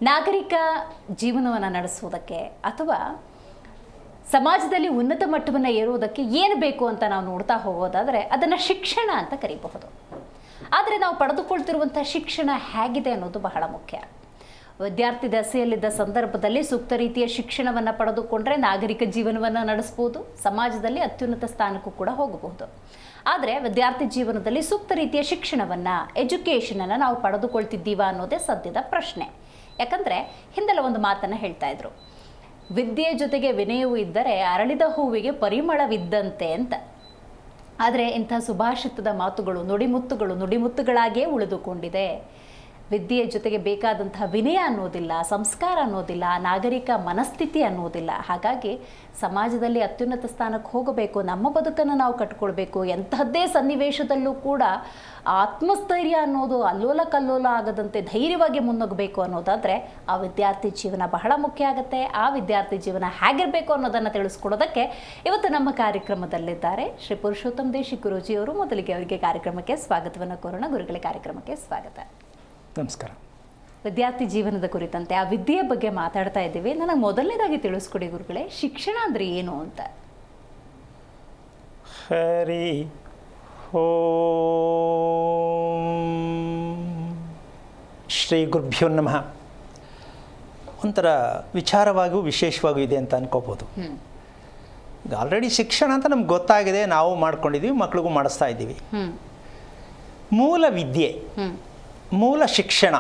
ನಾಗರಿಕ ಜೀವನವನ್ನು ನಡೆಸುವುದಕ್ಕೆ ಅಥವಾ ಸಮಾಜದಲ್ಲಿ ಉನ್ನತ ಮಟ್ಟವನ್ನು ಏರುವುದಕ್ಕೆ ಏನು ಬೇಕು ಅಂತ ನಾವು ನೋಡ್ತಾ ಹೋಗೋದಾದರೆ ಅದನ್ನು ಶಿಕ್ಷಣ ಅಂತ ಕರೀಬಹುದು. ಆದರೆ ನಾವು ಪಡೆದುಕೊಳ್ತಿರುವಂಥ ಶಿಕ್ಷಣ ಹೇಗಿದೆ ಅನ್ನೋದು ಬಹಳ ಮುಖ್ಯ. ವಿದ್ಯಾರ್ಥಿ ದಶೆಯಲ್ಲಿದ್ದ ಸಂದರ್ಭದಲ್ಲಿ ಸೂಕ್ತ ರೀತಿಯ ಶಿಕ್ಷಣವನ್ನು ಪಡೆದುಕೊಂಡ್ರೆ ನಾಗರಿಕ ಜೀವನವನ್ನು ನಡೆಸ್ಬೋದು, ಸಮಾಜದಲ್ಲಿ ಅತ್ಯುನ್ನತ ಸ್ಥಾನಕ್ಕೂ ಕೂಡ ಹೋಗಬಹುದು. ಆದರೆ ವಿದ್ಯಾರ್ಥಿ ಜೀವನದಲ್ಲಿ ಸೂಕ್ತ ರೀತಿಯ ಶಿಕ್ಷಣವನ್ನು, ಎಜುಕೇಷನನ್ನು ನಾವು ಪಡೆದುಕೊಳ್ತಿದ್ದೀವ ಅನ್ನೋದೇ ಸದ್ಯದ ಪ್ರಶ್ನೆ. ಯಾಕಂದರೆ ಹಿಂದೆಲ್ಲ ಒಂದು ಮಾತನ್ನು ಹೇಳ್ತಾ ಇದ್ರು, ವಿದ್ಯೆಯ ಜೊತೆಗೆ ವಿನಯವೂ ಇದ್ದರೆ ಅರಳಿದ ಹೂವಿಗೆ ಪರಿಮಳವಿದ್ದಂತೆ ಅಂತ. ಆದರೆ ಇಂಥ ಸುಭಾಷಿತದ ಮಾತುಗಳು ನುಡಿಮುತ್ತುಗಳಾಗಿಯೇ ಉಳಿದುಕೊಂಡಿದೆ. ವಿದ್ಯೆಯ ಜೊತೆಗೆ ಬೇಕಾದಂತಹ ವಿನಯ ಅನ್ನೋದಿಲ್ಲ, ಸಂಸ್ಕಾರ ಅನ್ನೋದಿಲ್ಲ, ನಾಗರಿಕ ಮನಸ್ಥಿತಿ ಅನ್ನೋದಿಲ್ಲ. ಹಾಗಾಗಿ ಸಮಾಜದಲ್ಲಿ ಅತ್ಯುನ್ನತ ಸ್ಥಾನಕ್ಕೆ ಹೋಗಬೇಕು, ನಮ್ಮ ಬದುಕನ್ನು ನಾವು ಕಟ್ಕೊಳ್ಬೇಕು, ಎಂತಹದ್ದೇ ಸನ್ನಿವೇಶದಲ್ಲೂ ಕೂಡ ಆತ್ಮಸ್ಥೈರ್ಯ ಅನ್ನೋದು ಅಲ್ಲೋಲ ಕಲ್ಲೋಲ ಆಗದಂತೆ ಧೈರ್ಯವಾಗಿ ಮುನ್ನುಗ್ಗಬೇಕು ಅನ್ನೋದಾದರೆ ಆ ವಿದ್ಯಾರ್ಥಿ ಜೀವನ ಬಹಳ ಮುಖ್ಯ ಆಗುತ್ತೆ. ಆ ವಿದ್ಯಾರ್ಥಿ ಜೀವನ ಹೇಗಿರಬೇಕು ಅನ್ನೋದನ್ನು ತಿಳಿಸ್ಕೊಡೋದಕ್ಕೆ ಇವತ್ತು ನಮ್ಮ ಕಾರ್ಯಕ್ರಮದಲ್ಲಿದ್ದಾರೆ ಶ್ರೀ ಪುರುಷೋತ್ತಮ ದೇಶಿ ಗುರೂಜಿಯವರು. ಮೊದಲಿಗೆ ಅವರಿಗೆ ಕಾರ್ಯಕ್ರಮಕ್ಕೆ ಸ್ವಾಗತವನ್ನು ಕೋರೋಣ. ಗುರುಗಳ ಕಾರ್ಯಕ್ರಮಕ್ಕೆ ಸ್ವಾಗತ. ನಮಸ್ಕಾರ. ವಿದ್ಯಾರ್ಥಿ ಜೀವನದ ಕುರಿತಂತೆ ಆ ವಿದ್ಯೆಯ ಬಗ್ಗೆ ಮಾತಾಡ್ತಾ ಇದ್ದೀವಿ. ನನಗೆ ಮೊದಲನೇದಾಗಿ ತಿಳಿಸ್ಕೊಡಿ ಗುರುಗಳೇ, ಶಿಕ್ಷಣ ಅಂದರೆ ಏನು ಅಂತ. ಹರಿ ಓಂ ಶ್ರೀ ಗುರುಭ್ಯೋ ನಮಃ. ಒಂಥರ ವಿಚಾರವಾಗಿಯೂ ವಿಶೇಷವಾಗೂ ಇದೆ ಅಂತ ಅನ್ಕೋಬೋದು. ಆಲ್ರೆಡಿ ಶಿಕ್ಷಣ ಅಂತ ನಮ್ಗೆ ಗೊತ್ತಾಗಿದೆ, ನಾವು ಮಾಡ್ಕೊಂಡಿದ್ದೀವಿ, ಮಕ್ಳಿಗೂ ಮಾಡಿಸ್ತಾ ಇದ್ದೀವಿ. ಮೂಲ ವಿದ್ಯೆ, ಮೂಲ ಶಿಕ್ಷಣ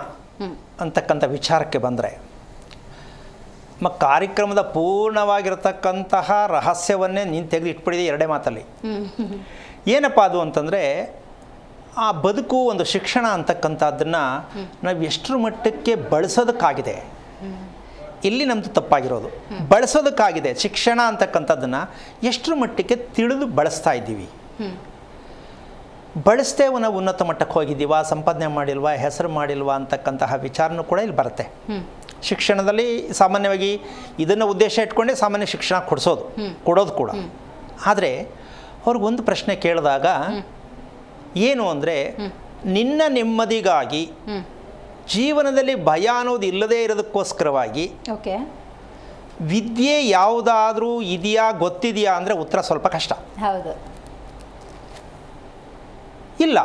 ಅಂತಕ್ಕಂಥ ವಿಚಾರಕ್ಕೆ ಬಂದರೆ ಕಾರ್ಯಕ್ರಮದ ಪೂರ್ಣವಾಗಿರತಕ್ಕಂತಹ ರಹಸ್ಯವನ್ನೇ ನೀನು ತೆಗೆದು ಇಟ್ಬಿಟ್ಟಿದೆ ಎರಡೇ ಮಾತಲ್ಲಿ. ಏನಪ್ಪ ಅದು ಅಂತಂದರೆ, ಆ ಬದುಕು ಒಂದು ಶಿಕ್ಷಣ ಅಂತಕ್ಕಂಥದ್ದನ್ನು ನಾವು ಎಷ್ಟರ ಮಟ್ಟಕ್ಕೆ ಬಳಸೋದಕ್ಕಾಗಿದೆ, ಇಲ್ಲಿ ನಮ್ಮದು ತಪ್ಪಾಗಿರೋದು. ಬಳಸೋದಕ್ಕಾಗಿದೆ ಶಿಕ್ಷಣ ಅಂತಕ್ಕಂಥದ್ದನ್ನು ಎಷ್ಟರ ಮಟ್ಟಕ್ಕೆ ತಿಳಿದು ಬಳಸ್ತಾ ಇದ್ದೀವಿ. ಬಳಸ್ತೇವೆ, ನಾವು ಉನ್ನತ ಮಟ್ಟಕ್ಕೆ ಹೋಗಿದ್ದೀವ, ಸಂಪಾದನೆ ಮಾಡಿಲ್ವಾ, ಹೆಸರು ಮಾಡಿಲ್ವಾ ಅಂತಕ್ಕಂತಹ ವಿಚಾರನೂ ಕೂಡ ಇಲ್ಲಿ ಬರುತ್ತೆ. ಶಿಕ್ಷಣದಲ್ಲಿ ಸಾಮಾನ್ಯವಾಗಿ ಇದನ್ನು ಉದ್ದೇಶ ಇಟ್ಕೊಂಡೇ ಸಾಮಾನ್ಯ ಶಿಕ್ಷಣ ಕೊಡೋದು ಕೂಡ. ಆದರೆ ಅವ್ರಿಗೊಂದು ಪ್ರಶ್ನೆ ಕೇಳಿದಾಗ ಏನು ಅಂದರೆ, ನಿನ್ನ ನೆಮ್ಮದಿಗಾಗಿ ಜೀವನದಲ್ಲಿ ಭಯ ಅನ್ನೋದು ಇಲ್ಲದೇ ಇರೋದಕ್ಕೋಸ್ಕರವಾಗಿ ವಿದ್ಯೆ ಯಾವುದಾದ್ರೂ ಇದೆಯಾ ಗೊತ್ತಿದೆಯಾ ಅಂದರೆ ಉತ್ತರ ಸ್ವಲ್ಪ ಕಷ್ಟ. ಹೌದು, ಇಲ್ಲ,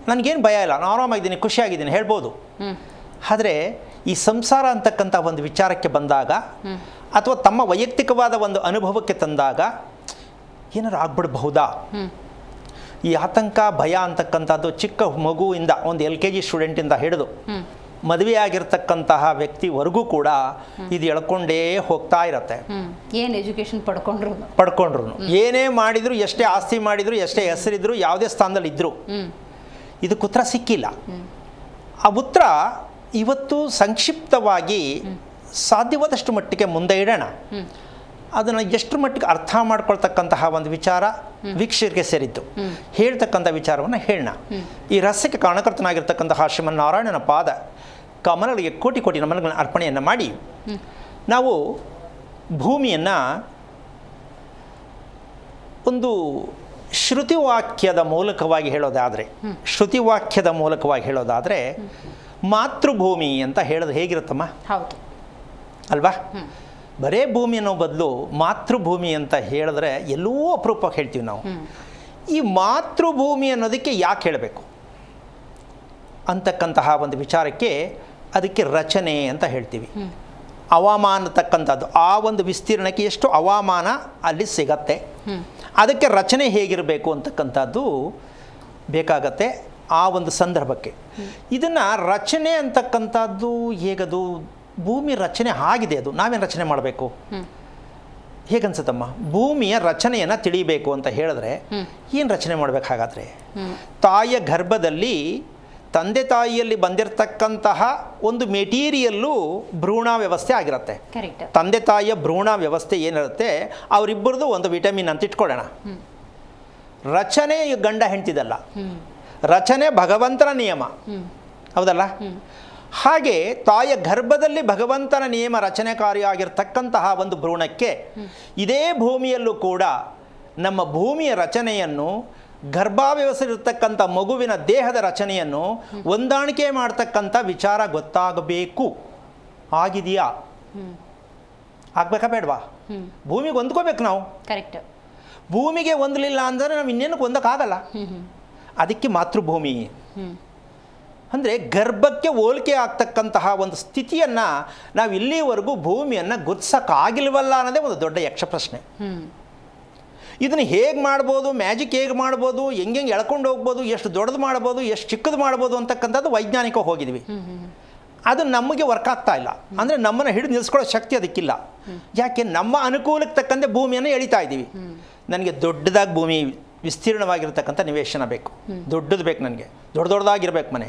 ನನಗೇನು ಭಯ ಇಲ್ಲ, ನಾನು ಆರಾಮಾಗಿದ್ದೀನಿ, ಖುಷಿಯಾಗಿದ್ದೀನಿ ಹೇಳ್ಬೋದು. ಆದರೆ ಈ ಸಂಸಾರ ಅಂತಕ್ಕಂಥ ಒಂದು ವಿಚಾರಕ್ಕೆ ಬಂದಾಗ ಅಥವಾ ತಮ್ಮ ವೈಯಕ್ತಿಕವಾದ ಒಂದು ಅನುಭವಕ್ಕೆ ತಂದಾಗ ಏನಾರು ಆಗ್ಬಿಡಬಹುದಾ, ಈ ಆತಂಕ ಭಯ ಅಂತಕ್ಕಂಥದ್ದು ಚಿಕ್ಕ ಮಗುವಿಂದ ಒಂದು LKG ಸ್ಟೂಡೆಂಟಿಂದ ಹಿಡಿದು ಮದುವೆ ಆಗಿರ್ತಕ್ಕಂತಹ ವ್ಯಕ್ತಿವರೆಗೂ ಕೂಡ ಇದು ಎಳ್ಕೊಂಡೇ ಹೋಗ್ತಾ ಇರತ್ತೆ. ಏನು ಎಜುಕೇಷನ್ ಪಡ್ಕೊಂಡ್ರು ಏನೇ ಮಾಡಿದ್ರು, ಎಷ್ಟೇ ಆಸ್ತಿ ಮಾಡಿದ್ರು, ಎಷ್ಟೇ ಹೆಸರಿದ್ರು, ಯಾವುದೇ ಸ್ಥಾನದಲ್ಲಿ ಇದ್ರು, ಇದಕ್ಕೆ ಉತ್ತರ ಸಿಕ್ಕಿಲ್ಲ. ಆ ಉತ್ತರ ಇವತ್ತು ಸಂಕ್ಷಿಪ್ತವಾಗಿ ಸಾಧ್ಯವಾದಷ್ಟು ಮಟ್ಟಿಗೆ ಮುಂದೆ ಇಡೋಣ. ಅದನ್ನು ಎಷ್ಟು ಮಟ್ಟಿಗೆ ಅರ್ಥ ಮಾಡ್ಕೊಳ್ತಕ್ಕಂತಹ ಒಂದು ವಿಚಾರ ವೀಕ್ಷಕರಿಗೆ ಸೇರಿದ್ದು, ಹೇಳ್ತಕ್ಕಂಥ ವಿಚಾರವನ್ನು ಹೇಳೋಣ. ಈ ರಹಸ್ಯಕ್ಕೆ ಕಾರಣಕರ್ತನಾಗಿರ್ತಕ್ಕಂತಹ ಶ್ರೀಮನ್ನಾರಾಯಣನ ಪಾದ ಕಮಲಗಳಿಗೆ ಕೋಟಿ ಕೋಟಿ ನಮನಗಳನ್ನು ಅರ್ಪಣೆಯನ್ನು ಮಾಡಿ, ನಾವು ಭೂಮಿಯನ್ನು ಒಂದು ಶ್ರುತಿವಾಕ್ಯದ ಮೂಲಕವಾಗಿ ಹೇಳೋದಾದರೆ ಮಾತೃಭೂಮಿ ಅಂತ ಹೇಳೋದು ಹೇಗಿರುತ್ತಮ್ಮ? ಹೌದು ಅಲ್ವಾ? ಬರೇ ಭೂಮಿ ಅನ್ನೋ ಬದಲು ಮಾತೃಭೂಮಿ ಅಂತ ಹೇಳಿದ್ರೆ ಎಲ್ಲೋ ಅಪರೂಪಕ್ಕೆ ಹೇಳ್ತೀವಿ ನಾವು. ಈ ಮಾತೃಭೂಮಿ ಅನ್ನೋದಕ್ಕೆ ಯಾಕೆ ಹೇಳಬೇಕು ಅಂತಕ್ಕಂತಹ ಒಂದು ವಿಚಾರಕ್ಕೆ ಅದಕ್ಕೆ ರಚನೆ ಅಂತ ಹೇಳ್ತೀವಿ. ಹವಾಮಾನ ಅಂತಕ್ಕಂಥದ್ದು, ಆ ಒಂದು ವಿಸ್ತೀರ್ಣಕ್ಕೆ ಎಷ್ಟು ಹವಾಮಾನ ಅಲ್ಲಿ ಸಿಗತ್ತೆ, ಅದಕ್ಕೆ ರಚನೆ ಹೇಗಿರಬೇಕು ಅಂತಕ್ಕಂಥದ್ದು ಬೇಕಾಗತ್ತೆ ಆ ಒಂದು ಸಂದರ್ಭಕ್ಕೆ. ಇದನ್ನು ರಚನೆ ಅಂತಕ್ಕಂಥದ್ದು ಹೇಗದು, ಭೂಮಿ ರಚನೆ ಆಗಿದೆ, ಅದು ನಾವೇನು ರಚನೆ ಮಾಡಬೇಕು ಹೇಗನ್ಸುತ್ತಮ್ಮ? ಭೂಮಿಯ ರಚನೆಯನ್ನು ತಿಳಿಬೇಕು ಅಂತ ಹೇಳಿದ್ರೆ ಏನು ರಚನೆ ಮಾಡಬೇಕು? ಹಾಗಾದರೆ ತಾಯಿಯ ಗರ್ಭದಲ್ಲಿ ತಂದೆ ತಾಯಿಯಲ್ಲಿ ಬಂದಿರತಕ್ಕಂತಹ ಒಂದು ಮೆಟೀರಿಯಲ್ಲು ಭ್ರೂಣ ವ್ಯವಸ್ಥೆ ಆಗಿರುತ್ತೆ. ತಂದೆ ತಾಯಿಯ ಭ್ರೂಣ ವ್ಯವಸ್ಥೆ ಏನಿರುತ್ತೆ, ಅವರಿಬ್ಬರದು ಒಂದು ವಿಟಮಿನ್ ಅಂತ ಇಟ್ಕೊಳ್ಳೋಣ. ರಚನೆ ಗಂಡ ಹೆಂಡ್ತಿದಲ್ಲ, ರಚನೆ ಭಗವಂತನ ನಿಯಮ, ಹೌದಲ್ಲ? ಹಾಗೆ ತಾಯಿಯ ಗರ್ಭದಲ್ಲಿ ಭಗವಂತನ ನಿಯಮ ರಚನೆಕಾರಿಯಾಗಿರ್ತಕ್ಕಂತಹ ಒಂದು ಭ್ರೂಣಕ್ಕೆ ಇದೇ ಭೂಮಿಯಲ್ಲೂ ಕೂಡ ನಮ್ಮ ಭೂಮಿಯ ರಚನೆಯನ್ನು, ಗರ್ಭಾವ್ಯವಸ್ಥೆಯಿರ್ತಕ್ಕಂಥ ಮಗುವಿನ ದೇಹದ ರಚನೆಯನ್ನು ಹೊಂದಾಣಿಕೆ ಮಾಡ್ತಕ್ಕಂಥ ವಿಚಾರ ಗೊತ್ತಾಗಬೇಕು. ಆಗಿದೆಯಾ? ಆಗಬೇಕಾ ಬೇಡವಾ? ಭೂಮಿಗೆ ಹೊಂದ್ಕೋಬೇಕು ನಾವು. ಕರೆಕ್ಟ್. ಭೂಮಿಗೆ ಹೊಂದಲಿಲ್ಲ ಅಂದರೆ ನಾವು ಇನ್ನೇನಕ್ಕೆ ಹೊಂದಕ್ಕಾಗಲ್ಲ. ಅದಕ್ಕೆ ಮಾತೃಭೂಮಿ ಅಂದರೆ ಗರ್ಭಕ್ಕೆ ಹೋಲಿಕೆ ಆಗ್ತಕ್ಕಂತಹ ಒಂದು ಸ್ಥಿತಿಯನ್ನು ನಾವು ಇಲ್ಲಿವರೆಗೂ ಭೂಮಿಯನ್ನು ಗುರ್ಸಕ್ಕಾಗಿಲ್ವಲ್ಲ ಅನ್ನೋದೇ ಒಂದು ದೊಡ್ಡ ಯಕ್ಷ ಪ್ರಶ್ನೆ. ಇದನ್ನು ಹೇಗೆ ಮಾಡ್ಬೋದು, ಮ್ಯಾಜಿಕ್ ಹೇಗೆ ಮಾಡ್ಬೋದು, ಹೆಂಗೆ ಎಳ್ಕೊಂಡು ಹೋಗ್ಬೋದು, ಎಷ್ಟು ದೊಡ್ಡದು ಮಾಡ್ಬೋದು, ಎಷ್ಟು ಚಿಕ್ಕದು ಮಾಡ್ಬೋದು ಅಂತಕ್ಕಂಥದ್ದು ವೈಜ್ಞಾನಿಕ ಹೋಗಿದ್ವಿ. ಅದು ನಮಗೆ ವರ್ಕ್ ಆಗ್ತಾ ಇಲ್ಲ. ಅಂದರೆ ನಮ್ಮನ್ನು ಹಿಡಿದು ನಿಲ್ಲಿಸ್ಕೊಳ್ಳೋ ಶಕ್ತಿ ಅದಕ್ಕಿಲ್ಲ. ಯಾಕೆ? ನಮ್ಮ ಅನುಕೂಲಕ್ಕೆ ತಕ್ಕಂತೆ ಭೂಮಿಯನ್ನು ಎಳಿತಾ ಇದ್ದೀವಿ. ನನಗೆ ದೊಡ್ಡದಾಗಿ ಭೂಮಿ ವಿಸ್ತೀರ್ಣವಾಗಿರ್ತಕ್ಕಂಥ ನಿವೇಶನ ಬೇಕು, ದೊಡ್ಡದು ಬೇಕು, ನನಗೆ ದೊಡ್ಡದಾಗಿರ್ಬೇಕು ಮನೆ.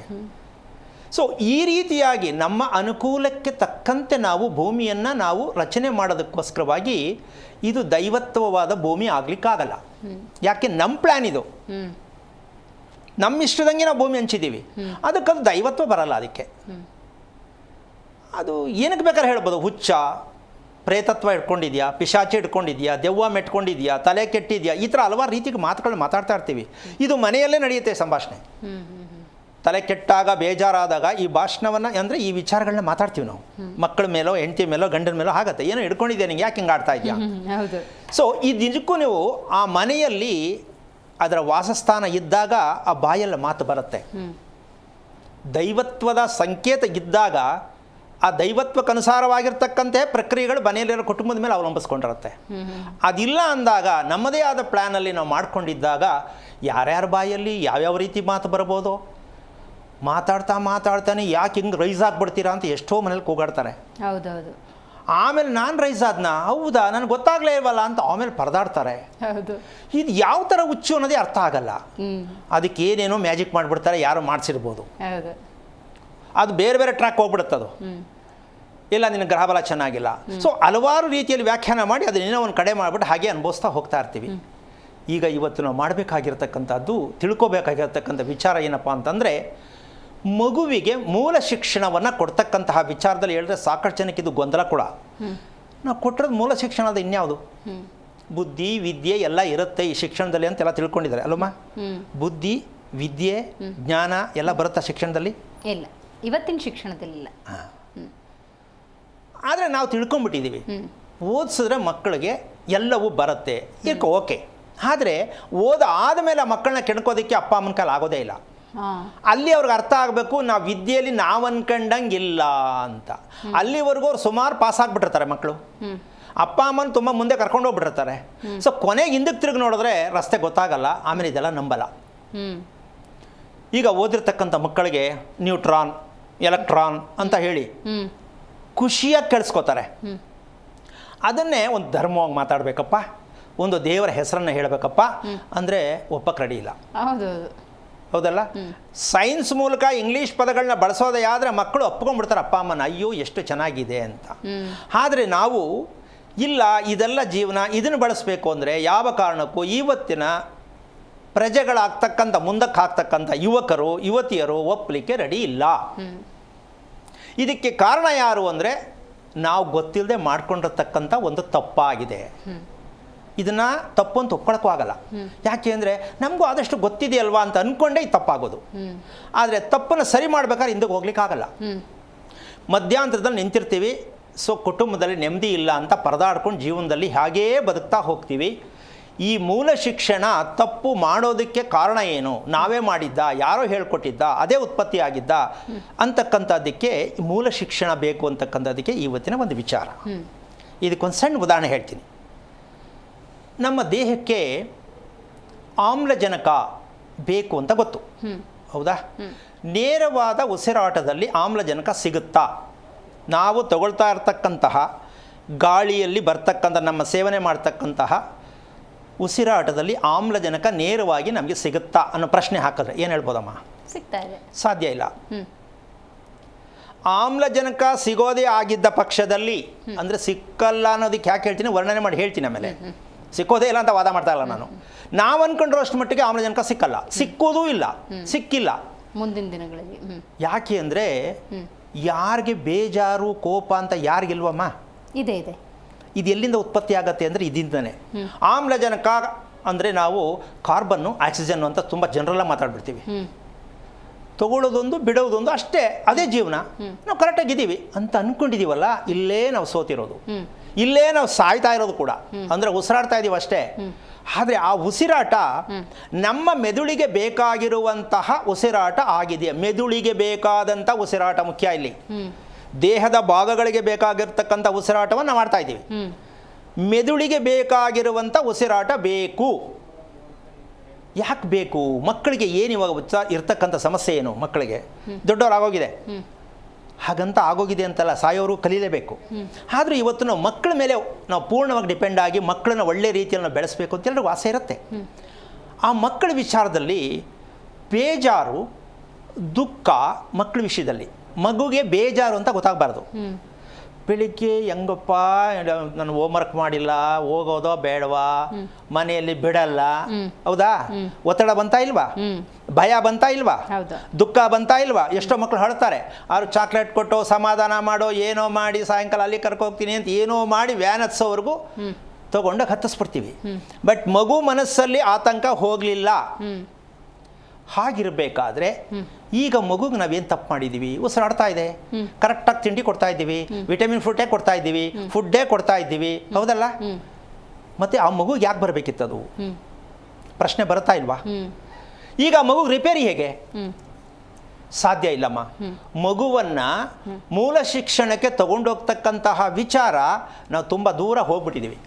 ಸೊ ಈ ರೀತಿಯಾಗಿ ನಮ್ಮ ಅನುಕೂಲಕ್ಕೆ ತಕ್ಕಂತೆ ನಾವು ಭೂಮಿಯನ್ನು ನಾವು ರಚನೆ ಮಾಡೋದಕ್ಕೋಸ್ಕರವಾಗಿ ಇದು ದೈವತ್ವವಾದ ಭೂಮಿ ಆಗಲಿಕ್ಕಾಗಲ್ಲ. ಯಾಕೆ? ನಮ್ಮ ಪ್ಲ್ಯಾನ್ ಇದು. ನಮ್ಮ ಇಷ್ಟದಂಗೆ ನಾವು ಭೂಮಿ ಹಂಚಿದ್ದೀವಿ. ಅದಕ್ಕದು ದೈವತ್ವ ಬರಲ್ಲ. ಅದಕ್ಕೆ ಅದು ಏನಕ್ಕೆ ಬೇಕಾದ್ರೆ ಹೇಳ್ಬೋದು. ಹುಚ್ಚ, ಪ್ರೇತತ್ವ ಇಟ್ಕೊಂಡಿದ್ಯಾ, ಪಿಶಾಚಿ ಇಟ್ಕೊಂಡಿದ್ಯಾ, ದೆವ್ವ ಮೆಟ್ಕೊಂಡಿದ್ಯಾ, ತಲೆ ಕೆಟ್ಟಿದ್ಯಾ, ಈ ಥರ ಹಲವಾರು ರೀತಿಗೆ ಮಾತುಗಳನ್ನ ಮಾತಾಡ್ತಾ ಇರ್ತೀವಿ. ಇದು ಮನೆಯಲ್ಲೇ ನಡೆಯುತ್ತೆ ಸಂಭಾಷಣೆ. ತಲೆ ಕೆಟ್ಟಾಗ, ಬೇಜಾರಾದಾಗ ಈ ಭಾಷಣವನ್ನು ಅಂದರೆ ಈ ವಿಚಾರಗಳನ್ನ ಮಾತಾಡ್ತೀವಿ ನಾವು. ಮಕ್ಕಳ ಮೇಲೋ, ಹೆಂಡತಿ ಮೇಲೋ, ಗಂಡನ ಮೇಲೋ ಆಗತ್ತೆ. ಏನೋ ಹಿಡ್ಕೊಂಡಿದ್ಯಾ, ನಿಂಗೆ ಯಾಕೆ ಹಿಂಗೆ ಆಡ್ತಾ ಇದೆಯಾ? ಸೊ ಈ ನಿಜಕ್ಕೂ ನೀವು ಆ ಮನೆಯಲ್ಲಿ ಅದರ ವಾಸಸ್ಥಾನ ಇದ್ದಾಗ ಆ ಬಾಯಲ್ಲಿ ಮಾತು ಬರುತ್ತೆ. ದೈವತ್ವದ ಸಂಕೇತ ಇದ್ದಾಗ ಆ ದೈವತ್ವಕ್ಕನುಸಾರವಾಗಿರ್ತಕ್ಕಂತೆ ಪ್ರಕ್ರಿಯೆಗಳು ಮನೆಯಲ್ಲಿರೋ ಕುಟುಂಬದ ಮೇಲೆ ಅವಲಂಬಿಸ್ಕೊಂಡಿರುತ್ತೆ. ಅದಿಲ್ಲ ಅಂದಾಗ ನಮ್ಮದೇ ಆದ ಪ್ಲ್ಯಾನಲ್ಲಿ ನಾವು ಮಾಡ್ಕೊಂಡಿದ್ದಾಗ ಯಾರ್ಯಾರ ಬಾಯಲ್ಲಿ ಯಾವ್ಯಾವ ರೀತಿ ಮಾತು ಬರ್ಬೋದು. ಮಾತಾಡ್ತಾನೆ ಯಾಕೆ ಹಿಂಗೆ ರೈಸ್ ಆಗಿಬಿಡ್ತೀರಾ ಅಂತ ಎಷ್ಟೋ ಮನೇಲಿ ಕೂಗಾಡ್ತಾರೆ. ಹೌದೌದು. ಆಮೇಲೆ ನಾನು ರೈಸ್ ಆದ್ನ, ಹೌದಾ ನನಗೆ ಗೊತ್ತಾಗಲೇ ಇಲ್ವಲ್ಲ ಅಂತ ಆಮೇಲೆ ಪರದಾಡ್ತಾರೆ. ಇದು ಯಾವ ಥರ ಹುಚ್ಚು ಅನ್ನೋದೇ ಅರ್ಥ ಆಗಲ್ಲ. ಅದಕ್ಕೆ ಏನೇನೋ ಮ್ಯಾಜಿಕ್ ಮಾಡಿಬಿಡ್ತಾರೆ, ಯಾರೋ ಮಾಡಿಸಿರ್ಬೋದು. ಅದು ಬೇರೆ ಬೇರೆ ಟ್ರ್ಯಾಕ್ ಹೋಗ್ಬಿಡುತ್ತದು. ಇಲ್ಲ, ನಿನ್ನ ಗ್ರಹಬಲ ಚೆನ್ನಾಗಿಲ್ಲ. ಸೊ ಹಲವಾರು ರೀತಿಯಲ್ಲಿ ವ್ಯಾಖ್ಯಾನ ಮಾಡಿ ಅದನ್ನೇನೋ ಒಂದು ಕಡೆ ಮಾಡಿಬಿಟ್ಟು ಹಾಗೆ ಅನುಭವಿಸ್ತಾ ಹೋಗ್ತಾ ಇರ್ತೀವಿ. ಈಗ ಇವತ್ತು ನಾವು ಮಾಡಬೇಕಾಗಿರ್ತಕ್ಕಂಥದ್ದು, ತಿಳ್ಕೊಬೇಕಾಗಿರ್ತಕ್ಕಂಥ ವಿಚಾರ ಏನಪ್ಪ ಅಂತಂದರೆ, ಮಗುವಿಗೆ ಮೂಲ ಶಿಕ್ಷಣವನ್ನು ಕೊಡ್ತಕ್ಕಂತಹ ವಿಚಾರದಲ್ಲಿ ಹೇಳಿದ್ರೆ ಸಾಕಷ್ಟು ಜನಕ್ಕೆ ಇದು ಗೊಂದಲ ಕೂಡ. ನಾವು ಕೊಟ್ಟಿರೋದು ಮೂಲ ಶಿಕ್ಷಣ ಅದು ಇನ್ಯಾವುದು? ಬುದ್ಧಿ, ವಿದ್ಯೆ ಎಲ್ಲ ಇರುತ್ತೆ ಈ ಶಿಕ್ಷಣದಲ್ಲಿ ಅಂತೆಲ್ಲ ತಿಳ್ಕೊಂಡಿದ್ದಾರೆ ಅಲ್ಲಮ್ಮ. ಬುದ್ಧಿ, ವಿದ್ಯೆ, ಜ್ಞಾನ ಎಲ್ಲ ಬರುತ್ತಾ ಶಿಕ್ಷಣದಲ್ಲಿ? ಇಲ್ಲ, ಇವತ್ತಿನ ಶಿಕ್ಷಣದಲ್ಲಿಲ್ಲ. ಆದರೆ ನಾವು ತಿಳ್ಕೊಂಬಿಟ್ಟಿದ್ದೀವಿ. ಓದಿಸಿದ್ರೆ ಮಕ್ಕಳಿಗೆ ಎಲ್ಲವೂ ಬರುತ್ತೆ, ಓಕೆ. ಆದರೆ ಆದಮೇಲೆ ಆ ಮಕ್ಕಳನ್ನ ಕೆಣ್ಕೋದಕ್ಕೆ ಅಪ್ಪ ಅಮ್ಮನ ಕಾಲ ಆಗೋದೇ ಇಲ್ಲ. ಅಲ್ಲಿ ಅವ್ರಿಗೆ ಅರ್ಥ ಆಗಬೇಕು, ನಾವು ವಿದ್ಯೆಯಲ್ಲಿ ನಾವು ಅನ್ಕೊಂಡಂಗೆ ಇಲ್ಲ ಅಂತ. ಅಲ್ಲಿವರೆಗೂ ಅವ್ರು ಸುಮಾರು ಪಾಸ್ ಆಗಿಬಿಟ್ಟಿರ್ತಾರೆ ಮಕ್ಕಳು. ಅಪ್ಪ ಅಮ್ಮನ ತುಂಬ ಮುಂದೆ ಕರ್ಕೊಂಡು ಹೋಗ್ಬಿಟ್ಟಿರ್ತಾರೆ. ಸೊ ಕೊನೆಗೆ ಹಿಂದಕ್ಕೆ ತಿರುಗಿ ನೋಡಿದ್ರೆ ರಸ್ತೆ ಗೊತ್ತಾಗಲ್ಲ. ಆಮೇಲೆ ಇದೆಲ್ಲ ನಂಬಲ್ಲ. ಈಗ ಓದಿರ್ತಕ್ಕಂಥ ಮಕ್ಕಳಿಗೆ ನ್ಯೂಟ್ರಾನ್, ಎಲೆಕ್ಟ್ರಾನ್ ಅಂತ ಹೇಳಿ ಖುಷಿಯಾಗಿ ಕೇಳಿಸ್ಕೋತಾರೆ. ಅದನ್ನೇ ಒಂದು ಧರ್ಮವಾಗಿ ಮಾತಾಡಬೇಕಪ್ಪ, ಒಂದು ದೇವರ ಹೆಸರನ್ನು ಹೇಳಬೇಕಪ್ಪ ಅಂದರೆ ಒಪ್ಪಕ್ಕೆ ರೆಡಿ ಇಲ್ಲ. ಹೌದಲ್ಲ? ಸೈನ್ಸ್ ಮೂಲಕ ಇಂಗ್ಲೀಷ್ ಪದಗಳನ್ನ ಬಳಸೋದೇ ಆದರೆ ಮಕ್ಕಳು ಒಪ್ಕೊಂಡ್ಬಿಡ್ತಾರೆ ಅಪ್ಪ ಅಮ್ಮನ, ಅಯ್ಯೋ ಎಷ್ಟು ಚೆನ್ನಾಗಿದೆ ಅಂತ. ಆದರೆ ನಾವು ಇಲ್ಲ, ಇದೆಲ್ಲ ಜೀವನ, ಇದನ್ನು ಬಳಸಬೇಕು ಅಂದರೆ ಯಾವ ಕಾರಣಕ್ಕೂ ಇವತ್ತಿನ ಪ್ರಜೆಗಳಾಗ್ತಕ್ಕಂಥ, ಮುಂದಕ್ಕೆ ಹಾಕ್ತಕ್ಕಂಥ ಯುವಕರು ಯುವತಿಯರು ಒಪ್ಪಲಿಕ್ಕೆ ರೆಡಿ ಇಲ್ಲ. ಇದಕ್ಕೆ ಕಾರಣ ಯಾರು ಅಂದರೆ ನಾವು ಗೊತ್ತಿಲ್ಲದೆ ಮಾಡ್ಕೊಂಡಿರ್ತಕ್ಕಂಥ ಒಂದು ತಪ್ಪಾಗಿದೆ. ಇದನ್ನು ತಪ್ಪು ಅಂತ ಒಪ್ಕೊಳಕ್ಕೂ ಆಗಲ್ಲ. ಯಾಕೆ ಅಂದರೆ ನಮಗೂ ಆದಷ್ಟು ಗೊತ್ತಿದೆಯಲ್ವಾ ಅಂತ ಅಂದ್ಕೊಂಡೇ ಇದು ತಪ್ಪಾಗೋದು. ಆದರೆ ತಪ್ಪನ್ನು ಸರಿ ಮಾಡ್ಬೇಕಾದ್ರೆ ಹಿಂದಕ್ಕೆ ಹೋಗ್ಲಿಕ್ಕಾಗಲ್ಲ. ಮಧ್ಯಾಂತರದಲ್ಲಿ ನಿಂತಿರ್ತೀವಿ. ಸೊ ಕುಟುಂಬದಲ್ಲಿ ನೆಮ್ಮದಿ ಇಲ್ಲ ಅಂತ ಪರದಾಡ್ಕೊಂಡು ಜೀವನದಲ್ಲಿ ಹಾಗೇ ಬದುಕ್ತಾ ಹೋಗ್ತೀವಿ. ಈ ಮೂಲ ಶಿಕ್ಷಣ ತಪ್ಪು ಮಾಡೋದಕ್ಕೆ ಕಾರಣ ಏನು? ನಾವೇ ಮಾಡಿದ್ದ, ಯಾರೋ ಹೇಳ್ಕೊಟ್ಟಿದ್ದ, ಅದೇ ಉತ್ಪತ್ತಿ ಆಗಿದ್ದ ಅಂತಕ್ಕಂಥದ್ದಕ್ಕೆ ಮೂಲ ಶಿಕ್ಷಣ ಬೇಕು ಅಂತಕ್ಕಂಥದ್ದಕ್ಕೆ ಇವತ್ತಿನ ಒಂದು ವಿಚಾರ. ಇದಕ್ಕೊಂದು ಸಣ್ಣ ಉದಾಹರಣೆ ಹೇಳ್ತೀನಿ. ನಮ್ಮ ದೇಹಕ್ಕೆ ಆಮ್ಲಜನಕ ಬೇಕು ಅಂತ ಗೊತ್ತು, ಹೌದಾ? ನೇರವಾದ ಉಸಿರಾಟದಲ್ಲಿ ಆಮ್ಲಜನಕ ಸಿಗುತ್ತಾ? ನಾವು ತಗೊಳ್ತಾ ಇರ್ತಕ್ಕಂತಹ ಗಾಳಿಯಲ್ಲಿ ಬರ್ತಕ್ಕಂಥ, ನಮ್ಮ ಸೇವನೆ ಮಾಡ್ತಕ್ಕಂತಹ ಉಸಿರಾಟದಲ್ಲಿ ಆಮ್ಲಜನಕ ನೇರವಾಗಿ ನಮಗೆ ಸಿಗುತ್ತಾ ಅನ್ನೋ ಪ್ರಶ್ನೆ ಹಾಕಿದ್ರೆ ಏನು ಹೇಳ್ಬೋದಮ್ಮ? ಸಿಗ್ತಾ ಇದೆ. ಸಾಧ್ಯ ಇಲ್ಲ. ಆಮ್ಲಜನಕ ಸಿಗೋದೇ ಆಗಿದ್ದ ಪಕ್ಷದಲ್ಲಿ, ಅಂದರೆ ಸಿಕ್ಕಲ್ಲ ಅನ್ನೋದಕ್ಕೆ ಯಾಕೆ ಹೇಳ್ತೀನಿ, ವರ್ಣನೆ ಮಾಡಿ ಹೇಳ್ತೀನಿ. ಆಮೇಲೆ ಸಿಕ್ಕೋದೇ ಇಲ್ಲ ಅಂತ ವಾದ ಮಾಡ್ತಾ ಇಲ್ಲ ನಾನು. ನಾವು ಅನ್ಕೊಂಡ್ರು ಅಷ್ಟು ಮಟ್ಟಿಗೆ ಆಮ್ಲಜನಕ ಸಿಕ್ಕಲ್ಲ, ಸಿಕ್ಕೋದೂ ಇಲ್ಲ, ಸಿಕ್ಕಿಲ್ಲ ಮುಂದಿನ ದಿನಗಳಲ್ಲಿ. ಯಾಕೆ ಅಂದರೆ ಯಾರಿಗೆ ಬೇಜಾರು, ಕೋಪ ಅಂತ ಯಾರಿಗಿಲ್ವಮ್ಮ? ಇದೆ ಇದೆ. ಇದು ಎಲ್ಲಿಂದ ಉತ್ಪತ್ತಿ ಆಗತ್ತೆ ಅಂದರೆ ಇದರಿಂದನೇ. ಆಮ್ಲಜನಕ ಅಂದರೆ ನಾವು ಕಾರ್ಬನ್ನು, ಆಕ್ಸಿಜನ್ನು ಅಂತ ತುಂಬ ಜನರಲ್ಲ ಮಾತಾಡ್ಬಿಡ್ತೀವಿ. ತಗೊಳ್ಳೋದೊಂದು ಬಿಡೋದೊಂದು ಅಷ್ಟೇ, ಅದೇ ಜೀವನ. ನಾವು ಕರೆಕ್ಟಾಗಿದ್ದೀವಿ ಅಂತ ಅಂದ್ಕೊಂಡಿದ್ದೀವಲ್ಲ, ಇಲ್ಲೇ ನಾವು ಸೋತಿರೋದು, ಇಲ್ಲೇ ನಾವು ಸಾಯ್ತಾ ಇರೋದು ಕೂಡ. ಅಂದರೆ ಉಸಿರಾಡ್ತಾ ಇದ್ದೀವಿ ಅಷ್ಟೇ. ಆದರೆ ಆ ಉಸಿರಾಟ ನಮ್ಮ ಮೆದುಳಿಗೆ ಬೇಕಾಗಿರುವಂತಹ ಉಸಿರಾಟ ಆಗಿದೆಯಾ? ಮೆದುಳಿಗೆ ಬೇಕಾದಂಥ ಉಸಿರಾಟ ಮುಖ್ಯ ಇಲ್ಲಿ. ದೇಹದ ಭಾಗಗಳಿಗೆ ಬೇಕಾಗಿರ್ತಕ್ಕಂಥ ಉಸಿರಾಟವನ್ನು ಮಾಡ್ತಾ ಇದ್ದೀವಿ. ಮೆದುಳಿಗೆ ಬೇಕಾಗಿರುವಂಥ ಉಸಿರಾಟ ಬೇಕು. ಯಾಕೆ ಬೇಕು? ಮಕ್ಕಳಿಗೆ ಏನು ಇವಾಗ ಇರ್ತಕ್ಕಂಥ ಸಮಸ್ಯೆ ಏನು? ಮಕ್ಕಳಿಗೆ ದೊಡ್ಡವರಾಗೋಗಿದೆ, ಹಾಗಂತ ಆಗೋಗಿದೆ ಅಂತಲ್ಲ, ಸಾಯೋರು ಕಲೀಲೇಬೇಕು. ಆದರೂ ಇವತ್ತು ನಾವು ಮಕ್ಕಳ ಮೇಲೆ ನಾವು ಪೂರ್ಣವಾಗಿ ಡಿಪೆಂಡ್ ಆಗಿ ಮಕ್ಕಳನ್ನ ಒಳ್ಳೆ ರೀತಿಯಲ್ಲಿ ನಾವು ಬೆಳೆಸಬೇಕು ಅಂತ ಎಲ್ಲರಿಗೂ ಆಸೆ ಇರುತ್ತೆ. ಆ ಮಕ್ಕಳ ವಿಚಾರದಲ್ಲಿ ಬೇಜಾರು, ದುಃಖ ಮಕ್ಕಳ ವಿಷಯದಲ್ಲಿ ಮಗುಗೆ ಬೇಜಾರು ಅಂತ ಗೊತ್ತಾಗಬಾರ್ದು. ಬೆಳಿಗ್ಗೆ ಹೆಂಗಪ್ಪ ನಾನು ಹೋಮ್ವರ್ಕ್ ಮಾಡಿಲ್ಲ, ಹೋಗೋದೋ ಬೇಡವಾ, ಮನೆಯಲ್ಲಿ ಬಿಡಲ್ಲ, ಹೌದಾ? ಒತ್ತಡ ಬಂತಾ ಇಲ್ವಾ? ಭಯ ಬಂತಾ ಇಲ್ವಾ? ದುಃಖ ಬಂತಾ ಇಲ್ವಾ? ಎಷ್ಟೋ ಮಕ್ಕಳು ಹೇಳ್ತಾರೆ, ಅವ್ರು ಚಾಕ್ಲೇಟ್ ಕೊಟ್ಟು ಸಮಾಧಾನ ಮಾಡೋ, ಏನೋ ಮಾಡಿ ಸಾಯಂಕಾಲ ಅಲ್ಲಿ ಕರ್ಕೋಗ್ತೀನಿ ಅಂತ ಏನೋ ಮಾಡಿ ವ್ಯಾನ್ ಹತ್ಸೋವರೆಗೂ ತಗೊಂಡಾಗ ಹತ್ತಿಸ್ಬಿಡ್ತೀವಿ. ಬಟ್ ಮಗು ಮನಸ್ಸಲ್ಲಿ ಆತಂಕ ಹೋಗಲಿಲ್ಲ. ಹಾಗಿರಬೇಕಾದ್ರೆ ಈಗ ಮಗುಗೆ ನಾವೇನು ತಪ್ಪು ಮಾಡಿದ್ದೀವಿ? ಉಸಿರಾಡ್ತಾ ಇದೆ, ಕರೆಕ್ಟಾಗಿ ತಿಂಡಿ ಕೊಡ್ತಾ ಇದ್ದೀವಿ, ವಿಟಮಿನ್ ಫ್ರೂಟೇ ಕೊಡ್ತಾ ಇದ್ದೀವಿ, ಫುಡ್ಡೇ ಕೊಡ್ತಾ ಇದ್ದೀವಿ, ಹೌದಲ್ಲ? ಮತ್ತೆ ಆ ಮಗುಗೆ ಯಾಕೆ ಬರಬೇಕಿತ್ತದು ಪ್ರಶ್ನೆ ಬರುತ್ತಾ ಇಲ್ವಾ? ಈಗ ಮಗುಗೆ ರಿಪೇರಿ ಹೇಗೆ? ಸಾಧ್ಯ ಇಲ್ಲಮ್ಮ. ಮಗುವನ್ನು ಮೂಲ ಶಿಕ್ಷಣಕ್ಕೆ ತಗೊಂಡೋಗ್ತಕ್ಕಂತಹ ವಿಚಾರ ನಾವು ತುಂಬ ದೂರ ಹೋಗ್ಬಿಟ್ಟಿದ್ದೀವಿ.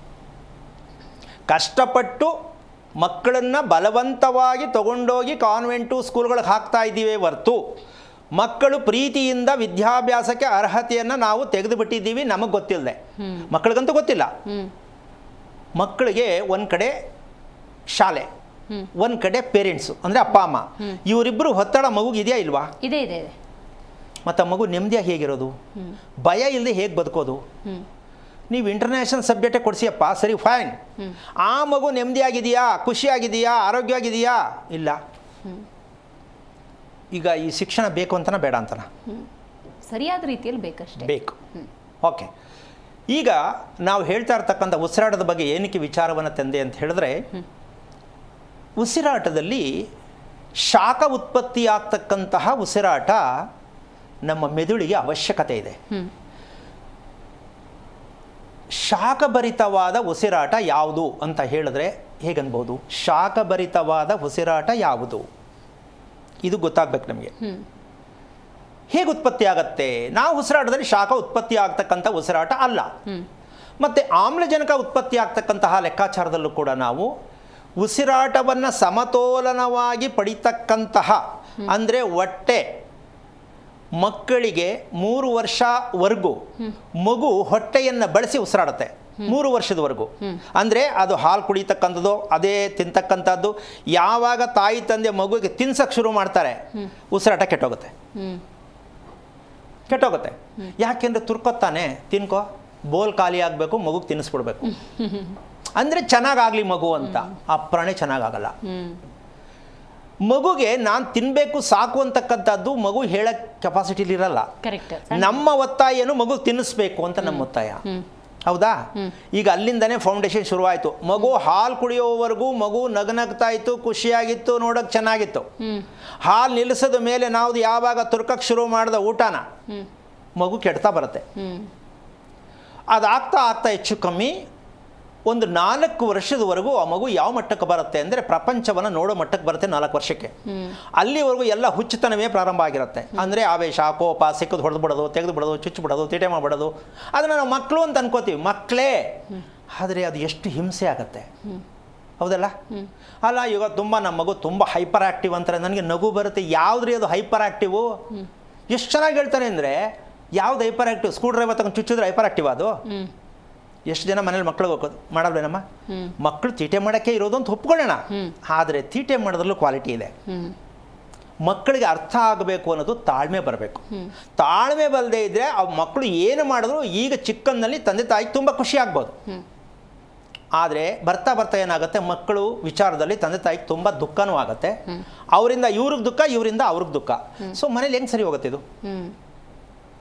ಕಷ್ಟಪಟ್ಟು ಮಕ್ಕಳನ್ನು ಬಲವಂತವಾಗಿ ತಗೊಂಡೋಗಿ ಕಾನ್ವೆಂಟು ಸ್ಕೂಲ್ಗಳಿಗೆ ಹಾಕ್ತಾ ಇದ್ದೀವಿ ಹೊರತು ಮಕ್ಕಳು ಪ್ರೀತಿಯಿಂದ ವಿದ್ಯಾಭ್ಯಾಸಕ್ಕೆ ಅರ್ಹತೆಯನ್ನು ನಾವು ತೆಗೆದು ಬಿಟ್ಟಿದ್ದೀವಿ. ನಮಗೆ ಗೊತ್ತಿಲ್ಲದೆ, ಮಕ್ಕಳಿಗಂತೂ ಗೊತ್ತಿಲ್ಲ. ಮಕ್ಕಳಿಗೆ ಒಂದು ಕಡೆ ಶಾಲೆ, ಒಂದು ಕಡೆ ಪೇರೆಂಟ್ಸು ಅಂದರೆ ಅಪ್ಪ ಅಮ್ಮ, ಇವರಿಬ್ಬರು ಒತ್ತಡ ಮಗುಗೆ ಇದೆಯಾ ಇಲ್ವಾ? ಇದೆ ಇದೆ. ಮತ್ತು ಮಗು ನೆಮ್ಮದಿಯಾಗಿ ಹೇಗಿರೋದು? ಭಯ ಇಲ್ಲದೆ ಹೇಗೆ ಬದುಕೋದು? ನೀವು ಇಂಟರ್ನ್ಯಾಷನಲ್ ಸಬ್ಜೆಕ್ಟೇ ಕೊಡಿಸಿಯಪ್ಪ, ಸರಿ ಫೈನ್. ಆ ಮಗು ನೆಮ್ಮದಿಯಾಗಿದೆಯಾ, ಖುಷಿಯಾಗಿದೆಯಾ, ಆರೋಗ್ಯವಾಗಿದೆಯಾ? ಇಲ್ಲ. ಈಗ ಈ ಶಿಕ್ಷಣ ಬೇಕು ಅಂತನ ಬೇಡ ಅಂತನ? ಸರಿಯಾದ ರೀತಿಯಲ್ಲಿ ಬೇಕಷ್ಟೇ. ಬೇಕು. ಓಕೆ. ಈಗ ನಾವು ಹೇಳ್ತಾ ಇರ್ತಕ್ಕಂಥ ಉಸಿರಾಟದ ಬಗ್ಗೆ ಏನಕ್ಕೆ ವಿಚಾರವನ್ನು ತಂದೆ ಅಂತ ಹೇಳಿದ್ರೆ, ಉಸಿರಾಟದಲ್ಲಿ ಶಾಖ ಉತ್ಪತ್ತಿಯಾಗ್ತಕ್ಕಂತಹ ಉಸಿರಾಟ ನಮ್ಮ ಮೆದುಳಿಗೆ ಅವಶ್ಯಕತೆ ಇದೆ. ಶಾಖಭರಿತವಾದ ಉಸಿರಾಟ ಯಾವುದು ಅಂತ ಹೇಳಿದ್ರೆ ಹೇಗನ್ಬೋದು? ಶಾಖಭರಿತವಾದ ಉಸಿರಾಟ ಯಾವುದು? ಇದು ಗೊತ್ತಾಗ್ಬೇಕು ನಮಗೆ. ಹೇಗೆ ಉತ್ಪತ್ತಿ ಆಗತ್ತೆ? ನಾವು ಉಸಿರಾಟದಲ್ಲಿ ಶಾಖ ಉತ್ಪತ್ತಿ ಆಗ್ತಕ್ಕಂಥ ಉಸಿರಾಟ ಅಲ್ಲ. ಮತ್ತು ಆಮ್ಲಜನಕ ಉತ್ಪತ್ತಿ ಆಗ್ತಕ್ಕಂತಹ ಲೆಕ್ಕಾಚಾರದಲ್ಲೂ ಕೂಡ ನಾವು ಉಸಿರಾಟವನ್ನು ಸಮತೋಲನವಾಗಿ ಪಡಿತಕ್ಕಂತಹ, ಅಂದರೆ ಹೊಟ್ಟೆ ಮಕ್ಕಳಿಗೆ 3 ವರ್ಷವರೆಗೂ ಮಗು ಹೊಟ್ಟೆಯನ್ನು ಬಳಸಿ ಉಸಿರಾಡುತ್ತೆ. 3 ವರ್ಷದವರೆಗೂ. ಅಂದರೆ ಅದು ಹಾಲು ಕುಡಿತಕ್ಕಂಥದ್ದು, ಅದೇ ತಿಂತಕ್ಕಂಥದ್ದು. ಯಾವಾಗ ತಾಯಿ ತಂದೆ ಮಗುವಿಗೆ ತಿನ್ಸಕ್ಕೆ ಶುರು ಮಾಡ್ತಾರೆ, ಉಸಿರಾಟ ಕೆಟ್ಟೋಗುತ್ತೆ. ಯಾಕೆಂದರೆ ತುರ್ಕೊತಾನೆ, ತಿನ್ಕೋ, ಬೋಲ್ ಖಾಲಿ ಆಗಬೇಕು, ಮಗುಗೆ ತಿನ್ನಿಸ್ಬಿಡ್ಬೇಕು. ಅಂದರೆ ಚೆನ್ನಾಗಾಗಲಿ ಮಗು ಅಂತ. ಆ ಪ್ರಾಣಿ ಚೆನ್ನಾಗಾಗಲ್ಲ. ಮಗುಗೆ ನಾನು ತಿನ್ನಬೇಕು ಸಾಕು ಅಂತಕ್ಕಂಥದ್ದು ಮಗು ಹೇಳೋ ಕೆಪಾಸಿಟಿಲಿ ಇರಲ್ಲ. ನಮ್ಮ ಒತ್ತಾಯ ಏನು? ಮಗು ತಿನ್ನಿಸ್ಬೇಕು ಅಂತ ನಮ್ಮ ಒತ್ತಾಯ, ಹೌದಾ? ಈಗ ಅಲ್ಲಿಂದನೇ ಫೌಂಡೇಶನ್ ಶುರುವಾಯಿತು. ಮಗು ಹಾಲು ಕುಡಿಯೋವರೆಗೂ ಮಗು ನಗನಗ್ತಾ ಇತ್ತು, ಖುಷಿಯಾಗಿತ್ತು, ನೋಡೋಕೆ ಚೆನ್ನಾಗಿತ್ತು. ಹಾಲು ನಿಲ್ಲಿಸದ ಮೇಲೆ ನಾವು ಯಾವಾಗ ತುರ್ಕಕ್ಕೆ ಶುರು ಮಾಡಿದ ಊಟನ ಮಗು ಕೆಡ್ತಾ ಬರುತ್ತೆ. ಅದಾಗ್ತಾ ಆಗ್ತಾ ಹೆಚ್ಚು ಕಮ್ಮಿ ಒಂದು 4 ವರ್ಷದವರೆಗೂ ಆ ಮಗು ಯಾವ ಮಟ್ಟಕ್ಕೆ ಬರುತ್ತೆ ಅಂದರೆ ಪ್ರಪಂಚವನ್ನು ನೋಡೋ ಮಟ್ಟಕ್ಕೆ ಬರುತ್ತೆ 4 ವರ್ಷಕ್ಕೆ. ಅಲ್ಲಿವರೆಗೂ ಎಲ್ಲ ಹುಚ್ಚುತನವೇ ಪ್ರಾರಂಭ ಆಗಿರುತ್ತೆ. ಅಂದರೆ ಆವೇಶ, ಕೋಪ, ಸಿಕ್ಕದು ಹೊಡೆದು ಬಿಡೋದು, ತೆಗೆದು ಬಿಡೋದು, ಚುಚ್ಚು ಬಿಡೋದು, ತೀಟೆ ಮಾಡಿಬಿಡೋದು. ಅದನ್ನು ನಾವು ಮಕ್ಕಳು ಅಂತ ಅನ್ಕೋತೀವಿ, ಮಕ್ಕಳೇ. ಆದರೆ ಅದು ಎಷ್ಟು ಹಿಂಸೆ ಆಗುತ್ತೆ, ಹೌದಲ್ಲ? ಅಲ್ಲ, ಈಗ ತುಂಬ ನಮ್ಮ ಮಗು ತುಂಬ ಹೈಪರ್ ಆ್ಯಕ್ಟಿವ್ ಅಂತಾರೆ. ನನಗೆ ನಗು ಬರುತ್ತೆ. ಯಾವುದ್ರಿ ಅದು ಹೈಪರ್ ಆ್ಯಕ್ಟಿವು? ಎಷ್ಟು ಚೆನ್ನಾಗಿ ಹೇಳ್ತಾನೆ ಅಂದರೆ, ಯಾವ್ದು ಹೈಪರ್ ಆ್ಯಕ್ಟಿವ್? ಸ್ಕ್ರೂ ಡ್ರೈವರ್ ತಗೊಂಡು ಚುಚ್ಚಿದ್ರೆ ಹೈಪರ್ ಆ್ಯಕ್ಟಿವ್ ಅದು? ಎಷ್ಟು ಜನ ಮನೇಲಿ ಮಕ್ಕಳಿಗೆ ಹೋಗೋದು ಮಾಡಲ್ವೇನಮ್ಮ? ಮಕ್ಕಳು ತೀಟೆ ಮಾಡೋಕ್ಕೆ ಇರೋದು ಅಂತ ಒಪ್ಕೊಳ್ಳೋಣ. ಆದರೆ ತೀಟೆ ಮಾಡೋದ್ರಲ್ಲೂ ಕ್ವಾಲಿಟಿ ಇದೆ. ಮಕ್ಕಳಿಗೆ ಅರ್ಥ ಆಗಬೇಕು ಅನ್ನೋದು ತಾಳ್ಮೆ ಬರಬೇಕು. ತಾಳ್ಮೆ ಬಲ್ಲದೆ ಇದ್ದರೆ ಆ ಮಕ್ಕಳು ಏನು ಮಾಡಿದ್ರು ಈಗ ಚಿಕ್ಕಂದಲ್ಲಿ ತಂದೆ ತಾಯಿಗೆ ತುಂಬ ಖುಷಿ ಆಗ್ಬೋದು. ಆದರೆ ಬರ್ತಾ ಬರ್ತಾ ಏನಾಗುತ್ತೆ, ಮಕ್ಕಳು ವಿಚಾರದಲ್ಲಿ ತಂದೆ ತಾಯಿಗೆ ತುಂಬ ದುಃಖನೂ ಆಗುತ್ತೆ. ಅವರಿಂದ ಇವ್ರಿಗೆ ದುಃಖ, ಇವರಿಂದ ಅವ್ರಿಗೆ ದುಃಖ. ಸೊ ಮನೇಲಿ ಹೆಂಗೆ ಸರಿ ಹೋಗುತ್ತೆ ಇದು?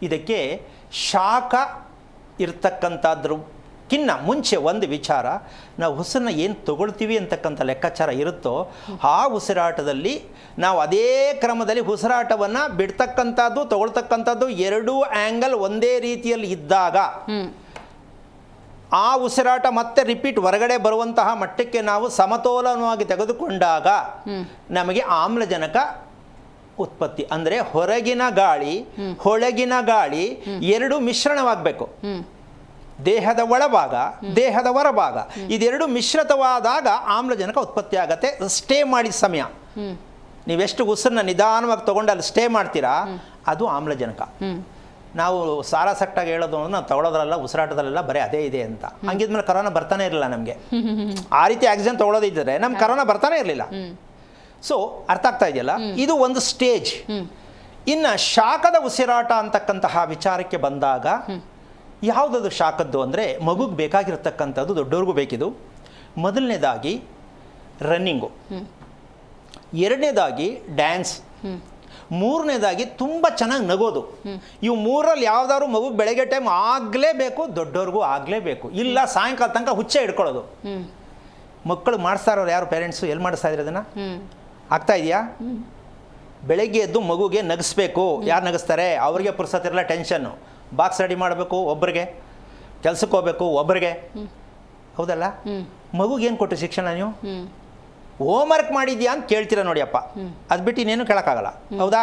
ಇದಕ್ಕೆ ಶಾಖ ಇರ್ತಕ್ಕಂಥದ್ರ ಅದಕ್ಕಿಂತ ಮುಂಚೆ ಒಂದು ವಿಚಾರ, ನಾವು ಉಸಿರನ್ನ ಏನು ತಗೊಳ್ತೀವಿ ಅಂತಕ್ಕಂಥ ಲೆಕ್ಕಾಚಾರ ಇರುತ್ತೋ ಆ ಉಸಿರಾಟದಲ್ಲಿ ನಾವು ಅದೇ ಕ್ರಮದಲ್ಲಿ ಉಸಿರಾಟವನ್ನು ಬಿಡ್ತಕ್ಕಂಥದ್ದು ತಗೊಳ್ತಕ್ಕಂಥದ್ದು ಎರಡೂ ಆ್ಯಂಗಲ್ ಒಂದೇ ರೀತಿಯಲ್ಲಿ ಇದ್ದಾಗ ಆ ಉಸಿರಾಟ ಮತ್ತೆ ರಿಪೀಟ್ ಹೊರಗಡೆ ಬರುವಂತಹ ಮಟ್ಟಕ್ಕೆ ನಾವು ಸಮತೋಲನವಾಗಿ ತೆಗೆದುಕೊಂಡಾಗ ನಮಗೆ ಆಮ್ಲಜನಕ ಉತ್ಪತ್ತಿ. ಅಂದರೆ ಹೊರಗಿನ ಗಾಳಿ ಒಳಗಿನ ಗಾಳಿ ಎರಡು ಮಿಶ್ರಣವಾಗಬೇಕು. ದೇಹದ ಒಳಭಾಗ ದೇಹದ ಹೊರಭಾಗ ಇದೆರಡು ಮಿಶ್ರಿತವಾದಾಗ ಆಮ್ಲಜನಕ ಉತ್ಪತ್ತಿ ಆಗತ್ತೆ. ಸ್ಟೇ ಮಾಡಿದ ಸಮಯ, ನೀವೆಷ್ಟು ಉಸಿರನ್ನ ನಿಧಾನವಾಗಿ ತೊಗೊಂಡು ಅಲ್ಲಿ ಸ್ಟೇ ಮಾಡ್ತೀರಾ ಅದು ಆಮ್ಲಜನಕ. ನಾವು ಸಾರಾಸಟ್ಟಾಗಿ ಹೇಳೋದು ಅಂದ್ರೆ ನಾವು ತಗೊಳ್ಳೋದ್ರಲ್ಲ ಉಸಿರಾಟದಲ್ಲೆಲ್ಲ ಬರೀ ಅದೇ ಇದೆ ಅಂತ. ಹಂಗಿದ್ಮೇಲೆ ಕರೋನಾ ಬರ್ತಾನೆ ಇರಲಿಲ್ಲ ನಮಗೆ. ಆ ರೀತಿ ಆಕ್ಸಿಜನ್ ತೊಗೊಳೋದಿದ್ದರೆ ನಮ್ಗೆ ಕರೋನಾ ಬರ್ತಾನೆ ಇರಲಿಲ್ಲ. ಸೊ ಅರ್ಥ ಆಗ್ತಾ ಇದೆಯಲ್ಲ, ಇದು ಒಂದು ಸ್ಟೇಜ್. ಇನ್ನು ಶಾಖದ ಉಸಿರಾಟ ಅಂತಕ್ಕಂತಹ ವಿಚಾರಕ್ಕೆ ಬಂದಾಗ ಯಾವುದದು ಶಾಖದ್ದು ಅಂದರೆ ಮಗುಗೆ ಬೇಕಾಗಿರ್ತಕ್ಕಂಥದ್ದು ದೊಡ್ಡವ್ರಿಗೂ ಬೇಕಿದು. ಮೊದಲನೇದಾಗಿ ರನ್ನಿಂಗು, ಎರಡನೇದಾಗಿ ಡ್ಯಾನ್ಸ್, ಮೂರನೇದಾಗಿ ತುಂಬ ಚೆನ್ನಾಗಿ ನಗೋದು. ಇವು ಮೂರಲ್ಲಿ ಯಾವ್ದಾದ್ರು ಮಗು ಬೆಳಗ್ಗೆ ಟೈಮ್ ಆಗಲೇಬೇಕು, ದೊಡ್ಡವ್ರಿಗೂ ಆಗಲೇಬೇಕು. ಇಲ್ಲ ಸಾಯಂಕಾಲ ತನಕ ಹುಚ್ಚೆ ಹಿಡ್ಕೊಳ್ಳೋದು. ಮಕ್ಕಳು ಮಾಡಿಸ್ತಾ ಇರೋರು ಯಾರು? ಪೇರೆಂಟ್ಸು ಎಲ್ಲಿ ಮಾಡಿಸ್ತಾ ಇದ್ರೆ ಅದನ್ನು? ಆಗ್ತಾ ಇದೆಯಾ? ಬೆಳಗ್ಗೆ ಎದ್ದು ಮಗುಗೆ ನಗಿಸ್ಬೇಕು. ಯಾರು ನಗಿಸ್ತಾರೆ? ಅವ್ರಿಗೆ ಪುರ್ಸತ್ತಿರಲ್ಲ, ಟೆನ್ಷನ್ನು. ಬಾಕ್ಸ್ ರೆಡಿ ಮಾಡಬೇಕು ಒಬ್ಬರಿಗೆ, ಕೆಲ್ಸಕ್ಕೆ ಹೋಗ್ಬೇಕು ಒಬ್ಬರಿಗೆ, ಹೌದಲ್ಲ? ಮಗುಗೇನು ಕೊಟ್ಟು ಶಿಕ್ಷಣ ನೀವು? ಹೋಮ್ವರ್ಕ್ ಮಾಡಿದ್ಯಾ ಅಂತ ಕೇಳ್ತೀರಾ ನೋಡಿಯಪ್ಪ, ಅದು ಬಿಟ್ಟು ಇನ್ನೇನು ಕೇಳೋಕ್ಕಾಗಲ್ಲ, ಹೌದಾ?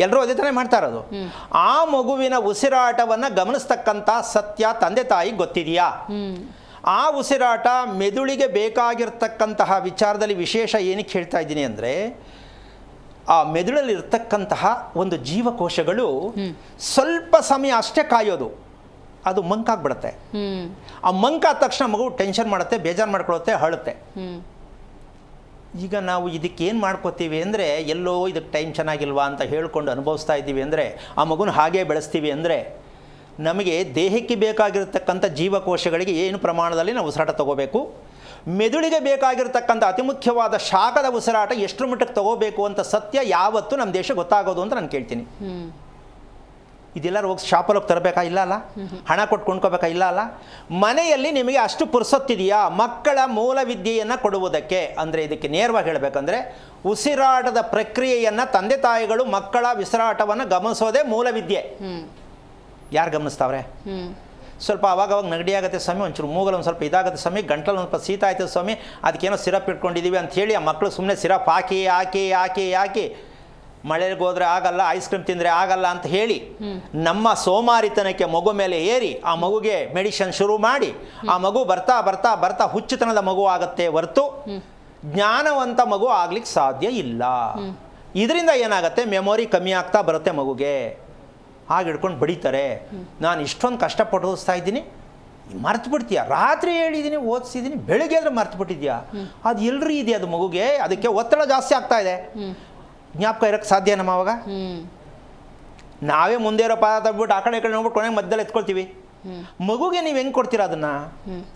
ಎಲ್ಲರೂ ಅದೇ ತಾನೇ ಮಾಡ್ತಾ ಇರೋದು. ಆ ಮಗುವಿನ ಉಸಿರಾಟವನ್ನು ಗಮನಿಸ್ತಕ್ಕಂಥ ಸತ್ಯ ತಂದೆ ತಾಯಿಗೆ ಗೊತ್ತಿದೆಯಾ? ಆ ಉಸಿರಾಟ ಮೆದುಳಿಗೆ ಬೇಕಾಗಿರ್ತಕ್ಕಂತಹ ವಿಚಾರದಲ್ಲಿ ವಿಶೇಷ ಏನಕ್ಕೆ ಹೇಳ್ತಾ ಇದ್ದೀನಿ ಅಂದರೆ, ಆ ಮೆದುಳಲ್ಲಿ ಇರ್ತಕ್ಕಂತಹ ಒಂದು ಜೀವಕೋಶಗಳು ಸ್ವಲ್ಪ ಸಮಯ ಅಷ್ಟೇ ಕಾಯೋದು, ಅದು ಮಂಕಾಗ್ಬಿಡುತ್ತೆ. ಆ ಮಂಕಾದ ತಕ್ಷಣ ಮಗು ಟೆನ್ಷನ್ ಮಾಡುತ್ತೆ, ಬೇಜಾರು ಮಾಡ್ಕೊಳುತ್ತೆ, ಅಳುತ್ತೆ. ಈಗ ನಾವು ಇದಕ್ಕೆ ಏನು ಮಾಡ್ಕೋತೀವಿ ಅಂದರೆ, ಎಲ್ಲೋ ಇದಕ್ಕೆ ಟೈಮ್ ಚೆನ್ನಾಗಿಲ್ವಾ ಅಂತ ಹೇಳ್ಕೊಂಡು ಅನುಭವಿಸ್ತಾ ಇದ್ದೀವಿ ಅಂದರೆ, ಆ ಮಗುನ ಹಾಗೇ ಬೆಳೆಸ್ತೀವಿ ಅಂದರೆ, ನಮಗೆ ದೇಹಕ್ಕೆ ಬೇಕಾಗಿರ್ತಕ್ಕಂಥ ಜೀವಕೋಶಗಳಿಗೆ ಏನು ಪ್ರಮಾಣದಲ್ಲಿ ನಾವು ಉಸಿರಾಟ ತಗೋಬೇಕು, ಮೆದುಳಿಗೆ ಬೇಕಾಗಿರ್ತಕ್ಕಂಥ ಅತಿ ಮುಖ್ಯವಾದ ಶಾಖದ ಉಸಿರಾಟ ಎಷ್ಟರ ಮಟ್ಟಕ್ಕೆ ತಗೋಬೇಕು ಅಂತ ಸತ್ಯ ಯಾವತ್ತೂ ನಮ್ಮ ದೇಶ ಗೊತ್ತಾಗೋದು ಅಂತ ನಾನು ಕೇಳ್ತೀನಿ. ಇದೆಲ್ಲರೂ ಹೋಗಿ ಶಾಪಲ್ಲಿ ಹೋಗಿ ತರಬೇಕಾ? ಇಲ್ಲ ಅಲ್ಲ. ಹಣ ಕೊಟ್ಟು ಕೊಂಡ್ಕೋಬೇಕಾ? ಇಲ್ಲ ಅಲ್ಲ. ಮನೆಯಲ್ಲಿ ನಿಮಗೆ ಅಷ್ಟು ಪುರ್ಸೊತ್ತಿದೆಯಾ ಮಕ್ಕಳ ಮೂಲ ವಿದ್ಯೆಯನ್ನು ಕೊಡುವುದಕ್ಕೆ? ಅಂದರೆ ಇದಕ್ಕೆ ನೇರವಾಗಿ ಹೇಳಬೇಕಂದ್ರೆ, ಉಸಿರಾಟದ ಪ್ರಕ್ರಿಯೆಯನ್ನು ತಂದೆ ತಾಯಿಗಳು ಮಕ್ಕಳ ಉಸಿರಾಟವನ್ನು ಗಮನಿಸೋದೇ ಮೂಲ ವಿದ್ಯೆ. ಯಾರು ಗಮನಿಸ್ತಾವ್ರೆ? ಸ್ವಲ್ಪ ಅವಾಗವಾಗ ನೆಗಡಿ ಆಗುತ್ತೆ ಸ್ವಾಮಿ, ಒಂಚೂರು ಮೂಗಲ್ಲಿ ಒಂದು ಸ್ವಲ್ಪ ಇದಾಗುತ್ತೆ ಸ್ವಾಮಿ, ಗಂಟಲು ಒಂದು ಸ್ವಲ್ಪ ಶೀತ ಆಯ್ತದೆ ಸ್ವಾಮಿ, ಅದಕ್ಕೇನೋ ಸಿರಪ್ ಇಟ್ಕೊಂಡಿದ್ದೀವಿ ಅಂಥೇಳಿ ಆ ಮಕ್ಕಳು ಸುಮ್ಮನೆ ಸಿರಪ್ ಹಾಕಿ ಹಾಕಿ ಹಾಕಿ ಹಾಕಿ ಮಳೆಗೆ ಹೋದರೆ ಆಗಲ್ಲ, ಐಸ್ ಕ್ರೀಮ್ ತಿಂದರೆ ಆಗಲ್ಲ ಅಂತ ಹೇಳಿ ನಮ್ಮ ಸೋಮಾರಿತನಕ್ಕೆ ಮಗು ಮೇಲೆ ಏರಿ ಆ ಮಗುಗೆ ಮೆಡಿಷನ್ ಶುರು ಮಾಡಿ ಆ ಮಗು ಬರ್ತಾ ಬರ್ತಾ ಬರ್ತಾ ಹುಚ್ಚುತನದ ಮಗು ಆಗುತ್ತೆ ಹೊರತು ಜ್ಞಾನವಂತ ಮಗು ಆಗ್ಲಿಕ್ಕೆ ಸಾಧ್ಯ ಇಲ್ಲ. ಇದರಿಂದ ಏನಾಗುತ್ತೆ? ಮೆಮೊರಿ ಕಮ್ಮಿ ಆಗ್ತಾ ಬರುತ್ತೆ ಮಗುಗೆ. ಹಾಗೆ ಹಿಡ್ಕೊಂಡು ಬಡಿತಾರೆ. ನಾನು ಇಷ್ಟೊಂದು ಕಷ್ಟಪಟ್ಟು ಓದಿಸ್ತಾ ಇದ್ದೀನಿ, ಮರ್ತು ಬಿಡ್ತೀಯ. ರಾತ್ರಿ ಹೇಳಿದ್ದೀನಿ, ಓದಿಸಿದ್ದೀನಿ, ಬೆಳಗ್ಗೆ ಆದರೆ ಮರ್ತು ಬಿಟ್ಟಿದ್ಯಾ? ಅದು ಎಲ್ಲರೂ ಇದೆಯಾ ಅದು ಮಗುಗೆ? ಅದಕ್ಕೆ ಒತ್ತಡ ಜಾಸ್ತಿ ಆಗ್ತಾ ಇದೆ. ಜ್ಞಾಪಕ ಇರೋಕ್ಕೆ ಸಾಧ್ಯ ನಮ್ಮ ಅವಾಗ? ನಾವೇ ಮುಂದೆ ಇರೋ ಪಾದ ತಗ್ಬಿಟ್ಟು ಆ ಕಡೆ ಈ ಕಡೆ ನೋಡ್ಬಿಟ್ಟು ಕೊನೆಗೆ ಮಧ್ಯದಲ್ಲಿ ಎತ್ಕೊಳ್ತೀವಿ. ಮಗುಗೆ ನೀವು ಹೆಂಗೆ ಕೊಡ್ತೀರಾ ಅದನ್ನು?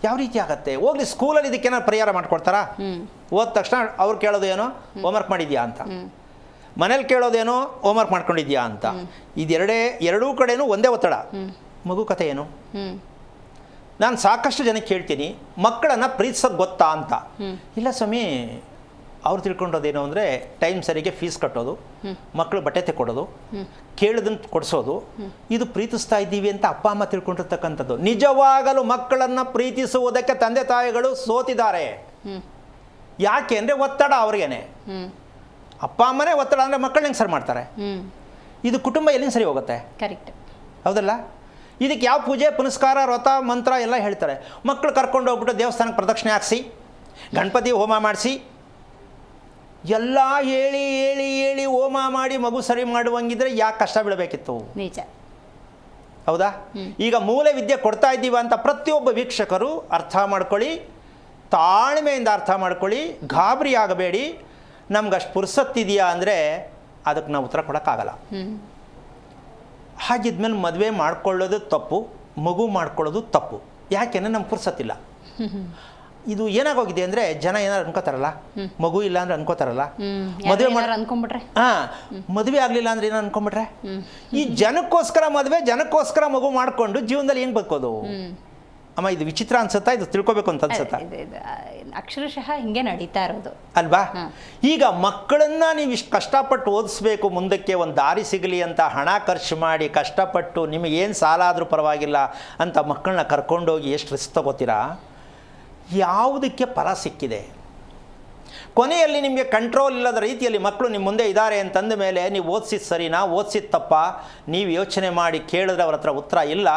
ಯಾವ ರೀತಿ ಆಗತ್ತೆ? ಹೋಗ್ಲಿ ಸ್ಕೂಲಲ್ಲಿ ಇದಕ್ಕೇನಾದ್ರು ಪರಿಹಾರ ಮಾಡ್ಕೊಡ್ತಾರಾ? ಓದ ತಕ್ಷಣ ಅವ್ರು ಕೇಳೋದು ಏನೋ, ಹೋಮ್ವರ್ಕ್ ಮಾಡಿದ್ಯಾ ಅಂತ. ಮನೇಲಿ ಕೇಳೋದೇನೋ, ಹೋಮ್ವರ್ಕ್ ಮಾಡ್ಕೊಂಡಿದ್ಯಾ ಅಂತ. ಎರಡೂ ಕಡೆನೂ ಒಂದೇ ಒತ್ತಡ. ಮಗು ಕಥೆ ಏನು? ನಾನು ಸಾಕಷ್ಟು ಜನಕ್ಕೆ ಕೇಳ್ತೀನಿ, ಮಕ್ಕಳನ್ನು ಪ್ರೀತಿಸೋದು ಗೊತ್ತಾ ಅಂತ. ಇಲ್ಲ ಸ್ವಾಮಿ, ಅವ್ರು ತಿಳ್ಕೊಂಡೋದೇನು ಅಂದರೆ, ಟೈಮ್ ಸರಿಗೆ ಫೀಸ್ ಕಟ್ಟೋದು, ಮಕ್ಕಳು ಬಟ್ಟೆ ತೆಕ್ಕೊಡೋದು, ಕೇಳಿದನ್ನು ಕೊಡಿಸೋದು, ಇದು ಪ್ರೀತಿಸ್ತಾ ಇದ್ದೀವಿ ಅಂತ ಅಪ್ಪ ಅಮ್ಮ ತಿಳ್ಕೊಂಡಿರ್ತಕ್ಕಂಥದ್ದು. ನಿಜವಾಗಲೂ ಮಕ್ಕಳನ್ನು ಪ್ರೀತಿಸುವುದಕ್ಕೆ ತಂದೆ ತಾಯಿಗಳು ಸೋತಿದ್ದಾರೆ. ಯಾಕೆ ಅಂದರೆ ಒತ್ತಡ ಅವ್ರಿಗೇನೆ. ಅಪ್ಪ ಅಮ್ಮನೇ ಒತ್ತಡ ಅಂದರೆ ಮಕ್ಕಳು ಹೆಂಗೆ ಸರಿ ಮಾಡ್ತಾರೆ? ಇದು ಕುಟುಂಬ ಎಲ್ಲಿಂದ ಸರಿ ಹೋಗುತ್ತೆ? ಕರೆಕ್ಟ್, ಹೌದಲ್ಲ? ಇದಕ್ಕೆ ಯಾವ ಪೂಜೆ ಪುನಸ್ಕಾರ ವ್ರತ ಮಂತ್ರ ಎಲ್ಲ ಹೇಳ್ತಾರೆ. ಮಕ್ಕಳು ಕರ್ಕೊಂಡು ಹೋಗ್ಬಿಟ್ಟು ದೇವಸ್ಥಾನಕ್ಕೆ ಪ್ರದಕ್ಷಿಣೆ ಹಾಕ್ಸಿ, ಗಣಪತಿ ಹೋಮ ಮಾಡಿಸಿ, ಎಲ್ಲ ಹೇಳಿ ಹೇಳಿ ಹೇಳಿ ಹೋಮ ಮಾಡಿ ಮಗು ಸರಿ ಮಾಡುವಂಗಿದ್ರೆ ಯಾಕೆ ಕಷ್ಟ ಬೀಳಬೇಕಿತ್ತು? ನಿಜ, ಹೌದಾ? ಈಗ ಮೂಲ ವಿದ್ಯೆ ಕೊಡ್ತಾ ಇದ್ದೀವ ಅಂತ ಪ್ರತಿಯೊಬ್ಬ ವೀಕ್ಷಕರು ಅರ್ಥ ಮಾಡ್ಕೊಳ್ಳಿ, ತಾಳ್ಮೆಯಿಂದ ಅರ್ಥ ಮಾಡ್ಕೊಳ್ಳಿ, ಗಾಬರಿ ಆಗಬೇಡಿ. ನಮ್ಗೆ ಅಷ್ಟು ಪುರ್ಸತ್ತಿದೆಯಾ ಅಂದರೆ ಅದಕ್ಕೆ ನಾವು ಉತ್ತರ ಕೊಡೋಕ್ಕಾಗಲ್ಲ. ಹಾಗಿದ್ಮೇಲೆ ಮದುವೆ ಮಾಡ್ಕೊಳ್ಳೋದು ತಪ್ಪು, ಮಗು ಮಾಡ್ಕೊಳ್ಳೋದು ತಪ್ಪು. ಯಾಕೆಂದರೆ ನಮ್ಗೆ ಪುರ್ಸತ್ತಿಲ್ಲ. ಇದು ಏನಾಗೋಗಿದೆ ಅಂದರೆ, ಜನ ಏನಾರು ಅನ್ಕೋತಾರಲ್ಲ, ಮಗು ಇಲ್ಲ ಅಂದ್ರೆ ಅನ್ಕೋತಾರಲ್ಲ, ಮದುವೆ ಅನ್ಕೊಂಡ್ಬಿಟ್ರೆ, ಮದುವೆ ಆಗಲಿಲ್ಲ ಅಂದ್ರೆ ಏನೋ ಅನ್ಕೊಂಡ್ಬಿಟ್ರೆ, ಈ ಜನಕ್ಕೋಸ್ಕರ ಮದುವೆ, ಜನಕ್ಕೋಸ್ಕರ ಮಗು ಮಾಡಿಕೊಂಡು ಜೀವನದಲ್ಲಿ ಹೆಂಗೆ ಬದುಕೋದು? ಅಮ್ಮ ಇದು ವಿಚಿತ್ರ ಅನ್ಸುತ್ತಾ, ಇದು ತಿಳ್ಕೊಬೇಕು ಅಂತ ಅನ್ಸುತ್ತಾ? ಅಕ್ಷರಶಃ ಹಿಂಗೆ ನಡೀತಾ ಇರೋದು ಅಲ್ವಾ? ಈಗ ಮಕ್ಕಳನ್ನ ನೀವು ಇಷ್ಟು ಕಷ್ಟಪಟ್ಟು ಓದಿಸ್ಬೇಕು, ಮುಂದಕ್ಕೆ ಒಂದು ದಾರಿ ಸಿಗಲಿ ಅಂತ ಹಣ ಖರ್ಚು ಮಾಡಿ ಕಷ್ಟಪಟ್ಟು ನಿಮಗೇನು ಸಾಲ ಆದರೂ ಪರವಾಗಿಲ್ಲ ಅಂತ ಮಕ್ಕಳನ್ನ ಕರ್ಕೊಂಡೋಗಿ ಎಷ್ಟು ರಿಸ್ಕ್ ತಗೋತೀರಾ? ಯಾವುದಕ್ಕೆ ಫಲ ಸಿಕ್ಕಿದೆ? ಕೊನೆಯಲ್ಲಿ ನಿಮಗೆ ಕಂಟ್ರೋಲ್ ಇಲ್ಲದ ರೀತಿಯಲ್ಲಿ ಮಕ್ಕಳು ನಿಮ್ಮ ಮುಂದೆ ಇದ್ದಾರೆ ಅಂತಂದ ಮೇಲೆ ನೀವು ಓದಿಸಿದ ಸರಿನಾ, ಓದಿಸಿದ ತಪ್ಪ, ನೀವು ಯೋಚನೆ ಮಾಡಿ ಕೇಳಿದ್ರೆ ಅವ್ರ ಹತ್ರ ಉತ್ತರ ಇಲ್ಲ,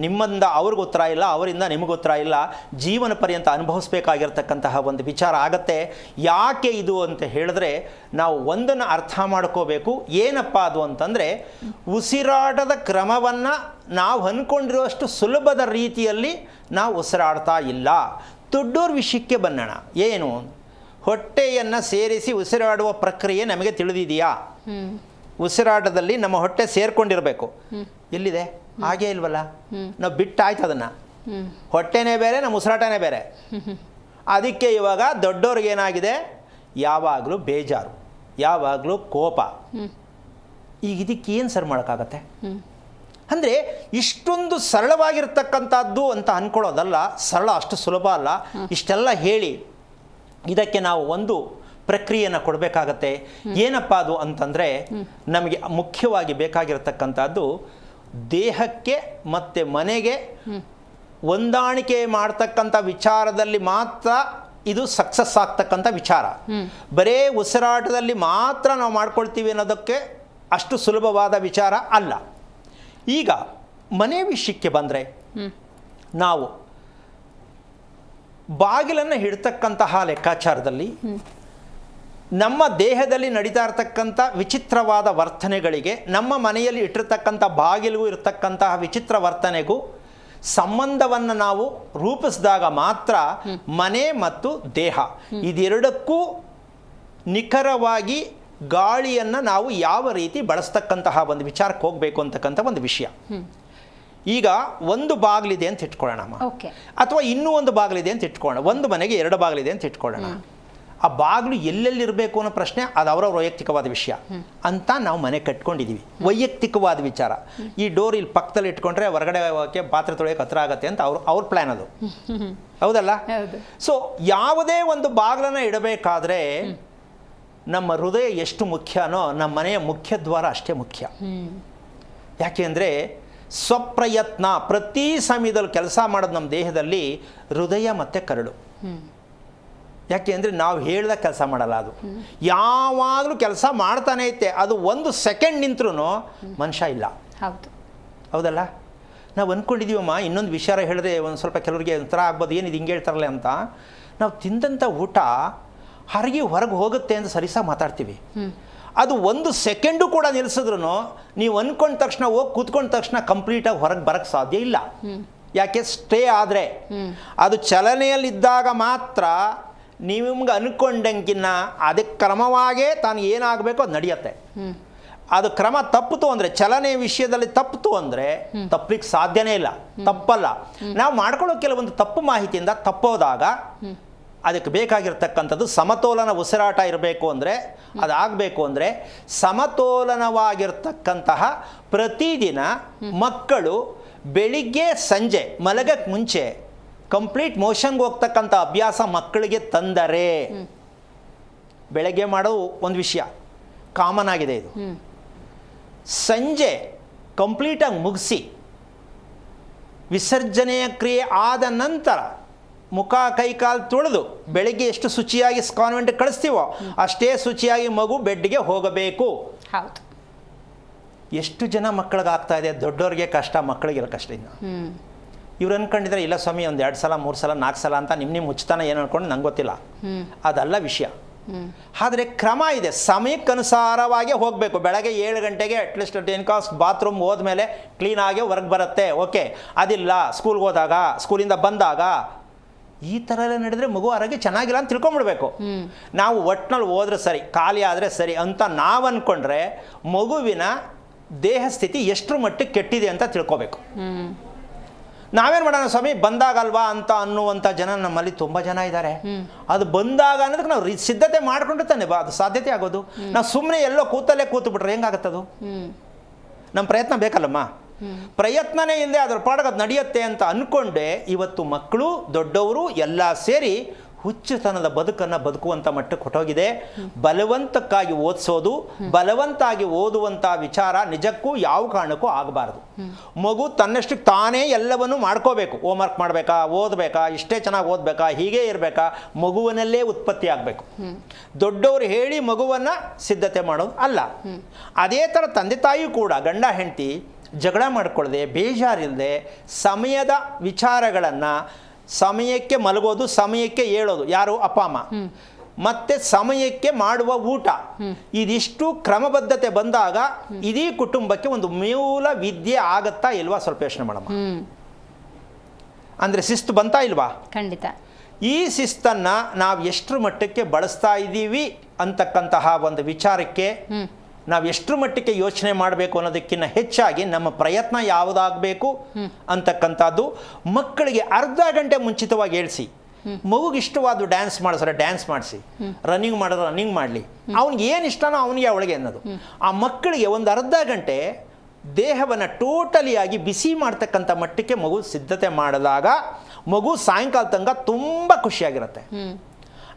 ನಿಮ್ಮಿಂದ ಅವ್ರಿಗೆ ಉತ್ತರ ಇಲ್ಲ, ಅವರಿಂದ ನಿಮಗೆ ಉತ್ತರ ಇಲ್ಲ, ಜೀವನ ಪರ್ಯಂತ ಅನುಭವಿಸ್ಬೇಕಾಗಿರ್ತಕ್ಕಂತಹ ಒಂದು ವಿಚಾರ ಆಗತ್ತೆ. ಯಾಕೆ ಇದು ಅಂತ ಹೇಳಿದ್ರೆ ನಾವು ಒಂದನ್ನು ಅರ್ಥ ಮಾಡ್ಕೋಬೇಕು. ಏನಪ್ಪ ಅದು ಅಂತಂದರೆ, ಉಸಿರಾಟದ ಕ್ರಮವನ್ನು ನಾವು ಅಂದ್ಕೊಂಡಿರುವಷ್ಟು ಸುಲಭದ ರೀತಿಯಲ್ಲಿ ನಾವು ಉಸಿರಾಡ್ತಾ ಇಲ್ಲ. ದೊಡ್ಡೋರ ವಿಷಯಕ್ಕೆ ಬನ್ನೋಣ. ಏನು? ಹೊಟ್ಟೆಯನ್ನು ಸೇರಿಸಿ ಉಸಿರಾಡುವ ಪ್ರಕ್ರಿಯೆ ನಮಗೆ ತಿಳಿದಿದೆಯಾ? ಉಸಿರಾಟದಲ್ಲಿ ನಮ್ಮ ಹೊಟ್ಟೆ ಸೇರ್ಕೊಂಡಿರಬೇಕು. ಎಲ್ಲಿದೆ? ಹಾಗೇ ಇಲ್ವಲ್ಲ, ನಾವು ಬಿಟ್ಟಾಯ್ತು ಅದನ್ನು. ಹೊಟ್ಟೆನೇ ಬೇರೆ, ನಮ್ಮ ಉಸಿರಾಟನೇ ಬೇರೆ. ಅದಕ್ಕೆ ಇವಾಗ ದೊಡ್ಡವ್ರಿಗೇನಾಗಿದೆ, ಯಾವಾಗಲೂ ಬೇಜಾರು, ಯಾವಾಗಲೂ ಕೋಪ. ಈಗ ಇದಕ್ಕೆ ಏನು ಸರಿ ಮಾಡೋಕ್ಕಾಗತ್ತೆ? ಅಂದರೆ ಇಷ್ಟೊಂದು ಸರಳವಾಗಿರ್ತಕ್ಕಂಥದ್ದು ಅಂತ ಅಂದ್ಕೊಳ್ಳೋದಲ್ಲ, ಸರಳ ಅಷ್ಟು ಸುಲಭ ಅಲ್ಲ. ಇಷ್ಟೆಲ್ಲ ಹೇಳಿ ಇದಕ್ಕೆ ನಾವು ಒಂದು ಪ್ರಕ್ರಿಯೆಯನ್ನು ಕೊಡಬೇಕಾಗತ್ತೆ. ಏನಪ್ಪ ಅದು ಅಂತಂದರೆ, ನಮಗೆ ಮುಖ್ಯವಾಗಿ ಬೇಕಾಗಿರತಕ್ಕಂಥದ್ದು ದೇಹಕ್ಕೆ ಮತ್ತು ಮನೆಗೆ ಹೊಂದಾಣಿಕೆ ಮಾಡ್ತಕ್ಕಂಥ ವಿಚಾರದಲ್ಲಿ ಮಾತ್ರ ಇದು ಸಕ್ಸಸ್ ಆಗ್ತಕ್ಕಂಥ ವಿಚಾರ. ಬರೇ ಉಸಿರಾಟದಲ್ಲಿ ಮಾತ್ರ ನಾವು ಮಾಡ್ಕೊಳ್ತೀವಿ ಅನ್ನೋದಕ್ಕೆ ಅಷ್ಟು ಸುಲಭವಾದ ವಿಚಾರ ಅಲ್ಲ. ಈಗ ಮನೆ ವಿಷಯಕ್ಕೆ ಬಂದರೆ, ನಾವು ಬಾಗಿಲನ್ನು ಹಿಡ್ತಕ್ಕಂತಹ ಲೆಕ್ಕಾಚಾರದಲ್ಲಿ ನಮ್ಮ ದೇಹದಲ್ಲಿ ನಡೀತಾ ಇರತಕ್ಕಂಥ ವಿಚಿತ್ರವಾದ ವರ್ತನೆಗಳಿಗೆ, ನಮ್ಮ ಮನೆಯಲ್ಲಿ ಇಟ್ಟಿರ್ತಕ್ಕಂಥ ಬಾಗಿಲಿಗೂ ಇರತಕ್ಕಂತಹ ವಿಚಿತ್ರ ವರ್ತನೆಗೂ ಸಂಬಂಧವನ್ನು ನಾವು ರೂಪಿಸಿದಾಗ ಮಾತ್ರ ಮನೆ ಮತ್ತು ದೇಹ ಇದೆರಡಕ್ಕೂ ನಿಖರವಾಗಿ ಗಾಳಿಯನ್ನು ನಾವು ಯಾವ ರೀತಿ ಬಳಸ್ತಕ್ಕಂತಹ ಒಂದು ವಿಚಾರಕ್ಕೆ ಹೋಗಬೇಕು ಅಂತಕ್ಕಂಥ ಒಂದು ವಿಷಯ. ಈಗ ಒಂದು ಬಾಗಿಲಿದೆ ಅಂತ ಇಟ್ಕೊಳ್ಳೋಣ, ಅಥವಾ ಇನ್ನೂ ಒಂದು ಬಾಗಿಲಿದೆ ಅಂತ ಇಟ್ಕೊಳ್ಳೋಣ. ಒಂದು ಮನೆಗೆ ಎರಡು ಬಾಗಿಲಿದೆ ಅಂತ ಇಟ್ಕೊಳ್ಳೋಣ. ಆ ಬಾಗಿಲು ಎಲ್ಲೆಲ್ಲಿರಬೇಕು ಅನ್ನೋ ಪ್ರಶ್ನೆ ಅದು ಅವರವ್ರ ವೈಯಕ್ತಿಕವಾದ ವಿಷಯ ಅಂತ ನಾವು ಮನೆ ಕಟ್ಕೊಂಡಿದ್ದೀವಿ. ವೈಯಕ್ತಿಕವಾದ ವಿಚಾರ. ಈ ಡೋರ್ ಇಲ್ಲಿ ಪಕ್ಕದಲ್ಲಿ ಇಟ್ಕೊಂಡ್ರೆ ಹೊರಗಡೆ ಹೋಗೋಕ್ಕೆ ಪಾತ್ರೆ ತೊಳೆಯೋಕೆ ಹತ್ರ ಆಗುತ್ತೆ ಅಂತ ಅವ್ರ ಪ್ಲ್ಯಾನ್ ಅದು. ಹೌದಲ್ಲ? ಸೊ ಯಾವುದೇ ಒಂದು ಬಾಗಿಲನ್ನು ಇಡಬೇಕಾದ್ರೆ ನಮ್ಮ ಹೃದಯ ಎಷ್ಟು ಮುಖ್ಯನೋ ನಮ್ಮ ಮನೆಯ ಮುಖ್ಯ ದ್ವಾರ ಅಷ್ಟೇ ಮುಖ್ಯ. ಯಾಕೆ ಅಂದರೆ ಸ್ವಪ್ರಯತ್ನ ಪ್ರತಿ ಸಮಯದಲ್ಲಿ ಕೆಲಸ ಮಾಡೋದು ನಮ್ಮ ದೇಹದಲ್ಲಿ ಹೃದಯ ಮತ್ತು ಕರಳು. ಯಾಕೆ ಅಂದರೆ ನಾವು ಹೇಳ್ದ ಕೆಲಸ ಮಾಡಲ್ಲ, ಅದು ಯಾವಾಗಲೂ ಕೆಲಸ ಮಾಡ್ತಾನೆ ಐತೆ. ಅದು ಒಂದು ಸೆಕೆಂಡ್ ನಿಂತ್ರೂ ಮನುಷ್ಯ ಇಲ್ಲ. ಹೌದಲ್ಲ? ನಾವು ಅಂದ್ಕೊಂಡಿದ್ದೀವಮ್ಮ, ಇನ್ನೊಂದು ವಿಚಾರ ಹೇಳಿದ್ರೆ ಒಂದು ಸ್ವಲ್ಪ ಕೆಲವರಿಗೆ ಒಂಥರ ಆಗ್ಬೋದು, ಏನಿದು ಹಿಂಗೆ ಹೇಳ್ತಾರಲ್ಲ ಅಂತ. ನಾವು ತಿಂದಂಥ ಊಟ ಹೊರಗೆ ಹೋಗುತ್ತೆ ಅಂತ ಸರಿಸಾಗಿ ಮಾತಾಡ್ತೀವಿ. ಅದು ಒಂದು ಸೆಕೆಂಡು ಕೂಡ ನಿಲ್ಲಿಸಿದ್ರು ನೀವು ಅಂದ್ಕೊಂಡ ತಕ್ಷಣ ಹೋಗಿ ಕೂತ್ಕೊಂಡ ತಕ್ಷಣ ಕಂಪ್ಲೀಟಾಗಿ ಹೊರಗೆ ಬರೋಕ್ಕೆ ಸಾಧ್ಯ ಇಲ್ಲ. ಯಾಕೆ? ಸ್ಟೇ ಆದರೆ ಅದು ಚಲನೆಯಲ್ಲಿದ್ದಾಗ ಮಾತ್ರ ನಿಮ್ಗೆ ಅಂದ್ಕೊಂಡಂಗಿನ್ನ ಅದಕ್ಕೆ ಕ್ರಮವಾಗೇ ತಾನು ಏನಾಗಬೇಕು ಅದು ನಡೆಯುತ್ತೆ. ಅದು ಕ್ರಮ ತಪ್ಪಿತು ಅಂದರೆ, ಚಲನೆ ವಿಷಯದಲ್ಲಿ ತಪ್ಪಿತು ಅಂದರೆ ತಪ್ಪಲಿಕ್ಕೆ ಸಾಧ್ಯನೇ ಇಲ್ಲ. ತಪ್ಪಲ್ಲ. ನಾವು ಮಾಡ್ಕೊಳ್ಳೋ ಕೆಲವೊಂದು ತಪ್ಪು ಮಾಹಿತಿಯಿಂದ ತಪ್ಪೋದಾಗ ಅದಕ್ಕೆ ಬೇಕಾಗಿರ್ತಕ್ಕಂಥದ್ದು ಸಮತೋಲನ ಉಸಿರಾಟ ಇರಬೇಕು ಅಂದರೆ, ಅದಾಗಬೇಕು ಅಂದರೆ ಸಮತೋಲನವಾಗಿರ್ತಕ್ಕಂತಹ ಪ್ರತಿದಿನ ಮಕ್ಕಳು ಬೆಳಿಗ್ಗೆ ಸಂಜೆ ಮಲಗಕ್ಕೆ ಮುಂಚೆ ಕಂಪ್ಲೀಟ್ ಮೋಷನ್ಗೆ ಹೋಗ್ತಕ್ಕಂಥ ಅಭ್ಯಾಸ ಮಕ್ಕಳಿಗೆ ತಂದರೆ, ಬೆಳಗ್ಗೆ ಮಾಡೋದು ಒಂದು ವಿಷಯ ಕಾಮನ್ ಆಗಿದೆ. ಇದು ಸಂಜೆ ಕಂಪ್ಲೀಟಾಗಿ ಮುಗಿಸಿ ವಿಸರ್ಜನೆಯ ಕ್ರಿಯೆ ಆದ ನಂತರ ಮುಖ ಕೈಕಾಲು ತೊಳೆದು ಬೆಳಗ್ಗೆ ಎಷ್ಟು ಶುಚಿಯಾಗಿ ಕಾನ್ವೆಂಟ್ಗೆ ಕಳಿಸ್ತೀವೋ ಅಷ್ಟೇ ಶುಚಿಯಾಗಿ ಮಗು ಬೆಡ್ಗೆ ಹೋಗಬೇಕು. ಎಷ್ಟು ಜನ ಮಕ್ಕಳಿಗೆ ಆಗ್ತಾ ಇದೆ? ದೊಡ್ಡವ್ರಿಗೆ ಕಷ್ಟ, ಮಕ್ಕಳಿಗೆಲ್ಲ ಕಷ್ಟ. ಇನ್ನು ಇವ್ರು ಅಂದ್ಕೊಂಡಿದ್ರೆ ಇಲ್ಲ ಸ್ವಾಮಿ ಒಂದು 2 ಸಲ 3 ಸಲ 4 ಸಲ ಅಂತ ನಿಮ್ಮ ಮುಚ್ಚತಾನ ಏನು ಅನ್ಕೊಂಡು ನಂಗೆ ಗೊತ್ತಿಲ್ಲ, ಅದಲ್ಲ ವಿಷಯ. ಆದರೆ ಕ್ರಮ ಇದೆ, ಸಮಯಕ್ಕನುಸಾರವಾಗಿ ಹೋಗಬೇಕು. ಬೆಳಗ್ಗೆ 7 ಗಂಟೆಗೆ ಅಟ್ಲೀಸ್ಟ್ 10 ಕಾಸ್ ಬಾತ್ರೂಮ್ ಹೋದ್ಮೇಲೆ ಕ್ಲೀನಾಗಿ ಹೊರಗೆ ಬರುತ್ತೆ, ಓಕೆ. ಅದಿಲ್ಲ ಸ್ಕೂಲ್ಗೆ ಹೋದಾಗ, ಸ್ಕೂಲಿಂದ ಬಂದಾಗ ಈ ಥರ ಎಲ್ಲ ನಡೆದ್ರೆ ಮಗು ಆರೋಗ್ಯ ಚೆನ್ನಾಗಿಲ್ಲ ಅಂತ ತಿಳ್ಕೊಂಬಿಡ್ಬೇಕು. ನಾವು ಒಟ್ಟಿನಲ್ಲಿ ಹೋದ್ರೆ ಸರಿ, ಖಾಲಿ ಆದರೆ ಸರಿ ಅಂತ ನಾವು ಅಂದ್ಕೊಂಡ್ರೆ ಮಗುವಿನ ದೇಹ ಸ್ಥಿತಿ ಎಷ್ಟರ ಮಟ್ಟಿಗೆ ಕೆಟ್ಟಿದೆ ಅಂತ ತಿಳ್ಕೊಬೇಕು. ನಾವೇನು ಮಾಡೋಣ ಸ್ವಾಮಿ, ಬಂದಾಗಲ್ವಾ ಅಂತ ಅನ್ನುವಂಥ ಜನ ನಮ್ಮಲ್ಲಿ ತುಂಬ ಜನ ಇದ್ದಾರೆ. ಅದು ಬಂದಾಗ ಅನ್ನೋದಕ್ಕೆ ನಾವು ಸಿದ್ಧತೆ ಮಾಡ್ಕೊಂಡ್ರೆ ತಾನೆ ಅದು ಸಾಧ್ಯತೆ ಆಗೋದು. ನಾವು ಸುಮ್ಮನೆ ಎಲ್ಲೋ ಕೂತಲ್ಲೇ ಕೂತು ಬಿಟ್ರೆ ಹೆಂಗಾಗತ್ತದು? ನಮ್ಮ ಪ್ರಯತ್ನ ಬೇಕಲ್ಲಮ್ಮ. ಪ್ರಯತ್ನನೇ ಇಲ್ಲದೆ ಅದ್ರ ಪಾಡಕ್ಕೆ ಅದು ನಡೆಯುತ್ತೆ ಅಂತ ಅಂದ್ಕೊಂಡೆ ಇವತ್ತು ಮಕ್ಕಳು ದೊಡ್ಡವರು ಎಲ್ಲ ಸೇರಿ ಹುಚ್ಚುತನದ ಬದುಕನ್ನು ಬದುಕುವಂಥ ಮಟ್ಟಕ್ಕೆ ಹೊಟ್ಟೋಗಿದೆ. ಬಲವಂತಕ್ಕಾಗಿ ಓದಿಸೋದು, ಬಲವಂತಾಗಿ ಓದುವಂಥ ವಿಚಾರ ನಿಜಕ್ಕೂ ಯಾವ ಕಾರಣಕ್ಕೂ ಆಗಬಾರ್ದು. ಮಗು ತನ್ನಷ್ಟಕ್ಕೆ ತಾನೇ ಎಲ್ಲವನ್ನೂ ಮಾಡ್ಕೋಬೇಕು. ಹೋಮ್ವರ್ಕ್ ಮಾಡಬೇಕಾ, ಓದಬೇಕಾ, ಇಷ್ಟೇ ಚೆನ್ನಾಗಿ ಓದಬೇಕಾ, ಹೀಗೆ ಇರಬೇಕಾ, ಮಗುವಿನಲ್ಲೇ ಉತ್ಪತ್ತಿ ಆಗಬೇಕು. ದೊಡ್ಡವರು ಹೇಳಿ ಮಗುವನ್ನು ಸಿದ್ಧತೆ ಮಾಡೋದು ಅಲ್ಲ. ಅದೇ ಥರ ತಂದೆ ತಾಯಿಯೂ ಕೂಡ ಗಂಡ ಹೆಂಡತಿ ಜಗಳ ಮಾಡ್ಕೊಳ್ಳದೆ, ಬೇಜಾರಿಲ್ಲದೆ, ಸಮಯದ ವಿಚಾರಗಳನ್ನು ಸಮಯಕ್ಕೆ ಮಲಗೋದು, ಸಮಯಕ್ಕೆ ಏಳೋದು ಯಾರು? ಅಪ್ಪ ಅಮ್ಮ. ಮತ್ತೆ ಸಮಯಕ್ಕೆ ಮಾಡುವ ಊಟ, ಇದಿಷ್ಟು ಕ್ರಮಬದ್ಧತೆ ಬಂದಾಗ ಇಡೀ ಕುಟುಂಬಕ್ಕೆ ಒಂದು ಮೂಲ ವಿದ್ಯೆ ಆಗತ್ತಾ ಇಲ್ವಾ? ಸ್ವಲ್ಪ ಯೋಚನೆ ಮಾಡಮ್ಮ. ಅಂದರೆ ಶಿಸ್ತು ಬಂತಾ ಇಲ್ವಾ? ಖಂಡಿತ. ಈ ಶಿಸ್ತನ್ನು ನಾವು ಎಷ್ಟರ ಮಟ್ಟಕ್ಕೆ ಬಳಸ್ತಾ ಇದ್ದೀವಿ ಅಂತಕ್ಕಂತಹ ಒಂದು ವಿಚಾರಕ್ಕೆ ನಾವು ಎಷ್ಟರ ಮಟ್ಟಿಗೆ ಯೋಚನೆ ಮಾಡಬೇಕು ಅನ್ನೋದಕ್ಕಿಂತ ಹೆಚ್ಚಾಗಿ ನಮ್ಮ ಪ್ರಯತ್ನ ಯಾವುದಾಗಬೇಕು ಅಂತಕ್ಕಂಥದ್ದು. ಮಕ್ಕಳಿಗೆ ಅರ್ಧ ಗಂಟೆ ಮುಂಚಿತವಾಗಿ ಹೇಳಿಸಿ, ಮಗುಗೆ ಇಷ್ಟವಾದ ಡ್ಯಾನ್ಸ್ ಮಾಡಿಸ್ರೆ ಡ್ಯಾನ್ಸ್ ಮಾಡಿಸಿ, ರನ್ನಿಂಗ್ ಮಾಡಿದ್ರೆ ರನ್ನಿಂಗ್ ಮಾಡಲಿ, ಅವ್ನಿಗೆ ಏನು ಇಷ್ಟನೋ ಅವನಿಗೆ ಅವಳಿಗೆ ಅನ್ನೋದು. ಆ ಮಕ್ಕಳಿಗೆ ಒಂದು ಅರ್ಧ ಗಂಟೆ ದೇಹವನ್ನು ಟೋಟಲಿಯಾಗಿ ಬಿಸಿ ಮಾಡ್ತಕ್ಕಂಥ ಮಟ್ಟಕ್ಕೆ ಮಗು ಸಿದ್ಧತೆ ಮಾಡಿದಾಗ ಮಗು ಸಾಯಂಕಾಲ ತನಕ ತುಂಬ ಖುಷಿಯಾಗಿರುತ್ತೆ.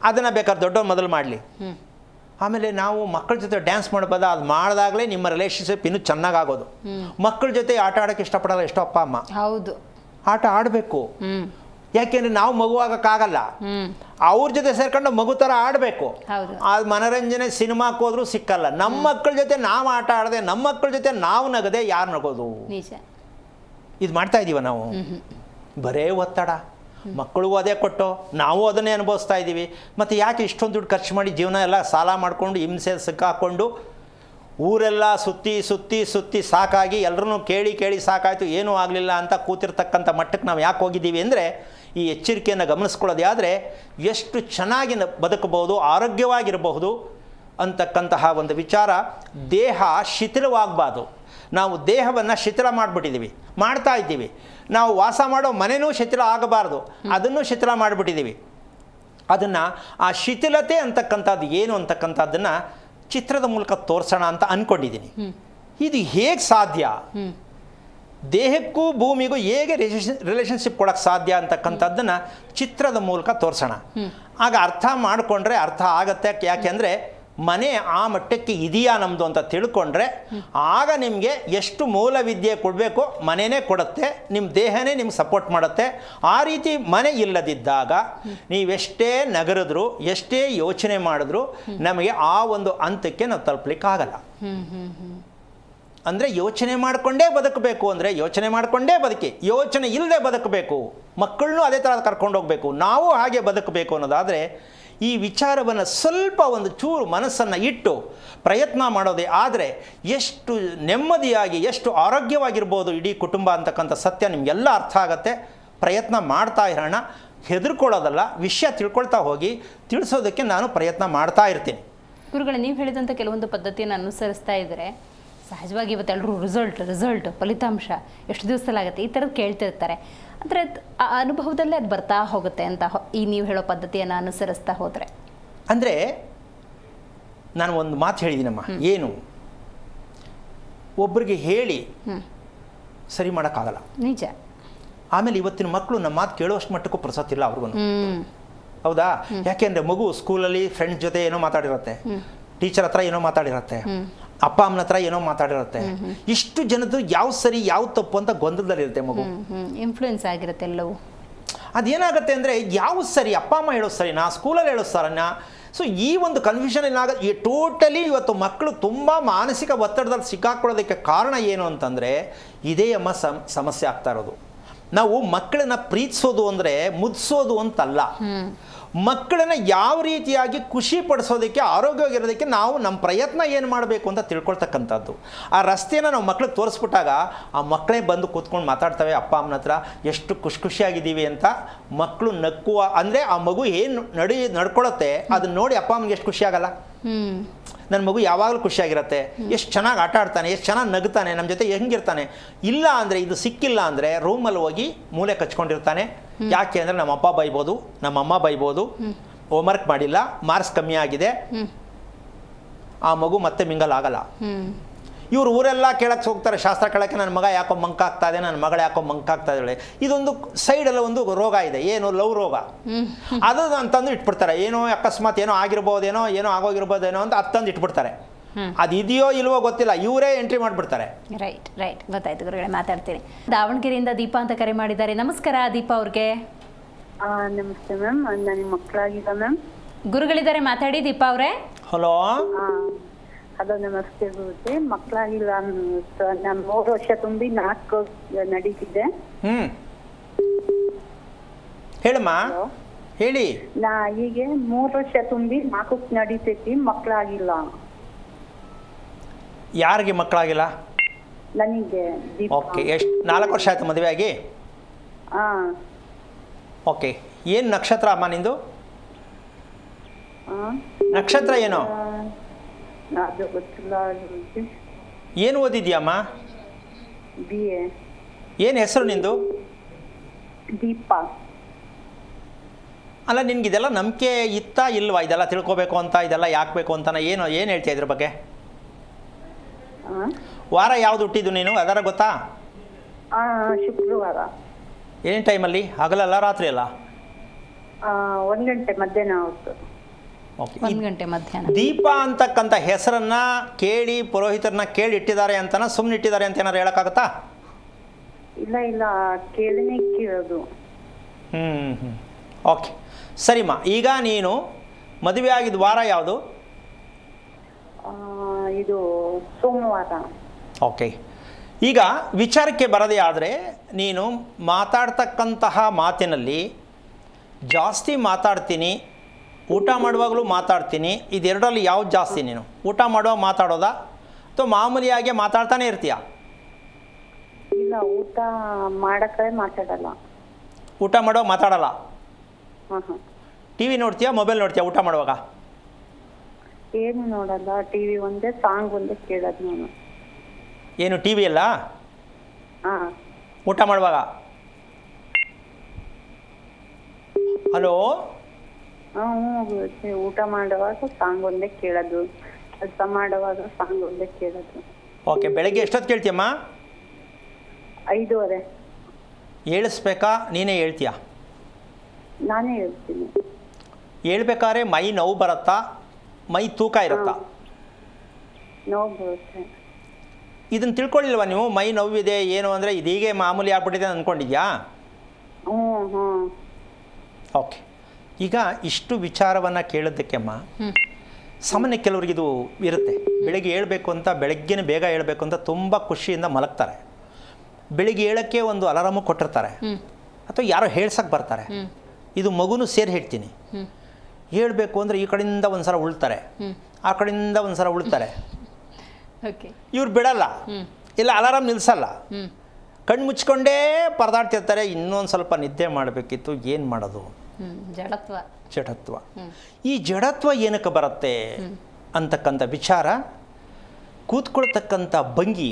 ಅದನ್ನು ಬೇಕಾದ್ರೆ ದೊಡ್ಡವ್ರು ಮೊದಲು ಮಾಡಲಿ. ಆಮೇಲೆ ನಾವು ಮಕ್ಕಳ ಜೊತೆ ಡ್ಯಾನ್ಸ್ ಮಾಡ್ಬೋದ? ಅದು ಮಾಡಿದಾಗಲೇ ನಿಮ್ಮ ರಿಲೇಷನ್ಶಿಪ್ ಇನ್ನೂ ಚೆನ್ನಾಗಾಗೋದು. ಮಕ್ಕಳ ಜೊತೆ ಆಟ ಆಡೋಕ್ಕೆ ಇಷ್ಟಪಡಲ್ಲ ಎಷ್ಟೋ ಅಪ್ಪ ಅಮ್ಮ. ಹೌದು, ಆಟ ಆಡಬೇಕು. ಯಾಕೆಂದರೆ ನಾವು ಮಗು ಆಗೋಕ್ಕಾಗಲ್ಲ, ಅವ್ರ ಜೊತೆ ಸೇರ್ಕೊಂಡು ಮಗು ಥರ ಆಡಬೇಕು. ಅದು ಮನೋರಂಜನೆ ಸಿನಿಮಾಕ್ಕೆ ಹೋದ್ರೂ ಸಿಕ್ಕಲ್ಲ. ನಮ್ಮ ಮಕ್ಕಳ ಜೊತೆ ನಾವು ಆಟ ಆಡದೆ, ನಮ್ಮ ಮಕ್ಕಳ ಜೊತೆ ನಾವು ನಗದೆ ಯಾರು ನಗೋದು? ಇದು ಮಾಡ್ತಾ ಇದ್ದೀವ ನಾವು? ಬರೇ ಒತ್ತಡ. ಮಕ್ಕಳಿಗೂ ಅದೇ ಕೊಟ್ಟು ನಾವು ಅದನ್ನೇ ಅನುಭವಿಸ್ತಾ ಇದ್ದೀವಿ. ಮತ್ತು ಯಾಕೆ ಇಷ್ಟೊಂದು ದುಡ್ಡು ಖರ್ಚು ಮಾಡಿ ಜೀವನ ಎಲ್ಲ ಸಾಲ ಮಾಡಿಕೊಂಡು ಹಿಂಸೆ ಸಿಕ್ಕಾಕೊಂಡು ಊರೆಲ್ಲ ಸುತ್ತಿ ಸುತ್ತಿ ಸುತ್ತಿ ಸಾಕಾಗಿ ಎಲ್ಲರೂ ಕೇಳಿ ಕೇಳಿ ಸಾಕಾಯಿತು, ಏನೂ ಆಗಲಿಲ್ಲ ಅಂತ ಕೂತಿರ್ತಕ್ಕಂಥ ಮಟ್ಟಕ್ಕೆ ನಾವು ಯಾಕೆ ಹೋಗಿದ್ದೀವಿ ಅಂದರೆ ಈ ಎಚ್ಚರಿಕೆಯನ್ನು ಗಮನಿಸ್ಕೊಳ್ಳೋದೇ ಆದರೆ ಎಷ್ಟು ಚೆನ್ನಾಗಿ ಬದುಕಬಹುದು, ಆರೋಗ್ಯವಾಗಿರಬಹುದು ಅಂತಕ್ಕಂತಹ ಒಂದು ವಿಚಾರ. ದೇಹ ಶಿಥಿಲವಾಗಬಾರ್ದು. ನಾವು ದೇಹವನ್ನು ಶಿಥಿಲ ಮಾಡಿಬಿಟ್ಟಿದ್ದೀವಿ, ಮಾಡ್ತಾ ಇದ್ದೀವಿ. ನಾವು ವಾಸ ಮಾಡೋ ಮನೆಯೂ ಶಿಥಿಲ ಆಗಬಾರ್ದು, ಅದನ್ನು ಶಿಥಿಲ ಮಾಡಿಬಿಟ್ಟಿದ್ದೀವಿ. ಅದನ್ನು ಆ ಶಿಥಿಲತೆ ಅಂತಕ್ಕಂಥದ್ದು ಏನು ಅಂತಕ್ಕಂಥದ್ದನ್ನು ಚಿತ್ರದ ಮೂಲಕ ತೋರಿಸೋಣ ಅಂತ ಅಂದ್ಕೊಂಡಿದ್ದೀನಿ. ಇದು ಹೇಗೆ ಸಾಧ್ಯ? ದೇಹಕ್ಕೂ ಭೂಮಿಗೂ ಹೇಗೆ ರಿಲೇಷನ್ಶಿಪ್ ಕೊಡೋಕ್ಕೆ ಸಾಧ್ಯ ಅಂತಕ್ಕಂಥದ್ದನ್ನು ಚಿತ್ರದ ಮೂಲಕ ತೋರಿಸೋಣ. ಆಗ ಅರ್ಥ ಮಾಡಿಕೊಂಡ್ರೆ ಅರ್ಥ ಆಗತ್ತೆ. ಯಾಕೆಂದರೆ ಮನೆ ಆ ಮಟ್ಟಕ್ಕೆ ಇದೆಯಾ ನಮ್ಮದು ಅಂತ ತಿಳ್ಕೊಂಡ್ರೆ ಆಗ ನಿಮಗೆ ಎಷ್ಟು ಮೂಲ ವಿದ್ಯೆ ಕೊಡಬೇಕೋ ಮನೆಯೇ ಕೊಡುತ್ತೆ, ನಿಮ್ಮ ದೇಹನೇ ನಿಮ್ಗೆ ಸಪೋರ್ಟ್ ಮಾಡುತ್ತೆ. ಆ ರೀತಿ ಮನೆ ಇಲ್ಲದಿದ್ದಾಗ ನೀವೆಷ್ಟೇ ನಗರಿದ್ರು, ಎಷ್ಟೇ ಯೋಚನೆ ಮಾಡಿದ್ರು ನಮಗೆ ಆ ಒಂದು ಹಂತಕ್ಕೆ ನಾವು ತಲುಪಲಿಕ್ಕಾಗಲ್ಲ. ಅಂದರೆ ಯೋಚನೆ ಮಾಡಿಕೊಂಡೇ ಬದುಕಬೇಕು ಅಂದರೆ ಯೋಚನೆ ಮಾಡಿಕೊಂಡೇ ಬದುಕಿ, ಯೋಚನೆ ಇಲ್ಲದೆ ಬದುಕಬೇಕು. ಮಕ್ಕಳನ್ನೂ ಅದೇ ಥರ ಕರ್ಕೊಂಡು ಹೋಗಬೇಕು, ನಾವು ಹಾಗೆ ಬದುಕಬೇಕು ಅನ್ನೋದಾದರೆ ಈ ವಿಚಾರವನ್ನು ಸ್ವಲ್ಪ ಒಂದು ಚೂರು ಮನಸ್ಸನ್ನು ಇಟ್ಟು ಪ್ರಯತ್ನ ಮಾಡೋದೇ ಆದರೆ ಎಷ್ಟು ನೆಮ್ಮದಿಯಾಗಿ ಎಷ್ಟು ಆರೋಗ್ಯವಾಗಿರ್ಬೋದು ಇಡೀ ಕುಟುಂಬ ಅಂತಕ್ಕಂಥ ಸತ್ಯ ನಿಮಗೆಲ್ಲ ಅರ್ಥ ಆಗುತ್ತೆ. ಪ್ರಯತ್ನ ಮಾಡ್ತಾ ಇರೋಣ, ಹೆದರ್ಕೊಳ್ಳೋದಲ್ಲ, ವಿಷಯ ತಿಳ್ಕೊಳ್ತಾ ಹೋಗಿ ತಿಳಿಸೋದಕ್ಕೆ ನಾನು ಪ್ರಯತ್ನ ಮಾಡ್ತಾ ಇರ್ತೀನಿ. ಗುರುಗಳೇ, ನೀವು ಹೇಳಿದಂಥ ಕೆಲವೊಂದು ಪದ್ಧತಿಯನ್ನು ಅನುಸರಿಸ್ತಾ ಇದ್ದರೆ ಸಹಜವಾಗಿ ಇವತ್ತೆಲ್ಲರೂ ರಿಸಲ್ಟ್ ಫಲಿತಾಂಶ ಎಷ್ಟು ದಿವಸದಲ್ಲಾಗುತ್ತೆ ಈ ಥರದ್ದು ಕೇಳ್ತಿರ್ತಾರೆ. ಅಂದರೆ ಆ ಅನುಭವದಲ್ಲೇ ಅದು ಬರ್ತಾ ಹೋಗುತ್ತೆ ಅಂತ ಈ ನೀವು ಹೇಳೋ ಪದ್ಧತಿಯನ್ನು ಅನುಸರಿಸ್ತಾ ಹೋದರೆ. ಅಂದರೆ ನಾನು ಒಂದು ಮಾತು ಹೇಳಿದ್ದೀನಮ್ಮ, ಏನು ಒಬ್ಬರಿಗೆ ಹೇಳಿ ಸರಿ ಮಾಡೋಕ್ಕಾಗಲ್ಲ, ನಿಜ. ಆಮೇಲೆ ಇವತ್ತಿನ ಮಕ್ಕಳು ನಮ್ಮ ಮಾತು ಕೇಳುವಷ್ಟು ಮಟ್ಟಕ್ಕೂ ಪ್ರಸತ್ತಿಲ್ಲ ಅವ್ರಿಗೂ, ಹೌದಾ? ಯಾಕೆಂದರೆ ಮಗು ಸ್ಕೂಲಲ್ಲಿ ಫ್ರೆಂಡ್ಸ್ ಜೊತೆ ಏನೋ ಮಾತಾಡಿರುತ್ತೆ, ಟೀಚರ್ ಹತ್ರ ಏನೋ ಮಾತಾಡಿರುತ್ತೆ, ಅಪ್ಪ ಅಮ್ಮನ ಹತ್ರ ಏನೋ ಮಾತಾಡಿರುತ್ತೆ. ಇಷ್ಟು ಜನದ್ದು ಯಾವ ಸರಿ ಯಾವ ತಪ್ಪು ಅಂತ ಗೊಂದಲದಲ್ಲಿರುತ್ತೆ ಮಗು. ಇನ್ಫ್ಲೂಯೆನ್ಸ್ ಆಗಿರುತ್ತೆ ಎಲ್ಲವೂ. ಅದೇನಾಗುತ್ತೆ ಅಂದರೆ ಯಾವ ಸರಿ ಅಪ್ಪ ಅಮ್ಮ ಹೇಳೋ ಸರಿನಾ, ಸ್ಕೂಲಲ್ಲಿ ಹೇಳೋ ಸರಿನಾ? ಸೊ ಈ ಒಂದು ಕನ್ಫ್ಯೂಷನ್ ಏನಾಗುತ್ತೆ ಈ ಟೋಟಲಿ. ಇವತ್ತು ಮಕ್ಕಳು ತುಂಬ ಮಾನಸಿಕ ಒತ್ತಡದಲ್ಲಿ ಸಿಕ್ಕಾಕೊಳ್ಳೋದಕ್ಕೆ ಕಾರಣ ಏನು ಅಂತಂದರೆ ಇದೇ ಅಮ್ಮ ಸಮಸ್ಯೆ ಆಗ್ತಾ ಇರೋದು. ನಾವು ಮಕ್ಕಳನ್ನ ಪ್ರೀತಿಸೋದು ಅಂದರೆ ಮುದ್ದಿಸೋದು ಅಂತಲ್ಲ, ಮಕ್ಕಳನ್ನ ಯಾವ ರೀತಿಯಾಗಿ ಖುಷಿ ಪಡಿಸೋದಕ್ಕೆ, ಆರೋಗ್ಯವಾಗಿರೋದಕ್ಕೆ ನಾವು ನಮ್ಮ ಪ್ರಯತ್ನ ಏನು ಮಾಡಬೇಕು ಅಂತ ತಿಳ್ಕೊಳ್ತಕ್ಕಂಥದ್ದು. ಆ ರಸ್ತೆಯನ್ನು ನಾವು ಮಕ್ಳಿಗೆ ತೋರಿಸ್ಬಿಟ್ಟಾಗ ಆ ಮಕ್ಕಳೇ ಬಂದು ಕೂತ್ಕೊಂಡು ಮಾತಾಡ್ತವೆ ಅಪ್ಪ ಅಮ್ಮನ ಹತ್ರ, ಎಷ್ಟು ಖುಷಿಯಾಗಿದ್ದೀವಿ ಅಂತ. ಮಕ್ಕಳು ನಕ್ಕುವ ಅಂದರೆ ಆ ಮಗು ಏನು ನಡ್ಕೊಳತ್ತೆ ಅದನ್ನ ನೋಡಿ ಅಪ್ಪ ಅಮ್ಮನಿಗೆ ಎಷ್ಟು ಖುಷಿಯಾಗಲ್ಲ. ನನ್ನ ಮಗು ಯಾವಾಗಲೂ ಖುಷಿಯಾಗಿರುತ್ತೆ, ಎಷ್ಟು ಚೆನ್ನಾಗಿ ಆಟ ಆಡ್ತಾನೆ, ಎಷ್ಟು ಚೆನ್ನಾಗಿ ನಗ್ತಾನೆ, ನಮ್ಮ ಜೊತೆ ಹೆಂಗಿರ್ತಾನೆ. ಇಲ್ಲ ಅಂದರೆ ಇದು ಸಿಕ್ಕಿಲ್ಲ ಅಂದರೆ ರೂಮಲ್ಲಿ ಹೋಗಿ ಮೂಲೆ ಕಚ್ಕೊಂಡಿರ್ತಾನೆ. ಯಾಕೆ ಅಂದರೆ ನಮ್ಮ ಅಪ್ಪ ಬೈಬೋದು, ನಮ್ಮ ಅಮ್ಮ ಬೈಬೋದು, ಹೋಮ್ವರ್ಕ್ ಮಾಡಿಲ್ಲ, ಮಾರ್ಕ್ಸ್ ಕಮ್ಮಿ ಆಗಿದೆ. ಆ ಮಗು ಮತ್ತೆ ಮಿಂಗಲ್ ಆಗಲ್ಲ. ಇವ್ರು ಊರೆಲ್ಲ ಕೇಳಕ್ಕೆ ಹೋಗ್ತಾರೆ ಶಾಸ್ತ್ರ ಕೇಳೋಕ್ಕೆ, ನನ್ನ ಮಗ ಯಾಕೋ ಮಂಕಾಗ್ತಾ ಇದೆ, ನನ್ನ ಮಗಳು ಯಾಕೋ ಮಂಕಾಗ್ತಾ ಇದ್ದಾಳೆ. ಇದೊಂದು ಸೈಡಲ್ಲಿ ಒಂದು ರೋಗ ಇದೆ, ಏನು ಲವ್ ರೋಗ. ಅದು ಅಂತಂದು ಇಟ್ಬಿಡ್ತಾರೆ. ಏನೋ ಅಕಸ್ಮಾತ್ ಏನೋ ಆಗಿರ್ಬೋದೇನೋ, ಏನೋ ಆಗೋಗಿರ್ಬೋದೇನೋ ಅಂತ ಅತ್ತಂದು ಇಟ್ಬಿಡ್ತಾರೆ. ಅದು ಇದೆಯೋ ಇಲ್ವೋ ಗೊತ್ತಿಲ್ಲ, ಇವರೇ ಎಂಟ್ರಿ ಮಾಡಿಬಿಡ್ತಾರೆ. ರೈಟ್ ಗೊತ್ತಾಯ್ತು ಗುರುಗಳೇ, ಮಾತಾಡ್ತೀನಿ. ದಾವಣಗೆರೆಯಿಂದ ದೀಪಾ ಅಂತ ಕರೆ ಮಾಡಿದ್ದಾರೆ. ನಮಸ್ಕಾರ ದೀಪಾ ಅವ್ರಿಗೆ. ನಮಸ್ತೆ ಮ್ಯಾಮ್, ನನಗೆ ಮಕ್ಕಳಾಗಿಲ್ಲ ಮ್ಯಾಮ್. ಗುರುಗಳಿದ್ದಾರೆ, ಮಾತಾಡಿ ದೀಪಾ ಅವರೇ. ಹಲೋ. ಹಲೋ, ನಮಸ್ತೆ ಗುರುಜಿ. ಮಕ್ಕಳಾಗಿಲ್ಲ, ನಾನು 3 ವರ್ಷ ತುಂಬಿ 4 ನಡೀತಿದ್ದೆ. ಹೇಳಮ್ಮ, ಹೇಳಿ. ನಾ ಹೀಗೆ 3 ವರ್ಷ ತುಂಬಿ 4 ನಡೀತೈತಿ, ಮಕ್ಕಳಾಗಿಲ್ಲ. ಯಾರಿಗೆ ಮಕ್ಕಳಾಗಿಲ್ಲ? ನನಗೆ. ಓಕೆ, ಎಷ್ಟು 4 ವರ್ಷ ಆಯ್ತು ಮದುವೆ ಆಗಿ? ಓಕೆ, ಏನು ನಕ್ಷತ್ರ ಅಮ್ಮ ನಿಂದು? ನಕ್ಷತ್ರ ಏನು? ಅದು ಗೊತ್ತಿಲ್ಲ ಗುರೂಜಿ. ಏನು ಓದಿದ್ಯಮ್ಮ? BA. ಏನು ಹೆಸರು ನಿಂದು? ದೀಪಾ. ಅಲ್ಲ, ನಿನ್ಗೆ ಇದೆಲ್ಲ ನಂಬಿಕೆ ಇತ್ತಾ ಇಲ್ವಾ? ಇದೆಲ್ಲ ತಿಳ್ಕೊಬೇಕು ಅಂತ, ಇದೆಲ್ಲ ಯಾಕೆ ಬೇಕು ಅಂತ ಏನು ಹೇಳ್ತೀಯ ಇದ್ರ ಬಗ್ಗೆ? ವಾರ ಯಾವ್ದು ಹುಟ್ಟಿದ್ದು ನೀನು, ಅದರ ಗೊತ್ತಾ? ಶುಕ್ರವಾರ. ಏನೇನು ಟೈಮಲ್ಲಿ? ಹಗಲಲ್ಲ ರಾತ್ರಿ ಅಲ್ಲ? 1 ಗಂಟೆ ಮಧ್ಯಾಹ್ನ ಹೊತ್ತು. ಓಕೆ. 1 ಗಂಟೆ ಮಧ್ಯಾಹ್ನ. ದೀಪಾ ಅಂತಕ್ಕಂಥ ಹೆಸರನ್ನ ಕೇಳಿ ಪುರೋಹಿತರನ್ನ ಕೇಳಿ ಇಟ್ಟಿದ್ದಾರೆ ಅಂತನ, ಸುಮ್ಮನೆ ಇಟ್ಟಿದ್ದಾರೆ ಅಂತ ಏನಾರು ಹೇಳೋಕ್ಕಾಗತ್ತಾ? ಇಲ್ಲ, ಕೇಳಿನೇ ಕೇಳೋದು. ಓಕೆ, ಸರಿಮ್ಮ. ಈಗ ನೀನು ಮದುವೆ ಆಗಿದ್ದ ವಾರ ಯಾವುದು? ಇದು ಸೋಮವಾರ. ಓಕೆ, ಈಗ ವಿಚಾರಕ್ಕೆ ಬರದೇ ಆದರೆ, ನೀನು ಮಾತಾಡ್ತಕ್ಕಂತಹ ಮಾತಿನಲ್ಲಿ ಜಾಸ್ತಿ ಮಾತಾಡ್ತೀನಿ, ಊಟ ಮಾಡುವಾಗಲೂ ಮಾತಾಡ್ತೀನಿ, ಇದೆರಡರಲ್ಲಿ ಯಾವ್ದು ಜಾಸ್ತಿ? ನೀನು ಊಟ ಮಾಡುವಾಗ ಮಾತಾಡೋದಾ ಅಥವಾ ಮಾಮೂಲಿಯಾಗಿ ಮಾತಾಡ್ತಾನೆ ಇರ್ತೀಯ? ಇಲ್ಲ, ಊಟ ಮಾಡಕ್ಕೆ ಮಾತಾಡಲ್ಲ. ಊಟ ಮಾಡುವಾಗ ಮಾತಾಡಲ್ಲ? ಟಿ ವಿ ನೋಡ್ತೀಯಾ, ಮೊಬೈಲ್ ನೋಡ್ತೀಯಾ ಊಟ ಮಾಡುವಾಗ? ಏನು ನೋಡಲ್ಲ, ಟಿವಿ ಒಂದೇ, ಸಾಂಗ್ ಒಂದೇ ಕೇಳೋದು ನಾನು. ಏನು ಟಿ ವಿ ಅಲ್ಲ? ಊಟ ಮಾಡುವಾಗ? ಹಲೋ. ಊಟ ಮಾಡುವಾಗ ಸಾಂಗ್ ಒಂದೇ ಕೇಳೋದು, ಕೆಲಸ ಮಾಡುವಾಗ ಸಾಂಗ್ ಒಂದೇ ಕೇಳೋದು. ಓಕೆ, ಬೆಳಗ್ಗೆ ಎಷ್ಟೊತ್ತು ಕೇಳ್ತೀಯಮ್ಮ? 5:30. ಹೇಳಿಸ್ಬೇಕಾ ನೀನೇ ಹೇಳ್ತೀಯಾ? ನಾನೇ ಹೇಳ್ತೀನಿ. ಹೇಳ್ಬೇಕಾದ್ರೆ ಮೈ ನೋವು ಬರುತ್ತಾ, ಮೈ ತೂಕ ಇರುತ್ತಾ? ನೋವು ಬರುತ್ತೆ. ಇದನ್ನು ತಿಳ್ಕೊಳ್ಳಿಲ್ವಾ ನೀವು? ಮೈ ನೋವಿದೆ ಏನು ಅಂದರೆ ಇದೀಗೆ ಮಾಮೂಲಿ ಆಗ್ಬಿಟ್ಟಿದೆ ಅಂದ್ಕೊಂಡಿದ್ಯಾ? ಓಕೆ, ಈಗ ಇಷ್ಟು ವಿಚಾರವನ್ನು ಕೇಳೋದಕ್ಕೆಮ್ಮ, ಸಾಮಾನ್ಯ ಕೆಲವ್ರಿಗೆ ಇದು ಇರುತ್ತೆ. ಬೆಳಿಗ್ಗೆ ಹೇಳ್ಬೇಕು ಅಂತ, ಬೆಳಗ್ಗೆನೇ ಬೇಗ ಹೇಳ್ಬೇಕು ಅಂತ ತುಂಬ ಖುಷಿಯಿಂದ ಮಲಗ್ತಾರೆ. ಬೆಳಿಗ್ಗೆ ಹೇಳೋಕ್ಕೆ ಒಂದು ಅಲಾರಾಮು ಕೊಟ್ಟಿರ್ತಾರೆ, ಅಥವಾ ಯಾರೋ ಹೇಳ್ಸಕ್ಕೆ ಬರ್ತಾರೆ. ಇದು ಮಗುನೂ ಸೇರಿ ಹೇಳ್ತೀನಿ. ಹೇಳಬೇಕು ಅಂದರೆ ಈ ಕಡೆಯಿಂದ ಒಂದು ಸಲ ಉಳ್ತಾರೆ, ಆ ಕಡೆಯಿಂದ ಒಂದು ಸಲ ಉಳ್ತಾರೆ. ಇವ್ರು ಬಿಡಲ್ಲ, ಇಲ್ಲ ಅಲಾರಾಮ್ ನಿಲ್ಲಿಸಲ್ಲ, ಕಣ್ಣು ಮುಚ್ಕೊಂಡೇ ಪರದಾಡ್ತಿರ್ತಾರೆ. ಇನ್ನೊಂದು ಸ್ವಲ್ಪ ನಿದ್ದೆ ಮಾಡಬೇಕಿತ್ತು, ಏನು ಮಾಡೋದು? ಜಡತ್ವ. ಈ ಜಡತ್ವ ಏನಕ್ಕೆ ಬರುತ್ತೆ ಅಂತಕ್ಕಂಥ ವಿಚಾರ, ಕೂತ್ಕೊಳ್ತಕ್ಕಂಥ ಭಂಗಿ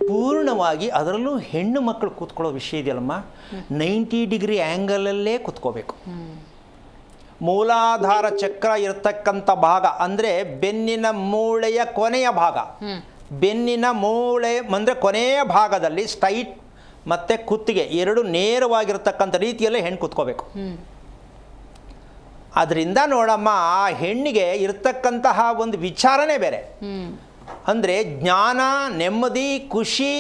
ಪೂರ್ಣವಾಗಿ, ಅದರಲ್ಲೂ ಹೆಣ್ಣು ಮಕ್ಕಳು ಕೂತ್ಕೊಳ್ಳೋ ವಿಷಯ ಇದೆಯಲ್ಲಮ್ಮ, 90 ಡಿಗ್ರಿ ಆ್ಯಂಗಲಲ್ಲೇ ಕೂತ್ಕೋಬೇಕು. ಮೂಲಾಧಾರ ಚಕ್ರ ಇರತಕ್ಕಂಥ ಭಾಗ ಅಂದರೆ ಬೆನ್ನಿನ ಮೂಳೆಯ ಕೊನೆಯ ಭಾಗ, ಬೆನ್ನಿನ ಮೂಳೆ ಅಂದರೆ ಕೊನೆಯ ಭಾಗದಲ್ಲಿ ಸ್ಟ್ರೈಟ್ ಮತ್ತು ಕುತ್ತಿಗೆ ಎರಡು ನೇರವಾಗಿರ್ತಕ್ಕಂಥ ರೀತಿಯಲ್ಲೇ ಹೆಣ್ಣು ಕೂತ್ಕೋಬೇಕು. ಅದರಿಂದ ನೋಡಮ್ಮ, ಆ ಹೆಣ್ಣಿಗೆ ಇರ್ತಕ್ಕಂತಹ ಒಂದು ವಿಚಾರನೇ ಬೇರೆ. ಅಂದರೆ ಜ್ಞಾನ, ನೆಮ್ಮದಿ, ಖುಷಿ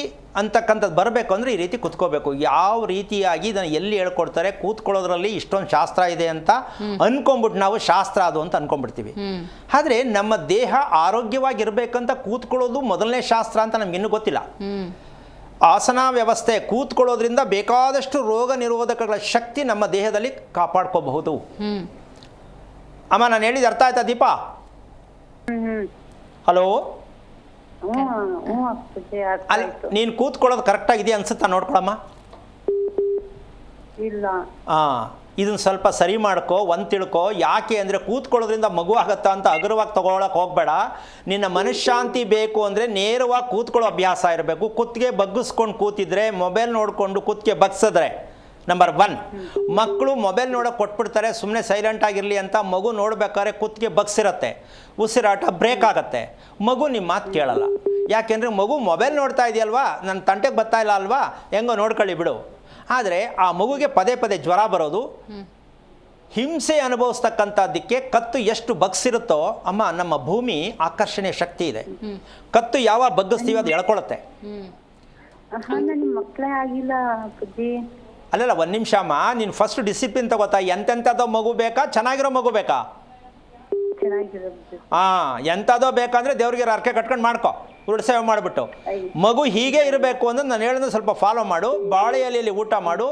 ಅಂತಕ್ಕಂಥದ್ದು ಬರಬೇಕು ಅಂದರೆ ಈ ರೀತಿ ಕೂತ್ಕೋಬೇಕು. ಯಾವ ರೀತಿಯಾಗಿ ಇದನ್ನು ಎಲ್ಲಿ ಹೇಳ್ಕೊಡ್ತಾರೆ, ಕೂತ್ಕೊಳ್ಳೋದ್ರಲ್ಲಿ ಇಷ್ಟೊಂದು ಶಾಸ್ತ್ರ ಇದೆ ಅಂತ ಅಂದ್ಕೊಂಬಿಟ್ಟು ನಾವು ಶಾಸ್ತ್ರ ಅದು ಅಂತ ಅಂದ್ಕೊಂಡ್ಬಿಡ್ತೀವಿ. ಆದರೆ ನಮ್ಮ ದೇಹ ಆರೋಗ್ಯವಾಗಿರ್ಬೇಕಂತ ಕೂತ್ಕೊಳ್ಳೋದು ಮೊದಲನೇ ಶಾಸ್ತ್ರ ಅಂತ ನಮಗಿನ್ನೂ ಗೊತ್ತಿಲ್ಲ. ಆಸನ ವ್ಯವಸ್ಥೆ, ಕೂತ್ಕೊಳ್ಳೋದ್ರಿಂದ ಬೇಕಾದಷ್ಟು ರೋಗ ನಿರೋಧಕಗಳ ಶಕ್ತಿ ನಮ್ಮ ದೇಹದಲ್ಲಿ ಕಾಪಾಡ್ಕೋಬಹುದು. ಅಮ್ಮ, ನಾನು ಹೇಳಿದ ಅರ್ಥ ಆಯ್ತಾ ದೀಪಾ? ಹಲೋ. ಅಲ್ಲಿ ನೀನು ಕೂತ್ಕೊಳ್ಳೋದು ಕರೆಕ್ಟಾಗಿದೆಯಾ ಅನ್ಸುತ್ತಾ? ನೋಡ್ಕೊಳಮ್ಮ. ಇಲ್ಲ. ಇದನ್ನು ಸ್ವಲ್ಪ ಸರಿ ಮಾಡ್ಕೋ, ಒಂದು ತಿಳ್ಕೊ. ಯಾಕೆ ಅಂದರೆ ಕೂತ್ಕೊಳ್ಳೋದ್ರಿಂದ ಮಗು ಆಗತ್ತಾ ಅಂತ ಹಗುರವಾಗಿ ತಗೊಳಕ್ಕೆ ಹೋಗಬೇಡ. ನಿನ್ನ ಮನಃಶಾಂತಿ ಬೇಕು ಅಂದರೆ ನೇರವಾಗಿ ಕೂತ್ಕೊಳ್ಳೋ ಅಭ್ಯಾಸ ಇರಬೇಕು. ಕುತ್ತಿಗೆ ಬಗ್ಗಿಸ್ಕೊಂಡು ಕೂತಿದ್ರೆ, ಮೊಬೈಲ್ ನೋಡಿಕೊಂಡು ಕುತ್ತಿಗೆ ಬಗ್ಸಿದ್ರೆ ನಂಬರ್ 1. ಮಕ್ಕಳು ಮೊಬೈಲ್ ನೋಡೋಕೆ ಕೊಟ್ಬಿಡ್ತಾರೆ, ಸುಮ್ಮನೆ ಸೈಲೆಂಟ್ ಆಗಿರಲಿ ಅಂತ. ಮಗು ನೋಡ್ಬೇಕಾದ್ರೆ ಕುತ್ತಿಗೆ ಬಗ್ಸಿರತ್ತೆ, ಉಸಿರಾಟ ಬ್ರೇಕ್ ಆಗುತ್ತೆ, ಮಗು ನಿಮ್ಮ ಮಾತು ಕೇಳಲ್ಲ. ಯಾಕೆಂದರೆ ಮಗು ಮೊಬೈಲ್ ನೋಡ್ತಾ ಇದೆಯಲ್ವಾ, ನನ್ನ ತಂಟೆಗೆ ಬರ್ತಾ ಇಲ್ಲ ಅಲ್ವಾ, ಹೆಂಗೋ ನೋಡ್ಕೊಳ್ಳಿ ಬಿಡು. ಆದರೆ ಆ ಮಗುಗೆ ಪದೇ ಪದೇ ಜ್ವರ ಬರೋದು, ಹಿಂಸೆ ಅನುಭವಿಸ್ತಕ್ಕಂಥದ್ದಕ್ಕೆ ಕತ್ತು ಎಷ್ಟು ಬಗ್ಸಿರುತ್ತೋ, ಅಮ್ಮ ನಮ್ಮ ಭೂಮಿ ಆಕರ್ಷಣೆಯ ಶಕ್ತಿ ಇದೆ. ಕತ್ತು ಯಾವ ಬಗ್ಗಿಸ್ತೀವಿ ಅದು ಎಳ್ಕೊಳ್ಳುತ್ತೆ. ನನ್ನ ಮಕ್ಕಳೇ ಆಗಿಲ್ಲ ಅಪ್ಪಾಜಿ. ಅಲ್ಲಲ್ಲ, ಒಂದು ನಿಮಿಷ ಅಮ್ಮ, ನೀನು ಫಸ್ಟ್ ಡಿಸಿಪ್ಲಿನ್ ತಗೋತಾ. ಎಂತೆಂಥದ್ದೋ ಮಗು ಬೇಕಾ, ಚೆನ್ನಾಗಿರೋ ಮಗು ಬೇಕಾ? ಚೆನ್ನಾಗಿರೋದು. ಎಂಥದೋ ಬೇಕಂದ್ರೆ ದೇವ್ರಿಗೆ ಅರ್ಕೆ ಕಟ್ಕೊಂಡು ಮಾಡ್ಕೊ, ಉರುಳು ಸೇವೆ ಮಾಡಿಬಿಟ್ಟು. ಮಗು ಹೀಗೆ ಇರಬೇಕು ಅಂದ್ರೆ ನಾನು ಹೇಳಿದ್ರೆ ಸ್ವಲ್ಪ ಫಾಲೋ ಮಾಡು. ಬಾಳೆ ಎಲೆಯಲ್ಲಿ ಊಟ ಮಾಡು,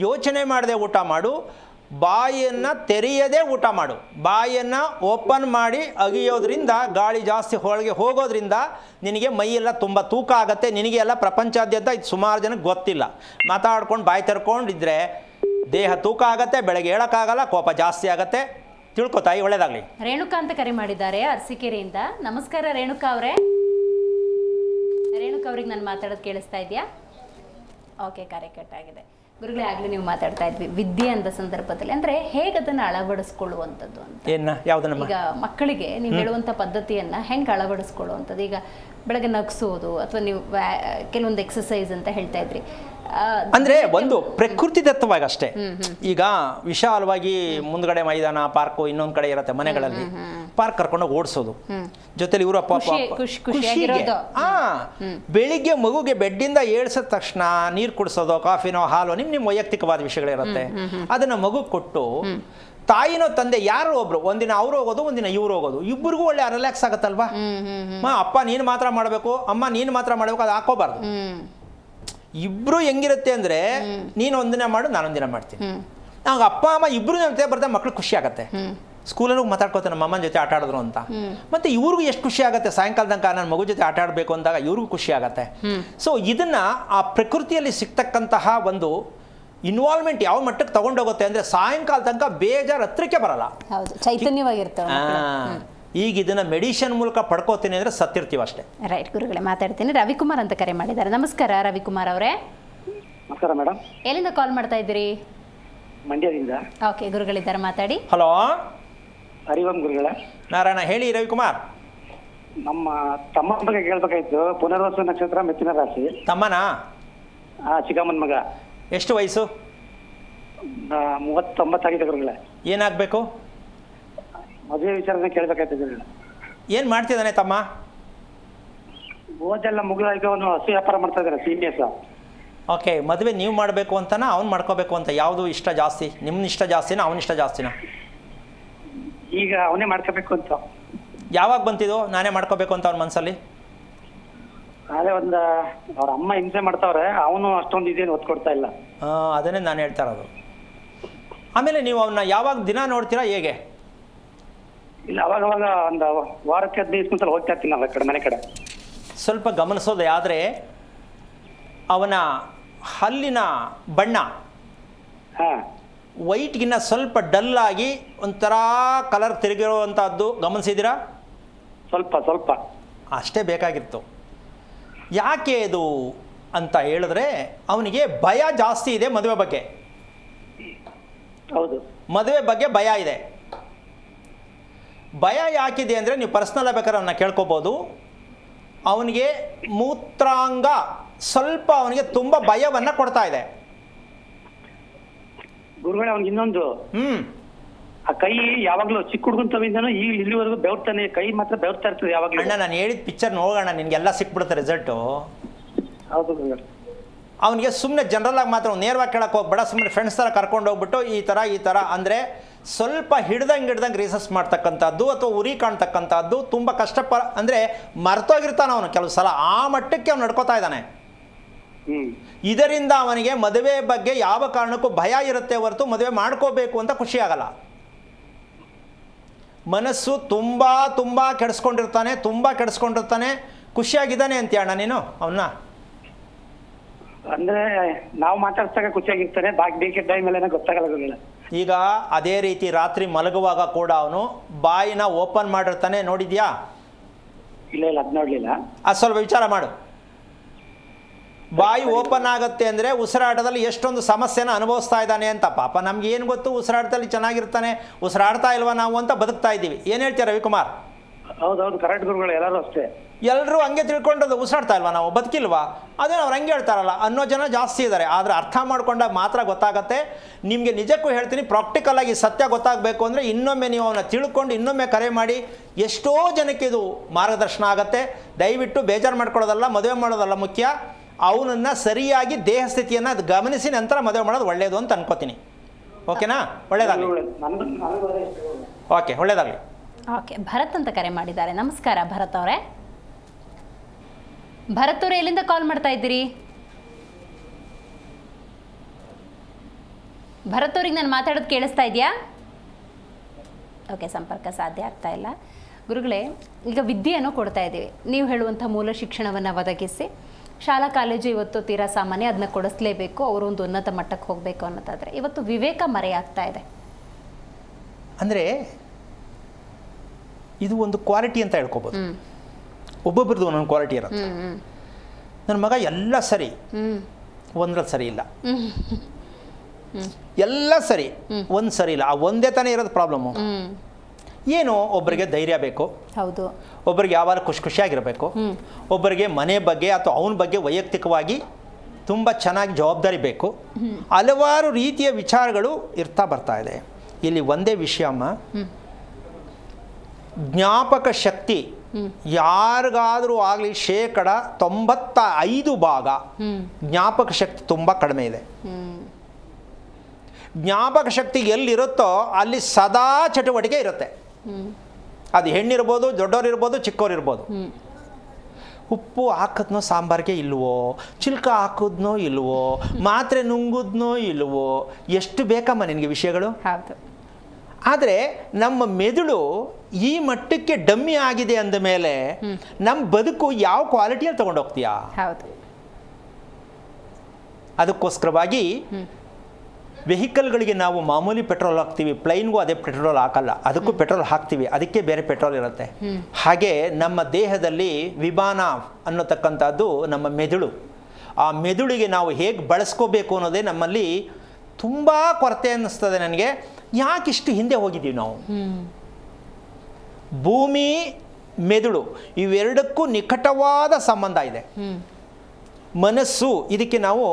ಯೋಚನೆ ಮಾಡದೆ ಊಟ ಮಾಡು, ಬಾಯಿಯನ್ನು ತೆರೆಯದೇ ಊಟ ಮಾಡು. ಬಾಯಿಯನ್ನು ಓಪನ್ ಮಾಡಿ ಅಗಿಯೋದ್ರಿಂದ ಗಾಳಿ ಜಾಸ್ತಿ ಒಳಗೆ ಹೋಗೋದ್ರಿಂದ ನಿನಗೆ ಮೈಯೆಲ್ಲ ತುಂಬ ತೂಕ ಆಗುತ್ತೆ. ನಿನಗೆ ಎಲ್ಲ ಪ್ರಪಂಚಾದ್ಯಂತ ಇದು ಸುಮಾರು ಜನಕ್ಕೆ ಗೊತ್ತಿಲ್ಲ. ಮಾತಾಡ್ಕೊಂಡು ಬಾಯಿ ತೆರ್ಕೊಂಡಿದ್ರೆ ದೇಹ ತೂಕ ಆಗುತ್ತೆ, ಬೆಳಗ್ಗೆ ಹೇಳೋಕ್ಕಾಗಲ್ಲ, ಕೋಪ ಜಾಸ್ತಿ ಆಗುತ್ತೆ. ತಿಳ್ಕೊತಾಯಿ, ಒಳ್ಳೇದಾಗಲಿ. ರೇಣುಕಾ ಅಂತ ಕರೆ ಮಾಡಿದ್ದಾರೆ ಅರಸೀಕೆರೆಯಿಂದ. ನಮಸ್ಕಾರ ರೇಣುಕಾ ಅವರೇ. ರೇಣುಕಾ ಅವ್ರಿಗೆ ನಾನು ಮಾತಾಡೋದು ಕೇಳಿಸ್ತಾ ಇದೆಯಾ? ಓಕೆ, ಕರೆ ಕಟ್ಟಾಗಿದೆ. ಗುರುಗಳೇ, ಆಗಲೇ ನೀವು ಮಾತಾಡ್ತಾ ಇದ್ವಿ ವಿದ್ಯೆ ಅಂತ ಸಂದರ್ಭದಲ್ಲಿ, ಅಂದರೆ ಹೇಗೆ ಅದನ್ನು ಅಳವಡಿಸ್ಕೊಳ್ಳುವಂಥದ್ದು ಅಂತ. ಯಾವುದನ್ನ ಈಗ ಮಕ್ಕಳಿಗೆ ನೀವು ಹೇಳುವಂಥ ಪದ್ಧತಿಯನ್ನು ಹೆಂಗೆ ಅಳವಡಿಸ್ಕೊಳ್ಳುವಂಥದ್ದು? ಈಗ ಬೆಳಗ್ಗೆ ನಗಿಸೋದು ಅಥವಾ ನೀವು ಕೆಲವೊಂದು ಎಕ್ಸಸೈಸ್ ಅಂತ ಹೇಳ್ತಾ ಇದ್ರಿ, ಅಂದರೆ ಒಂದು ಪ್ರಕೃತಿ ದತ್ತವಾಗಿ ಅಷ್ಟೇ. ಈಗ ವಿಶಾಲವಾಗಿ ಮುಂದ್ಗಡೆ ಮೈದಾನ, ಪಾರ್ಕು ಇನ್ನೊಂದು ಕಡೆ ಇರುತ್ತೆ ಮನೆಗಳಲ್ಲಿ, ಪಾರ್ಕ್ ಕರ್ಕೊಂಡೋಗಿ ಓಡಿಸೋದು, ಜೊತೆಲಿ ಇವರು ಬೆಳಿಗ್ಗೆ ಮಗುಗೆ ಬೆಡ್ಡಿಂದ ಏಳ್ಸಿದ ತಕ್ಷಣ ನೀರು ಕುಡಿಸೋದು, ಕಾಫಿನೋ ಹಾಲೋ, ನಿಮ್ಮ ವೈಯಕ್ತಿಕವಾದ ವಿಷಯಗಳಿರುತ್ತೆ, ಅದನ್ನ ಮಗು ಕೊಟ್ಟು ತಾಯಿನೋ ತಂದೆ ಯಾರೋ ಒಬ್ರು ಒಂದಿನ ಅವ್ರು ಹೋಗೋದು, ಒಂದಿನ ಇವ್ರು ಹೋಗೋದು, ಇಬ್ಬರಿಗೂ ಒಳ್ಳೆ ರಿಲ್ಯಾಕ್ಸ್ ಆಗುತ್ತಲ್ವಾ. ಅಪ್ಪ ನೀನು ಮಾತ್ರ ಮಾಡಬೇಕು, ಅಮ್ಮ ನೀನು ಮಾತ್ರ ಮಾಡಬೇಕು, ಅದು ಹಾಕೋಬಾರ್ದು. ಇಬ್ರು ಹೆಂಗಿರುತ್ತೆ ಅಂದ್ರೆ, ನೀನು ಒಂದಿನ ಮಾಡು, ನಾನೊಂದಿನ ಮಾಡ್ತೀನಿ. ನಾವು ಅಪ್ಪ ಅಮ್ಮ ಇಬ್ರು ಜೊತೆ ಬರ್ತಾ ಮಕ್ಳು ಖುಷಿ ಆಗತ್ತೆ. ಸ್ಕೂಲಲ್ಲೂ ಮಾತಾಡ್ಕೋತಾರೆ ನಮ್ಮ ಅಮ್ಮನ ಜೊತೆ ಆಟ ಆಡಿದ್ರು ಅಂತ. ಮತ್ತೆ ಇವ್ರಿಗೂ ಎಷ್ಟು ಖುಷಿ ಆಗುತ್ತೆ, ಸಾಯಂಕಾಲ ತನಕ ನನ್ನ ಮಗು ಜೊತೆ ಆಟ ಆಡಬೇಕು ಅಂದಾಗ ಇವ್ರಿಗೂ ಖುಷಿ ಆಗತ್ತೆ. ಸೊ ಇದನ್ನ ಆ ಪ್ರಕೃತಿಯಲ್ಲಿ ಸಿಗ್ತಕ್ಕಂತಹ ಒಂದು ಇನ್ವಾಲ್ವ್ಮೆಂಟ್ ಯಾವ ಮಟ್ಟಕ್ಕೆ ತಗೊಂಡೋಗುತ್ತೆ ಅಂದ್ರೆ, ಸಾಯಂಕಾಲ ತನಕ ಬೇಜಾರು ಹತ್ರಕ್ಕೆ ಬರಲ್ಲ, ಚೈತನ್ಯವಾಗಿರ್ತವೆ. ಈಗ ಇದನ್ನ ಮೆಡಿಷನ್ ಮೂಲಕ ಪಡ್ಕೋತೀನಿ ಅಂದ್ರೆ ಸತ್ತಿರ್ತೀವಿ ಅಷ್ಟೇ. ರೈಟ್ ಗುರುಗಳೇ, ಮಾತಾಡ್ತೀನಿ. ರವಿಕುಮಾರ್ ಅಂತ ಕರೆ ಮಾಡಿದ್ದಾರೆ. ನಮಸ್ಕಾರ ರವಿಕುಮಾರ್ ಅವರೇ. ನಮಸ್ಕಾರ ಮೇಡಮ್. ಎಲ್ಲಿಂದ ಕಾಲ್ ಮಾಡ್ತಾ ಇದ್ದೀರಿ? ಮಂಡ್ಯದಿಂದ. ಓಕೆ, ಗುರುಗಳಿದ್ದಾರೆ, ಮಾತಾಡಿ. ಹಲೋ, ಹರಿವಂ ಗುರುಗಳ. ನಾರಾಯಣ, ಹೇಳಿ ರವಿಕುಮಾರ್. ನಮ್ಮ ತಮ್ಮ ಬಗ್ಗೆ ಕೇಳ್ಬೇಕಾಯ್ತು. ಪುನರ್ವಸು ನಕ್ಷತ್ರ, ಮಿಥುನ ರಾಶಿ. ತಮ್ಮನಾ? ಚಿಕ್ಕಮ್ಮನ ಮಗ. ಎಷ್ಟು ವಯಸ್ಸು? 39 ಆಗಿದೆ ಗುರುಗಳ. ಏನಾಗಬೇಕು? ಮದುವೆ ವಿಚಾರನ ಕೇಳ್ಬೇಕಾಯ್ತು ಗುರುಗಳ. ಏನು ಮಾಡ್ತಿದ್ದಾನೆ ತಮ್ಮ? ಓದೆಲ್ಲ ಮುಗಿದಾಯ್ತು, ಅವನು ಹಸು ವ್ಯಾಪಾರ ಮಾಡ್ತಾ ಇದ್ದಾರೆ, ಸೀನಿಯರ್ಸ್. ಓಕೆ, ಮದುವೆ ನೀವು ಮಾಡಬೇಕು ಅಂತನಾ ಅವ್ನು ಮಾಡ್ಕೋಬೇಕು ಅಂತ? ಯಾವುದು ಇಷ್ಟ ಜಾಸ್ತಿ? ನಿಮ್ಮ ಇಷ್ಟ ಜಾಸ್ತಿನಾ ಅವನ ಇಷ್ಟ ಜಾಸ್ತಿನಾ? ಈಗ ಅವನೇ ಮಾಡ್ಕೋಬೇಕು ಅಂತ. ಯಾವಾಗ ಬಂತಿದ್ದು ನಾನೇ ಮಾಡ್ಕೋಬೇಕು ಅಂತ ಅವ್ನ ಮನಸ್ಸಲ್ಲಿ? ಅದೇ ಒಂದು ಅವ್ರ ಅಮ್ಮ ಹಿಂಸೆ ಮಾಡ್ತಾವ್ರೆ, ಅವನು ಅಷ್ಟೊಂದು ಇದೇನು ಒತ್ತು ಕೊಡ್ತಾ ಇಲ್ಲ. ಅದನ್ನೇ ನಾನು ಹೇಳ್ತಾ ಇರೋದು. ಆಮೇಲೆ ನೀವು ಅವನ್ನ ಯಾವಾಗ ದಿನ ನೋಡ್ತೀರಾ, ಹೇಗೆ? ಇಲ್ಲ, ಅವಾಗವಾಗ ಒಂದು ವಾರಕ್ಕೆ 15 ದಿವಸ ಹೋಗ್ತಾ ಇರ್ತೀನಿ ನಾವು ಕಡೆ ಮನೆ ಕಡೆ. ಸ್ವಲ್ಪ ಗಮನಿಸೋದೇ ಆದರೆ ಅವನ ಹಲ್ಲಿನ ಬಣ್ಣ ವೈಟ್ಗಿನ್ನ ಸ್ವಲ್ಪ ಡಲ್ ಆಗಿ ಒಂಥರ ಕಲರ್ ತಿರುಗಿರುವಂಥದ್ದು ಗಮನಿಸಿದ್ದೀರಾ? ಸ್ವಲ್ಪ ಅಷ್ಟೇ ಬೇಕಾಗಿತ್ತು. ಯಾಕೆ ಇದು ಅಂತ ಹೇಳಿದ್ರೆ, ಅವನಿಗೆ ಭಯ ಜಾಸ್ತಿ ಇದೆ ಮದುವೆ ಬಗ್ಗೆ. ಹೌದು, ಮದುವೆ ಬಗ್ಗೆ ಭಯ ಇದೆ. ಭಯ ಯಾಕಿದೆ ಅಂದರೆ, ನೀವು ಪರ್ಸ್ನಲ್ ಬೇಕಾದ್ರೆ ಅವನ್ನ ಕೇಳ್ಕೊಬೋದು. ಅವನಿಗೆ ಮೂತ್ರಾಂಗ ಸ್ವಲ್ಪ ಅವನಿಗೆ ತುಂಬ ಭಯವನ್ನು ಕೊಡ್ತಾ ಇದೆ. ಗುರುಗಳೇ, ಅವ್ನಿಗೆ ಇನ್ನೊಂದು, ಆ ಕೈ ಯಾವಾಗ್ಲೂ ಚಿಕ್ಕ ಹುಡುಗಂತವಿಂದನೂ ಈ ಇಲ್ಲಿವರೆಗೂ ಬೆವರ್ತಾನೆ, ಕೈ ಮಾತ್ರ ಬೆವರ್ತಾ ಇರ್ತದೆ ಯಾವಾಗಲೂ. ಅಣ್ಣ, ನಾನು ಹೇಳಿದ ಪಿಕ್ಚರ್ ನೋಡೋಣ, ನಿನಗೆಲ್ಲ ಸಿಕ್ಬಿಡುತ್ತೆ ರಿಸಲ್ಟು. ಹೌದು ಗುರುಗಳೇ. ಅವನಿಗೆ ಸುಮ್ಮನೆ ಜನರಲ್ ಆಗಿ ಮಾತ್ರ ನೇರವಾಗಿ ಕೇಳಕ್ಕೆ ಹೋಗ್ಬೇಡ, ಸುಮ್ಮನೆ ಫ್ರೆಂಡ್ಸ್ ಥರ ಕರ್ಕೊಂಡು ಹೋಗ್ಬಿಟ್ಟು ಈ ಥರ ಅಂದರೆ ಸ್ವಲ್ಪ ಹಿಡ್ದಂಗೆ ರಿಸರ್ಚ್ ಮಾಡ್ತಕ್ಕಂಥದ್ದು ಅಥವಾ ಉರಿ ಕಾಣ್ತಕ್ಕಂಥದ್ದು ತುಂಬ ಅಂದರೆ ಮರ್ತೋಗಿರ್ತಾನೆ ಅವನು ಕೆಲವು ಸಲ. ಆ ಮಟ್ಟಕ್ಕೆ ಅವ್ನು ನಡ್ಕೋತಾ ಇದ್ದಾನೆ. ಇದರಿಂದ ಅವನಿಗೆ ಮದುವೆ ಬಗ್ಗೆ ಯಾವ ಕಾರಣಕ್ಕೂ ಭಯ ಇರುತ್ತೆ ಹೊರತು ಮದುವೆ ಮಾಡ್ಕೋಬೇಕು ಅಂತ ಖುಷಿ ಆಗಲ್ಲ. ಮನಸ್ಸು ತುಂಬ ಕೆಡಿಸ್ಕೊಂಡಿರ್ತಾನೆ. ಖುಷಿಯಾಗಿದ್ದಾನೆ ಅಂತೀಯ ಅಣ್ಣ ನೀನು ಅವನ್ನ? ಅಂದ್ರೆ ನಾವು ಮಾತಾಡ್ಸಾಗ ಖುಷಿಯಾಗಿರ್ತಾನೆ, ಬೇಕಿದ್ದ ಟೈಮ್ ಎಲ್ಲ ಗೊತ್ತಾಗಲ್ಲ. ಈಗ ಅದೇ ರೀತಿ ರಾತ್ರಿ ಮಲಗುವಾಗ ಕೂಡ ಅವನು ಬಾಯಿನ ಓಪನ್ ಮಾಡಿರ್ತಾನೆ, ನೋಡಿದ್ಯಾ? ಇಲ್ಲ, ಅದ್ ನೋಡ್ಲಿಲ್ಲ. ಅದು ಸ್ವಲ್ಪ ವಿಚಾರ ಮಾಡು. ಬಾಯಿ ಓಪನ್ ಆಗುತ್ತೆ ಅಂದರೆ ಉಸಿರಾಟದಲ್ಲಿ ಎಷ್ಟೊಂದು ಸಮಸ್ಯೆನ ಅನುಭವಿಸ್ತಾ ಇದ್ದಾನೆ ಅಂತ. ಪಾಪ ನಮ್ಗೆ ಏನು ಗೊತ್ತು, ಉಸಿರಾಟದಲ್ಲಿ ಚೆನ್ನಾಗಿರ್ತಾನೆ, ಉಸಿರಾಡ್ತಾ ಇಲ್ವಾ ನಾವು ಅಂತ ಬದುಕ್ತಾ ಇದ್ದೀವಿ. ಏನು ಹೇಳ್ತೀರಾ ರವಿಕುಮಾರ್? ಹೌದೌದು, ಕರೆಕ್ಟ್ ಗುರುಗಳು, ಎಲ್ಲರೂ ಅಷ್ಟೇ. ಎಲ್ಲರೂ ಹಂಗೆ ತಿಳ್ಕೊಂಡದ್ದು ಉಸಿರಾಡ್ತಾ ಇಲ್ವಾ, ನಾವು ಬದುಕಿಲ್ವಾ, ಅದೇ ಅವ್ರು ಹಂಗೆ ಹೇಳ್ತಾರಲ್ಲ ಅನ್ನೋ ಜನ ಜಾಸ್ತಿ ಇದ್ದಾರೆ. ಆದರೆ ಅರ್ಥ ಮಾಡ್ಕೊಂಡಾಗ ಮಾತ್ರ ಗೊತ್ತಾಗತ್ತೆ. ನಿಮಗೆ ನಿಜಕ್ಕೂ ಹೇಳ್ತೀನಿ, ಪ್ರಾಕ್ಟಿಕಲಾಗಿ ಸತ್ಯ ಗೊತ್ತಾಗಬೇಕು ಅಂದರೆ ಇನ್ನೊಮ್ಮೆ ನೀವು ಅವನ್ನ ತಿಳ್ಕೊಂಡು ಇನ್ನೊಮ್ಮೆ ಕರೆ ಮಾಡಿ. ಎಷ್ಟೋ ಜನಕ್ಕೆ ಇದು ಮಾರ್ಗದರ್ಶನ ಆಗುತ್ತೆ. ದಯವಿಟ್ಟು ಬೇಜಾರು ಮಾಡ್ಕೊಳ್ಳೋದಲ್ಲ, ಮದುವೆ ಮಾಡೋದಲ್ಲ ಮುಖ್ಯ, ಅವನನ್ನು ಸರಿಯಾಗಿ ದೇಹ ಸ್ಥಿತಿಯನ್ನು ಅದು ಗಮನಿಸಿ ನಂತರ ಮದುವೆ ಮಾಡೋದು ಒಳ್ಳೆಯದು ಅಂತ ಅನ್ಕೋತೀನಿ. ಓಕೆನಾ? ಒಳ್ಳೆಯದಾಗಲಿ. ಓಕೆ, ಒಳ್ಳೆಯದಾಗಲಿ. ಓಕೆ, ಭರತ್ ಅಂತ ಕರೆ ಮಾಡಿದ್ದಾರೆ. ನಮಸ್ಕಾರ ಭರತ್ ಅವರೇ. ಭರತ್ ಅವರೇ, ಎಲ್ಲಿಂದ ಕಾಲ್ ಮಾಡ್ತಾ ಇದ್ದೀರಿ? ಭರತ್ ಅವ್ರಿಗೆ ನಾನು ಮಾತಾಡೋದು ಕೇಳಿಸ್ತಾ ಇದೆಯಾ? ಓಕೆ, ಸಂಪರ್ಕ ಸಾಧ್ಯ ಆಗ್ತಾ ಇಲ್ಲ. ಗುರುಗಳೇ, ಈಗ ವಿದ್ಯೆಯನ್ನು ಕೊಡ್ತಾ ಇದ್ದೀವಿ. ನೀವು ಹೇಳುವಂಥ ಮೂಲ ಶಿಕ್ಷಣವನ್ನು ಒದಗಿಸಿ, ಶಾಲಾ ಕಾಲೇಜು ಇವತ್ತು ತೀರಾ ಸಾಮಾನ್ಯ, ಅದನ್ನ ಕೊಡಿಸ್ಲೇಬೇಕು, ಅವರು ಒಂದು ಉನ್ನತ ಮಟ್ಟಕ್ಕೆ ಹೋಗಬೇಕು ಅನ್ನೋದಾದರೆ ಇವತ್ತು ವಿವೇಕ ಮರೆಯಾಗ್ತಾ ಇದೆ. ಅಂದರೆ ಇದು ಒಂದು ಕ್ವಾಲಿಟಿ ಅಂತ ಹೇಳ್ಕೊಬೋದು. ಒಬ್ಬೊಬ್ರದ್ದು ಒಂದೊಂದು ಕ್ವಾಲಿಟಿ ಇರುತ್ತೆ. ನನ್ನ ಮಗ ಎಲ್ಲ ಸರಿ, ಒಂದ್ರಲ್ಲಿ ಸರಿ ಇಲ್ಲ, ಎಲ್ಲ ಸರಿ, ಒಂದು ಸರಿ ಇಲ್ಲ. ಆ ಒಂದೇ ತಾನೇ ಇರೋದು ಪ್ರಾಬ್ಲಮ್ಮು. ಏನು, ಒಬ್ಬರಿಗೆ ಧೈರ್ಯ ಬೇಕು, ಹೌದು, ಒಬ್ಬರಿಗೆ ಯಾವಾಗ ಖುಷಿಯಾಗಿರಬೇಕು, ಒಬ್ಬರಿಗೆ ಮನೆ ಬಗ್ಗೆ ಅಥವಾ ಅವನ ಬಗ್ಗೆ ವೈಯಕ್ತಿಕವಾಗಿ ತುಂಬ ಚೆನ್ನಾಗಿ ಜವಾಬ್ದಾರಿ ಬೇಕು. ಹಲವಾರು ರೀತಿಯ ವಿಚಾರಗಳು ಇರ್ತಾ ಬರ್ತಾ ಇದೆ. ಇಲ್ಲಿ ಒಂದೇ ವಿಷಯ ಅಮ್ಮ, ಜ್ಞಾಪಕ ಶಕ್ತಿ ಯಾರಿಗಾದರೂ ಆಗಲಿ 95% ಜ್ಞಾಪಕ ಶಕ್ತಿ ತುಂಬ ಕಡಿಮೆ ಇದೆ. ಜ್ಞಾಪಕ ಶಕ್ತಿ ಎಲ್ಲಿರುತ್ತೋ ಅಲ್ಲಿ ಸದಾ ಚಟುವಟಿಕೆ ಇರುತ್ತೆ. ಅದು ಹೆಣ್ಣಿರ್ಬೋದು, ದೊಡ್ಡವರಿರ್ಬೋದು, ಚಿಕ್ಕವರಿರ್ಬೋದು. ಉಪ್ಪು ಹಾಕಿದ್ನೋ ಸಾಂಬಾರಿಗೆ ಇಲ್ವೋ, ಚಿಲ್ಕ ಹಾಕಿದ್ನೋ ಇಲ್ವೋ, ಮಾತ್ರೆ ನುಂಗುದ್ನೋ ಇಲ್ವೋ, ಎಷ್ಟು ಬೇಕಮ್ಮ ನಿನಗೆ ವಿಷಯಗಳು. ಹೌದು. ಆದರೆ ನಮ್ಮ ಮೆದುಳು ಈ ಮಟ್ಟಕ್ಕೆ ಡಮ್ಮಿ ಆಗಿದೆ ಅಂದ ಮೇಲೆ ನಮ್ಮ ಬದುಕು ಯಾವ ಕ್ವಾಲಿಟಿಯಲ್ಲಿ ತಗೊಂಡೋಗ್ತೀಯಾ? ಹೌದು. ಅದಕ್ಕೋಸ್ಕರವಾಗಿ ವೆಹಿಕಲ್ಗಳಿಗೆ ನಾವು ಮಾಮೂಲಿ ಪೆಟ್ರೋಲ್ ಹಾಕ್ತೀವಿ, ಪ್ಲೈನ್ಗೂ ಅದೇ ಪೆಟ್ರೋಲ್ ಹಾಕಲ್ಲ, ಅದಕ್ಕೂ ಪೆಟ್ರೋಲ್ ಹಾಕ್ತೀವಿ, ಅದಕ್ಕೆ ಬೇರೆ ಪೆಟ್ರೋಲ್ ಇರುತ್ತೆ. ಹಾಗೆ ನಮ್ಮ ದೇಹದಲ್ಲಿ ವಿಮಾನ ಅನ್ನೋತಕ್ಕಂಥದ್ದು ನಮ್ಮ ಮೆದುಳು. ಆ ಮೆದುಳಿಗೆ ನಾವು ಹೇಗೆ ಬಳಸ್ಕೋಬೇಕು ಅನ್ನೋದೇ ನಮ್ಮಲ್ಲಿ ತುಂಬ ಕೊರತೆ ಅನ್ನಿಸ್ತದೆ ನನಗೆ. ಯಾಕಿಷ್ಟು ಹಿಂದೆ ಹೋಗಿದ್ದೀವಿ ನಾವು? ಭೂಮಿ, ಮೆದುಳು ಇವೆರಡಕ್ಕೂ ನಿಕಟವಾದ ಸಂಬಂಧ ಇದೆ. ಮನಸ್ಸು, ಇದಕ್ಕೆ ನಾವು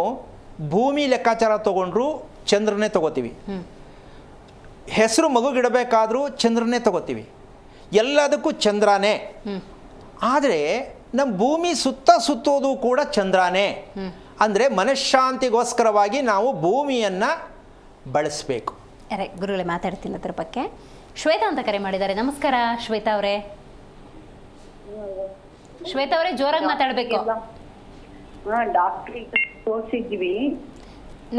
ಭೂಮಿ ಲೆಕ್ಕಾಚಾರ ತಗೊಂಡ್ರು ಚಂದ್ರನೇ ತಗೋತೀವಿ, ಹೆಸರು ಮಗುಗಿಡಬೇಕಾದ್ರೂ ಚಂದ್ರನೇ ತಗೋತೀವಿ, ಎಲ್ಲದಕ್ಕೂ ಚಂದ್ರನೇ. ಆದರೆ ನಮ್ಮ ಭೂಮಿ ಸುತ್ತೋದು ಕೂಡ ಚಂದ್ರನೇ. ಅಂದರೆ ಮನಃಶಾಂತಿಗೋಸ್ಕರವಾಗಿ ನಾವು ಭೂಮಿಯನ್ನು ಬಳಸಬೇಕು. ಗುರುಗಳೇ, ಮಾತಾಡ್ತೀನಿ ಅದ್ರ ಬಗ್ಗೆ. ಶ್ವೇತಾ ಅಂತ ಕರೆ ಮಾಡಿದ್ದಾರೆ. ನಮಸ್ಕಾರ ಶ್ವೇತಾ ಅವರೇ. ಶ್ವೇತಾ ಅವರೇ, ಜೋರಾಗಿ ಮಾತಾಡಬೇಕು. ಡಾಕ್ಟ್ರಿಗೆ ತೋರಿಸಿದ್ವಿ.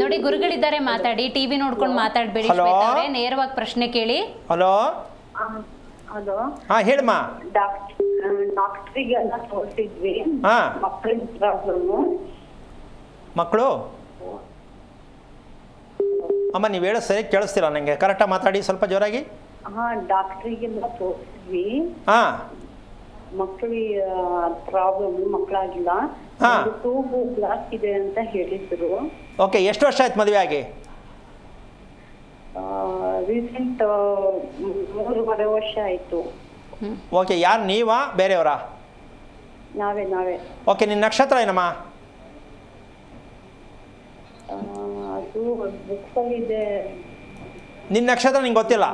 ನೋಡಿ, ಗುರುಗಳಿದ್ದಾರೆ, ಮಾತಾಡಿ. ಟಿವಿ ನೋಡ್ಕೊಂಡು ಮಾತಾಡಬೇಡಿ ಶ್ವೇತಾ ಅವರೇ, ನೇರವಾಗಿ ಪ್ರಶ್ನೆ ಕೇಳಿ. ಹಲೋ. ಹಲೋ. ಹಾಂ, ಹೇಳಮ್ಮ. ಡಾಕ್ಟ್ರಿಗೆಲ್ಲ ತೋರಿಸಿದ್ವಿ. ಮಕ್ಕಳಿಗೆ ಪ್ರಾಬ್ಲಮ್ಮು. ಮಕ್ಕಳು ಅಮ್ಮ, ನೀವು ಹೇಳೋ ಸರಿ ಕೇಳಿಸ್ತಿಲ್ಲ ನನಗೆ, ಕರೆಕ್ಟಾಗಿ ಮಾತಾಡಿ ಸ್ವಲ್ಪ ಜೋರಾಗಿ. ಡಾಕ್ಟ್ರಿಗೆಲ್ಲ ತೋರಿಸಿದ್ವಿ. ಮಕ್ಕಳಿಗೆ ಪ್ರಾಬ್ಲಮ್, ಮಕ್ಕಳಾಗಿಲ್ಲ, ತೂಗು ಬ್ಲಾಕ್ ಇದೆ ಅಂತ ಹೇಳಿದ್ರು. ಓಕೆ, ಎಷ್ಟು ವರ್ಷ ಆಯ್ತು ಮದುವೆ ಆಗಿ? ರೀಸೆಂಟ್ 3.5 ವರ್ಷ ಆಯ್ತು. ಓಕೆ, ಯಾರು ನೀವಾ ಬೇರೆಯವರಾ? ನಾವೇ. ಓಕೆ, ನಿನ್ನ ನಕ್ಷತ್ರ ಏನಮ್ಮ? ಅದು ಬುಕ್ಸಲ್ಲಿದೆ. ನಿನ್ನ ನಕ್ಷತ್ರ ನಿಂಗೆ ಗೊತ್ತಿಲ್ಲ?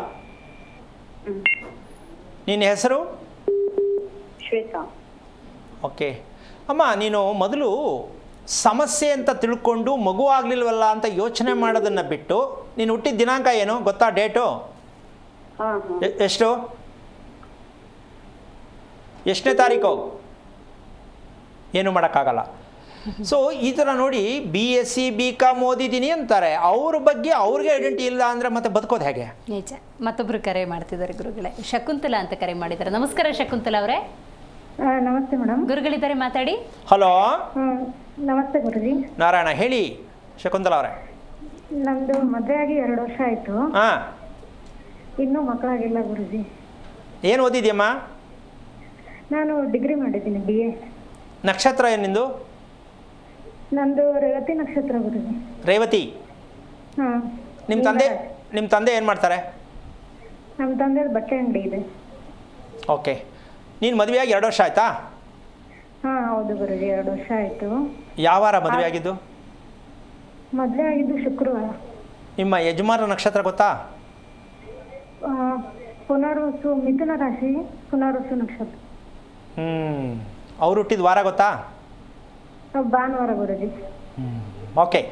ನಿನ್ನ ಹೆಸರು? ಶ್ವೇತಾ. ಓಕೆ ಅಮ್ಮ, ನೀನು ಮೊದಲು ಸಮಸ್ಯೆ ಅಂತ ತಿಳ್ಕೊಂಡು ಮಗು ಆಗಲಿಲ್ವಲ್ಲ ಅಂತ ಯೋಚನೆ ಮಾಡೋದನ್ನು ಬಿಟ್ಟು, ನೀನು ಹುಟ್ಟಿದ ದಿನಾಂಕ ಏನು ಗೊತ್ತಾ? ಡೇಟು ಎಷ್ಟು? ಎಷ್ಟನೇ ತಾರೀಕು? ಏನು ಮಾಡೋಕ್ಕಾಗಲ್ಲ. ಸೊ ಈ ಥರ ನೋಡಿ, BSc BCom ಓದಿದ್ದೀನಿ ಅಂತಾರೆ, ಅವ್ರ ಬಗ್ಗೆ ಅವ್ರಿಗೆ ಐಡೆಂಟಿ ಇಲ್ಲ ಅಂದರೆ ಮತ್ತೆ ಬದುಕೋದು ಹೇಗೆ? ನಿಜ. ಮತ್ತೊಬ್ರು ಕರೆ ಮಾಡ್ತಿದ್ದಾರೆ ಗುರುಗಳೇ. ಶಕುಂತಲಾ ಅಂತ ಕರೆ ಮಾಡಿದ್ದಾರೆ. ನಮಸ್ಕಾರ ಶಕುಂತಲಾ ಅವರೇ. ನಮಸ್ತೆ ಮೇಡಮ್. ಗುರುಗಳಿದ್ದಾರೆ, ಮಾತಾಡಿ. ಹಲೋ. ನಮಸ್ತೆ ಗುರುಜಿ. ನಾರಾಯಣ, ಹೇಳಿ ಶಕುಂತಲಾ ಅವರೇ. ನಮ್ದು ಮದುವೆ ಆಗಿ 2 ವರ್ಷ ಆಯ್ತು. ಇನ್ನೂ ಮಕ್ಕಳಾಗಿಲ್ಲ ಗುರುಜಿ. ಏನು ಓದಿದ್ಯಮ್ಮ? ನಾನು ಡಿಗ್ರಿ ಮಾಡಿದ್ದೀನಿ, BA. ನಕ್ಷತ್ರ ಏನು ನಿಂದು? ನಂದು ರೇವತಿ ನಕ್ಷತ್ರ ಗುರುಜಿ. ರೇವತಿ. ನಿಮ್ಮ ತಂದೆ ಏನು ಮಾಡ್ತಾರೆ? ನಮ್ಮ ತಂದೆ ಬಟ್ಟೆ ಅಂಗಡಿ ಇದೆ. ಓಕೆ, ನೀನು ಮದುವೆಯಾಗಿ 2 ವರ್ಷ ಆಯ್ತಾ? ಹೌದು ಗುರುಜಿ 2 ವರ್ಷ ಆಯ್ತು. ಯಾವ ವಾರ ಮದುವೆ ಆಗಿದ್ದು? ಮದ್ವೆ ಆಗಿದ್ದು ಶುಕ್ರವಾರ. ನಿಮ್ಮ ಯಜಮಾನ ನಕ್ಷತ್ರ ಗೊತ್ತಾ? ಪುನರ್ವಸು ಮಿಥುನ ರಾಶಿ, ಪುನರ್ವಸು ನಕ್ಷತ್ರ. ಅವ್ರು ಹುಟ್ಟಿದ ವಾರ ಗೊತ್ತಾ? ಭಾನುವಾರ ಗುರುಜಿ. ಓಕೆ.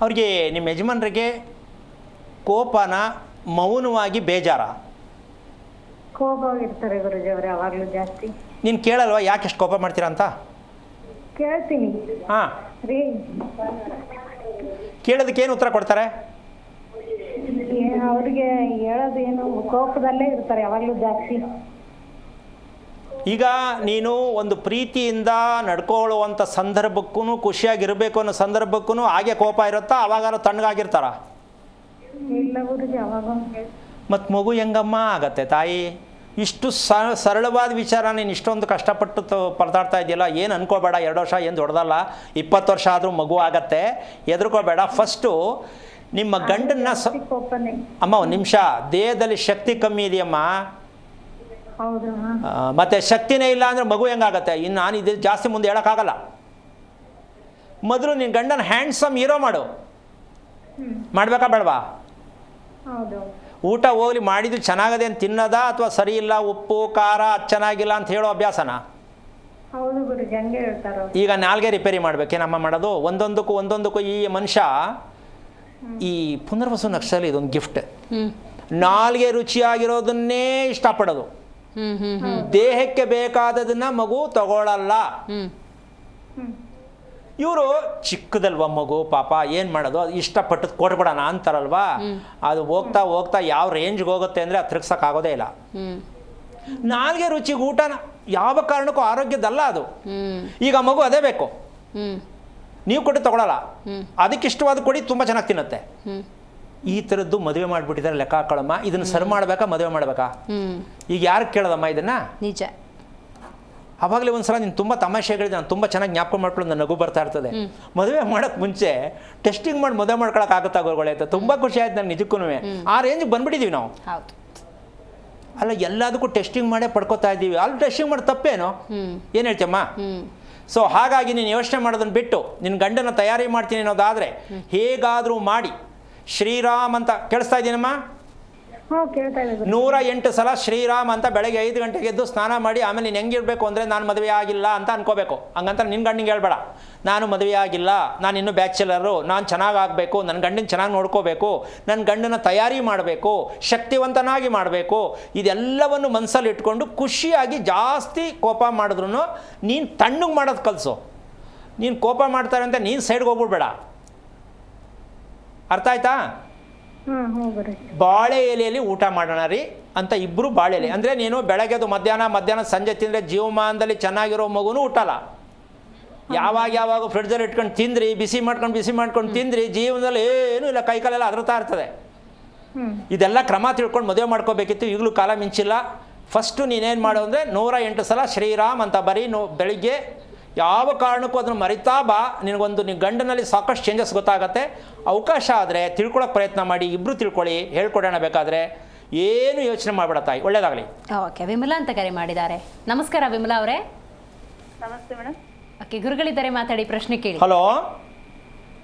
ಅವ್ರಿಗೆ ನಿಮ್ಮ ಯಜಮಾನರಿಗೆ ಕೋಪನ ಮೌನವಾಗಿ ಬೇಜಾರ? ಕೋಪವಾಗಿರ್ತಾರೆ ಗುರುಜಿ ಅವ್ರು ಯಾವಾಗ್ಲೂ ಜಾಸ್ತಿ. ನೀನು ಕೇಳಲ್ವಾ ಯಾಕೆ ಎಷ್ಟು ಕೋಪ ಮಾಡ್ತೀರಾ ಅಂತ? ಕೇಳ್ತೀನಿ. ಹಾಂ, ರೀ ಕೇಳೋದಕ್ಕೆ ಏನು ಉತ್ತರ ಕೊಡ್ತಾರೆ? ಅವ್ರಿಗೆ ಹೇಳೋದೇನು, ಕೋಪದಲ್ಲೇ ಇರ್ತಾರೆ ಯಾವಾಗ್ಲೂ ಜಾಸ್ತಿ. ಈಗ ನೀನು ಒಂದು ಪ್ರೀತಿಯಿಂದ ನಡ್ಕೊಳ್ಳುವಂಥ ಸಂದರ್ಭಕ್ಕೂ ಖುಷಿಯಾಗಿರಬೇಕು ಅನ್ನೋ ಸಂದರ್ಭಕ್ಕೂ ಹಾಗೆ ಕೋಪ ಇರುತ್ತಾ? ಅವಾಗಾರು ತಣ್ಣಗಾಗಿರ್ತಾರ? ಇಲ್ಲ ಗುರುಜಿ ಅವಾಗ. ಮತ್ತು ಮಗು ಹೆಂಗಮ್ಮ ಆಗತ್ತೆ ತಾಯಿ? ಇಷ್ಟು ಸರಳವಾದ ವಿಚಾರ ನೀನು ಇಷ್ಟೊಂದು ಕಷ್ಟಪಟ್ಟು ಪರದಾಡ್ತಾ ಇದೆಯಲ್ಲ, ಏನು ಅನ್ಕೋಬೇಡ. 2 ವರ್ಷ ಏನು ದೊಡ್ಡದಲ್ಲ, 20 ವರ್ಷ ಆದರೂ ಮಗು ಆಗತ್ತೆ, ಹೆದರ್ಕೋಬೇಡ. ಫಸ್ಟು ನಿಮ್ಮ ಗಂಡನ್ನ ಅಮ್ಮ ಒಂದು ನಿಮಿಷ, ದೇಹದಲ್ಲಿ ಶಕ್ತಿ ಕಮ್ಮಿ ಇದೆಯಮ್ಮ. ಹೌದು. ಮತ್ತು ಶಕ್ತಿನೇ ಇಲ್ಲ ಅಂದರೆ ಮಗು ಹೆಂಗಾಗತ್ತೆ? ಇನ್ನು ನಾನು ಇದು ಜಾಸ್ತಿ ಮುಂದೆ ಹೇಳೋಕ್ಕಾಗಲ್ಲ. ಮೊದಲು ನಿನ್ನ ಗಂಡನ ಹ್ಯಾಂಡ್ಸಮ್ ಹೀರೋ ಮಾಡು. ಮಾಡಬೇಕಾ ಬೇಡವಾ? ಹೌದು. ಊಟ ಹೋಗ್ಲಿ, ಮಾಡಿದ್ದು ಚೆನ್ನಾಗದೆ ಅಂತ ತಿನ್ನೋದಾ ಅಥವಾ ಸರಿ ಇಲ್ಲ, ಉಪ್ಪು ಖಾರ ಅದು ಚೆನ್ನಾಗಿಲ್ಲ ಅಂತ ಹೇಳೋ ಅಭ್ಯಾಸನ? ಹೌದು ಗುರುಜಿ, ಹಂಗೆ ಹೇಳ್ತಾರೆ. ಈಗ ನಾಲ್ಗೆ ರಿಪೇರಿ ಮಾಡಬೇಕೇನಮ್ಮ ಮಾಡೋದು? ಒಂದೊಂದಕ್ಕೂ ಈ ಮನುಷ್ಯ ಈ ಪುನರ್ವಸು ನಕ್ಷತ್ರ ಇದೊಂದು ಗಿಫ್ಟ್. ನಾಲ್ಗೆ ರುಚಿಯಾಗಿರೋದನ್ನೇ ಇಷ್ಟಪಡೋದು, ದೇಹಕ್ಕೆ ಬೇಕಾದದನ್ನ ಮಗು ತಗೊಳ್ಳಲ್ಲ. ಇವರು ಚಿಕ್ಕದಲ್ವ ಮಗು, ಪಾಪ ಏನು ಮಾಡೋದು, ಅದು ಇಷ್ಟಪಟ್ಟು ಕೊಟ್ಬಿಡೋಣ ಅಂತಾರಲ್ವಾ. ಅದು ಹೋಗ್ತಾ ಹೋಗ್ತಾ ಯಾವ ರೇಂಜ್ಗೆ ಹೋಗುತ್ತೆ ಅಂದರೆ ಅದು ತಿರ್ಗ್ಸೋಕ್ಕಾಗೋದೇ ಇಲ್ಲ. ನಾಲ್ಗೆ ರುಚಿಗೆ ಊಟನ ಯಾವ ಕಾರಣಕ್ಕೂ ಆರೋಗ್ಯದಲ್ಲ ಅದು. ಈಗ ಮಗು ಅದೇ ಬೇಕು, ನೀವು ಕೊಟ್ಟು ತಗೊಳ್ಳಲ್ಲ, ಅದಕ್ಕೆ ಇಷ್ಟವಾದ ಕೊಡಿ, ತುಂಬ ಚೆನ್ನಾಗಿ ತಿನ್ನುತ್ತೆ. ಈ ಥರದ್ದು ಮದುವೆ ಮಾಡಿಬಿಟ್ಟಿದ್ದಾರೆ ಲೆಕ್ಕ ಹಾಕೊಳ್ಳಮ್ಮ. ಇದನ್ನು ಸರಿ ಮಾಡಬೇಕಾ ಮದುವೆ ಮಾಡಬೇಕಾ? ಈಗ ಯಾರು ಕೇಳೋದಮ್ಮ ಇದನ್ನ? ನಿಜ. ಅವಾಗಲೇ ಒಂದ್ಸಲ ನೀನು ತುಂಬ ತಮಾಷೆಗಳಿದೆ, ನಾನು ತುಂಬ ಚೆನ್ನಾಗಿ ಜ್ಞಾಪಕ ಮಾಡ್ಕೊಳ್ಳೋದು, ನನ್ನ ನಗು ಬರ್ತಾ ಇರ್ತದೆ. ಮದುವೆ ಮಾಡೋಕ್ಕೆ ಮುಂಚೆ ಟೆಸ್ಟಿಂಗ್ ಮಾಡಿ ಮದುವೆ ಮಾಡ್ಕೊಳಕ್ಕಾಗುತ್ತಾ ಗುರುಗಳೇ ಅಂತ ತುಂಬ ಖುಷಿ ಆಯ್ತು ನಾನು ನಿಜಕ್ಕೂ. ಆ ರೇಂಜಿಗೆ ಬಂದ್ಬಿಟ್ಟಿದ್ದೀವಿ ನಾವು. ಹೌದು. ಅಲ್ಲ, ಎಲ್ಲದಕ್ಕೂ ಟೆಸ್ಟಿಂಗ್ ಮಾಡೇ ಪಡ್ಕೋತಾ ಇದ್ದೀವಿ. ಅಲ್ಲಿ ಟೆಸ್ಟಿಂಗ್ ಮಾಡಿ ತಪ್ಪೇನು? ಏನು ಹೇಳ್ತೀಯಮ್ಮ? ಸೊ ಹಾಗಾಗಿ ನೀನು ಯೋಚನೆ ಮಾಡೋದನ್ನು ಬಿಟ್ಟು ನಿನ್ನ ಗಂಡನ ತಯಾರಿ ಮಾಡ್ತೀನಿ ಅನ್ನೋದಾದರೆ ಹೇಗಾದರೂ ಮಾಡಿ ಶ್ರೀರಾಮ್ ಅಂತ, ಕೇಳಿಸ್ತಾ ಇದ್ದೀನಮ್ಮ? 108 ಸಲ ಶ್ರೀರಾಮ್ ಅಂತ ಬೆಳಗ್ಗೆ 5 ಗಂಟೆಗೆ ಎದ್ದು ಸ್ನಾನ ಮಾಡಿ ಆಮೇಲೆ ನೀನು ಹೆಂಗಿರಬೇಕು ಅಂದರೆ ನಾನು ಮದುವೆ ಆಗಿಲ್ಲ ಅಂತ ಅನ್ಕೋಬೇಕು. ಹಂಗಂತ ನಿನ್ನ ಗಂಡಿಗೆ ಹೇಳ್ಬೇಡ ನಾನು ಮದುವೆ ಆಗಿಲ್ಲ, ನಾನು ಇನ್ನೂ ಬ್ಯಾಚುಲರು, ನಾನು ಚೆನ್ನಾಗಾಗಬೇಕು, ನನ್ನ ಗಂಡನ ಚೆನ್ನಾಗಿ ನೋಡ್ಕೋಬೇಕು, ನನ್ನ ಗಂಡನ ತಯಾರಿ ಮಾಡಬೇಕು, ಶಕ್ತಿವಂತನಾಗಿ ಮಾಡಬೇಕು. ಇದೆಲ್ಲವನ್ನು ಮನಸ್ಸಲ್ಲಿ ಇಟ್ಕೊಂಡು ಖುಷಿಯಾಗಿ ಜಾಸ್ತಿ ಕೋಪ ಮಾಡಿದ್ರು ನೀನು ತಣ್ಣಗೆ ಮಾಡೋದು ಕಲಿಸು. ನೀನು ಕೋಪ ಮಾಡ್ತಾರೆ ಅಂತ ನೀನು ಸೈಡ್ಗೆ ಹೋಗ್ಬಿಡ್ಬೇಡ. ಅರ್ಥ ಆಯ್ತಾ? ಬಾಳೆ ಎಲೆಯಲ್ಲಿ ಊಟ ಮಾಡೋಣ ರೀ ಅಂತ ಇಬ್ಬರು ಬಾಳೆ ಎಲೆ ಅಂದರೆ ನೀನು ಬೆಳಗ್ಗೆದು ಮಧ್ಯಾಹ್ನ ಸಂಜೆ ತಿಂದರೆ ಜೀವಮಾನದಲ್ಲಿ ಚೆನ್ನಾಗಿರೋ ಮಗುನೂ ಹುಟ್ಟಲ್ಲ. ಯಾವಾಗ ಫ್ರಿಡ್ಜಲ್ಲಿ ಇಟ್ಕೊಂಡು ತಿಂದ್ರಿ, ಬಿಸಿ ಮಾಡ್ಕೊಂಡು ತಿಂದ್ರಿ, ಜೀವನದಲ್ಲಿ ಏನೂ ಇಲ್ಲ, ಕೈಕಾಲೆಲ್ಲ ಅದರ್ತಾ ಇರ್ತದೆ. ಇದೆಲ್ಲ ಕ್ರಮ ತಿಳ್ಕೊಂಡು ಮದುವೆ ಮಾಡ್ಕೋಬೇಕಿತ್ತು. ಈಗಲೂ ಕಾಲ ಮಿಂಚಿಲ್ಲ. ಫಸ್ಟು ನೀನೇನು ಮಾಡು ಅಂದರೆ 108 ಸಲ ಶ್ರೀರಾಮ್ ಅಂತ ಬರೀ ಬೆಳಿಗ್ಗೆ ಯಾವ ಕಾರಣಕ್ಕೂ ಅದನ್ನು ಮರಿತಾ ಬಾ. ನಿನಗೊಂದು ನಿನ್ನ ಗಂಡನಲ್ಲಿ ಸಾಕಷ್ಟು ಚೇಂಜಸ್ ಗೊತ್ತಾಗತ್ತೆ. ಅವಕಾಶ ಆದರೆ ತಿಳ್ಕೊಳ್ಳೋಕೆ ಪ್ರಯತ್ನ ಮಾಡಿ, ಇಬ್ಬರು ತಿಳ್ಕೊಳ್ಳಿ, ಹೇಳ್ಕೊಡೋಣ. ಬೇಕಾದರೆ ಏನು ಯೋಚನೆ ಮಾಡಬೇಡ ತಾಯಿ, ಒಳ್ಳೇದಾಗಲಿ. ಓಕೆ, ವಿಮಲಾ ಅಂತ ಕರೆ ಮಾಡಿದ್ದಾರೆ. ನಮಸ್ಕಾರ ವಿಮಲಾ ಅವರೇ. ನಮಸ್ತೆ ಮೇಡಮ್. ಓಕೆ, ಗುರುಗಳಿದ್ದಾರೆ, ಮಾತಾಡಿ, ಪ್ರಶ್ನೆ ಕೇಳಿ. ಹಲೋ,